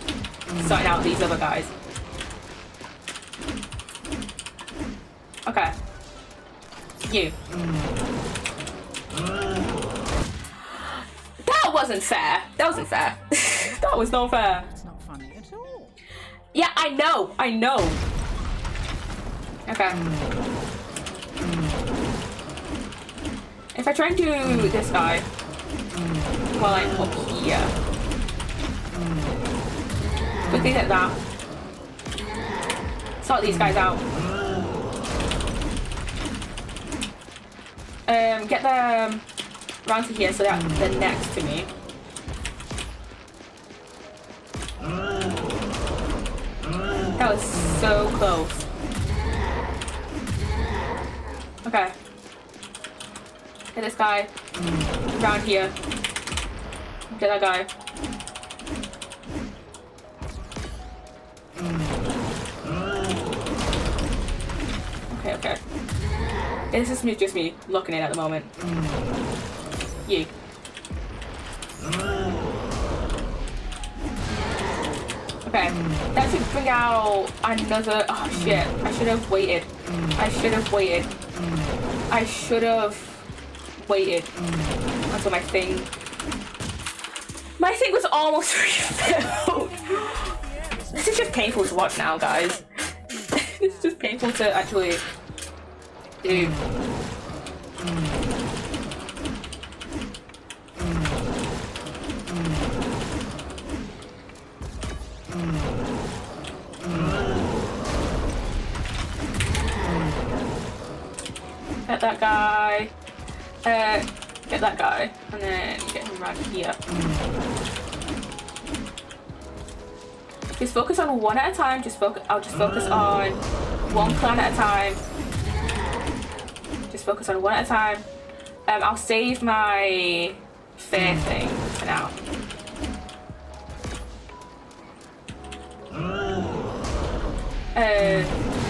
sorting out these other guys. Okay. You. That wasn't fair. That wasn't fair. That was not fair. It's not funny at all. Yeah, I know. I know. Okay. If I try and do this guy while I'm up here, quickly hit that. Sort these guys out. Get them round to here so that they're next to me. That was so close. Okay. Get this guy around here. Get that guy. Okay, okay. This is just me looking in at the moment. You. Okay, that should bring out another... oh shit, I should have waited. I should have waited. I should have waited until my thing was almost refilled. This is just painful to watch now, guys. It's just painful to actually do. Get that guy. Get that guy, and then get him right here. Just focus on one at a time. I'll just focus on one clan at a time. Just focus on one at a time. I'll save my fair thing for now.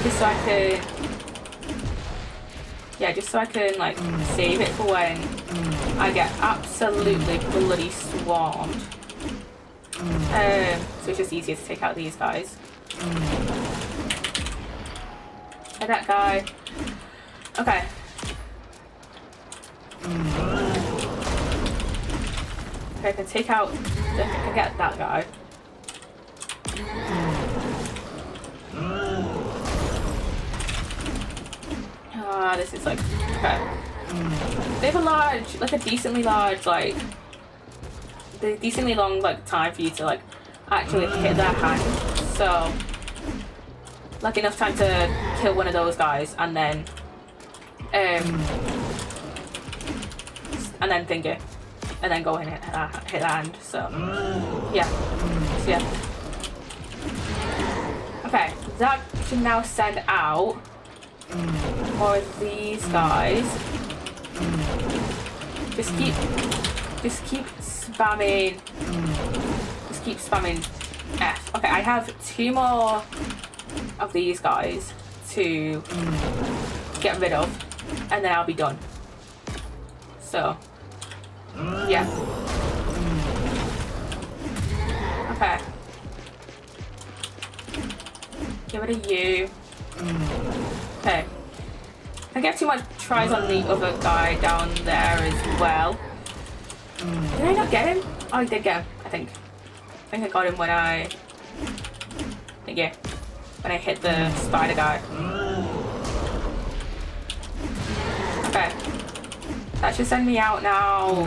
Just so I can Yeah, just so I can like save it for when I get absolutely bloody swarmed. So it's just easier to take out these guys. And that guy. Okay. Okay, I can take out. I can get that guy. Ah, this is like okay. They have a large, like a decently large, like the decently long like time for you to like actually hit their hand. So like enough time to kill one of those guys and then think it. And then go in and hit the hand. So yeah. So, yeah. Okay, that can now send out more of these guys. Just keep spamming. Just keep spamming F. Okay, I have 2 more of these guys to get rid of, and then I'll be done. So yeah. Okay. Get rid of you. Okay. I get 2 more tries on the other guy down there as well. Did I not get him? Oh, I did get him, I think. I think I got him when I hit the spider guy. Okay. That should send me out now.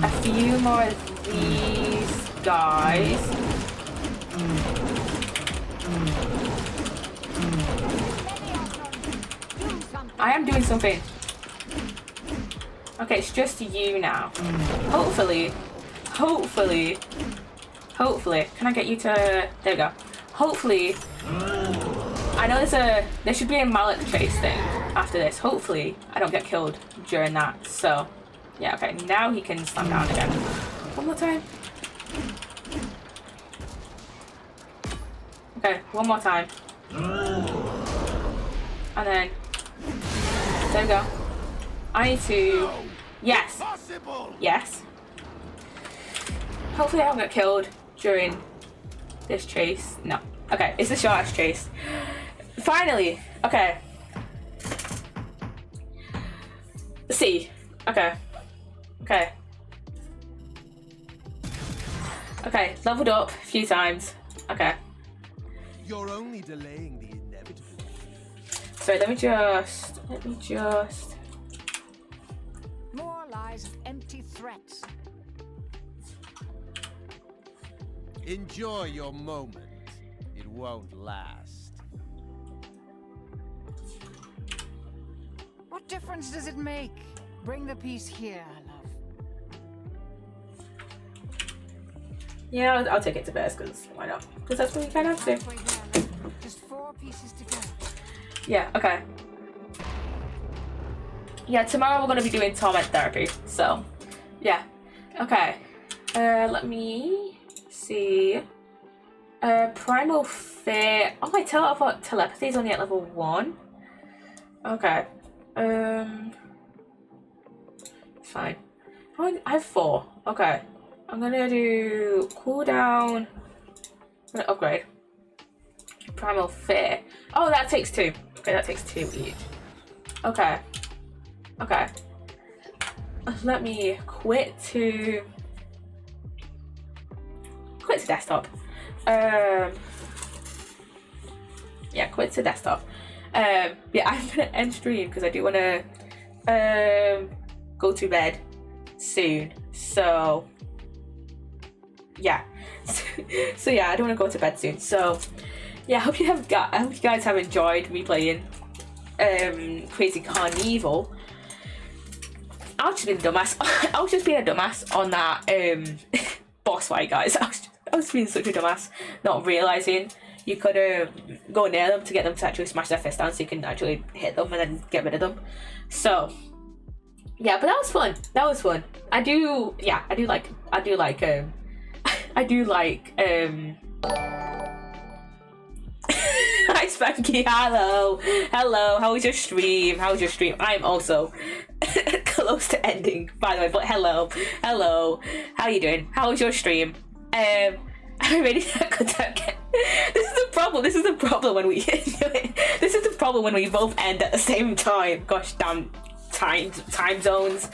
A few more of these guys. I am doing something. Okay, it's just you now. Hopefully. Can I get you to... There we go. Hopefully. I know there should be a Malik chase thing after this. Hopefully I don't get killed during that. So, yeah, okay. Now he can slam down again. One more time. Okay, one more time. And then... There we go. I need to... Yes. Yes. Hopefully I don't get killed during this chase. No. Okay, it's the shortest chase. Finally. Okay. C. Okay. Okay. Okay, leveled up a few times. Okay. You're only delaying the inevitable. So let me just... More lies of empty threats. Enjoy your moment. It won't last. What difference does it make? Bring the piece here, love. Yeah, I'll take it to Bears because why not? Because that's what we kind of have to. Halfway there. Just 4 pieces to go. Yeah, okay. Yeah, tomorrow we're going to be doing torment therapy. So, yeah. Okay. Let me see. Primal Fear. Oh, I thought telepathy is only at level 1. Okay. Fine. I have 4. Okay. I'm gonna do cooldown. I'm gonna upgrade. Primal Fear. Oh, that takes 2. Okay, that takes 2 each. Okay. Okay. Let me quit to desktop. Yeah, quit to desktop. Yeah, I'm gonna end stream because I do wanna go to bed soon. So yeah. So yeah, I don't wanna go to bed soon. So yeah, I hope you guys have enjoyed me playing Crazy Carnival. I was just being a dumbass. I was just being a dumbass on that boss fight, guys. I was being such a dumbass, not realizing you could go near them to get them to actually smash their fist down, so you can actually hit them and then get rid of them. So yeah, but that was fun. That was fun. I do like I Hi Spanky, hello. Hello, how was your stream? How was your stream? I'm also close to ending, by the way, but hello. Hello. How are you doing? How was your stream? I'm ready to contact. This is the problem. This is the problem when we this is the problem when we both end at the same time. Gosh damn time zones.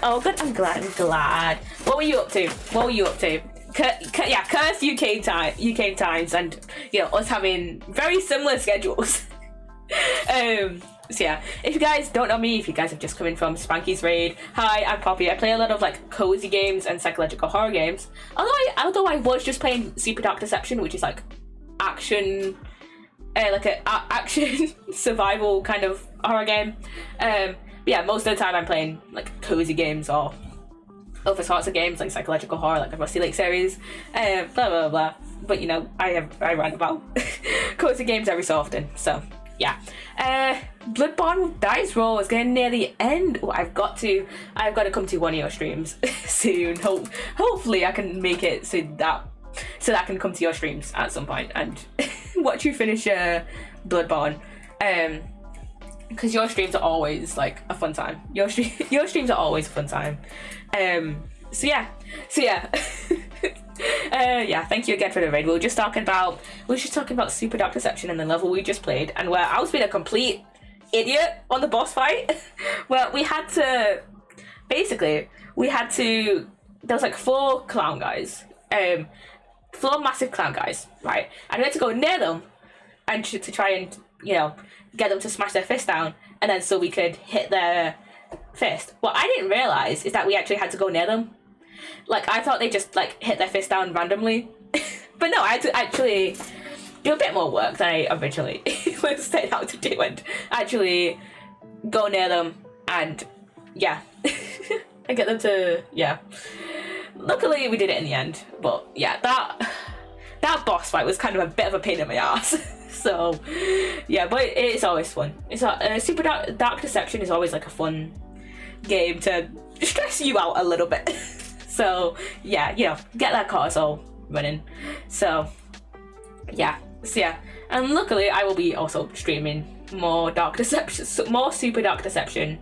Oh good, I'm glad. What were you up to? What were you up to? Yeah, cursed UK times, and you know, us having very similar schedules. So yeah, if you guys don't know me, if you guys have just come in from Spanky's raid, hi, I'm Poppy. I play a lot of like cozy games and psychological horror games. Although I was just playing Super Dark Deception, which is like action, like a action survival kind of horror game. But yeah, most of the time I'm playing like cozy games or other sorts of games like psychological horror, like the Rusty Lake series, blah blah blah. But you know, I rant about cozy games every so often, so yeah. Bloodborne dice roll is getting near the end. Oh, I've got to come to one of your streams soon. Hopefully I can make it so that I can come to your streams at some point and watch you finish Bloodborne. Because your streams are always like a fun time. Your streams are always a fun time. So yeah. Yeah, thank you again for the raid. We were just talking about Super Dark Deception and the level we just played, and where I was being a complete idiot on the boss fight. Where we had to there was like 4 clown guys, 4 massive clown guys, right? And we had to go near them and to try and, you know, get them to smash their fist down, and then so we could hit their fist. What I didn't realize is that we actually had to go near them. Like, I thought they just like hit their fist down randomly, but no, I had to actually do a bit more work than I originally was set out to do, and actually go near them and yeah, and get them to, yeah. Luckily we did it in the end, but yeah, that boss fight was kind of a bit of a pain in my ass. So yeah, but it's always fun. It's Super Dark Deception is always like a fun game to stress you out a little bit. So yeah, you know, get that cortisol running. So yeah, and luckily I will be also streaming more Super Dark Deception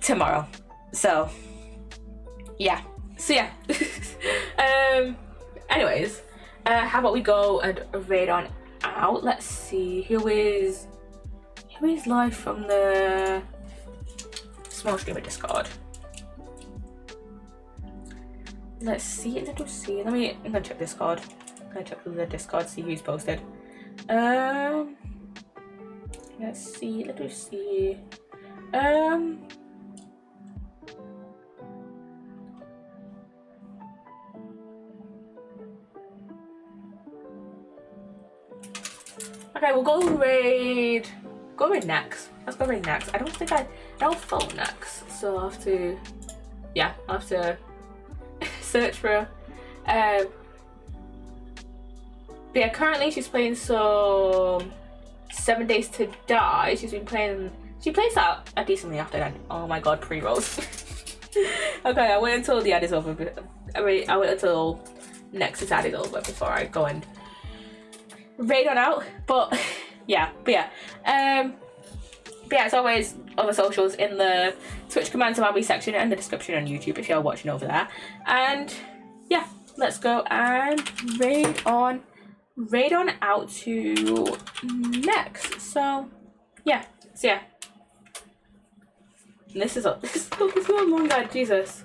tomorrow. So yeah. Anyways, how about we go and raid on out? Let's see, who is live from the small streamer Discord. Let's see. I'm gonna check Discord. I'm gonna check the Discord, see who's posted. Let's see. Okay, we'll go raid next. Let's go raid next. I don't follow next, so I'll have to search for but yeah, currently she's playing some 7 Days to Die. She plays that decently after that. Oh my god, pre-rolls. Okay, I wait until the ad is over. I wait until next ad is over before I go and raid on out. But yeah, as always, other socials in the Twitch commands of RB section and the description on YouTube if you're watching over there. And yeah, let's go and raid on out to next. So yeah. And this is a long ad, Jesus.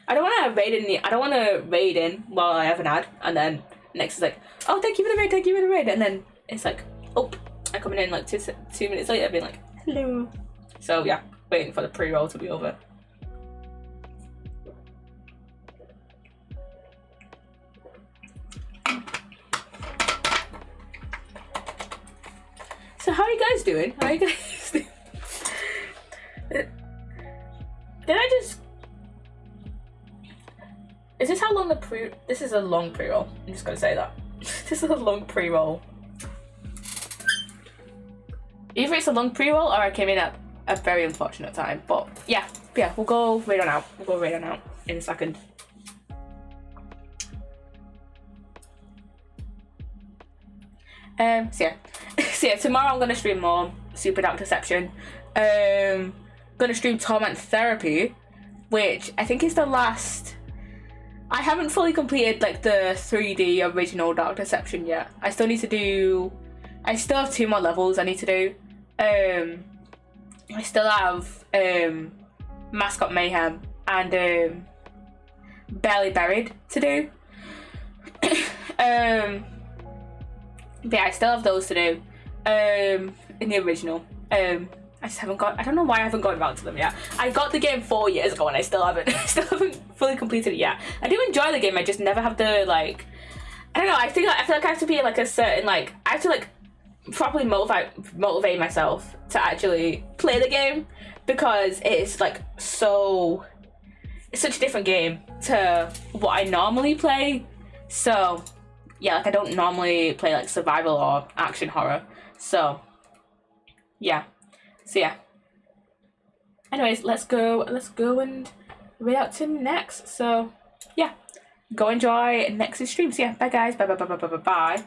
I don't want to raid in while I have an ad, and then next is like, oh, thank you for the raid, and then it's like, oh, I'm coming in like 2 minutes later being like, hello. So yeah, waiting for the pre-roll to be over. So how are you guys doing? Did I just... Is this how long this is a long pre-roll. I'm just gonna say that. This is a long pre-roll. Either it's a long pre-roll or I came in at a very unfortunate time. But yeah, we'll go raid on out. In a second. So yeah, So yeah, tomorrow I'm gonna stream more Super Dark Deception. Gonna stream Torment Therapy, which I think is the last. I haven't fully completed like the 3D original Dark Deception yet. I still have 2 more levels I need to do. I still have Mascot Mayhem and Barely Buried to do. But yeah, I still have those to do in the original. I don't know why I haven't gone back to them yet. I got the game 4 years ago and I still haven't fully completed it yet. I do enjoy the game, I just never have the like, I don't know, I feel like I have to be like a certain like, I have to like properly motivate myself to actually play the game, because it's like it's such a different game to what I normally play. So yeah, like I don't normally play like survival or action horror. So yeah. Anyways, let's go and read out to next. So yeah, go enjoy Nex's stream. So yeah, bye guys, bye.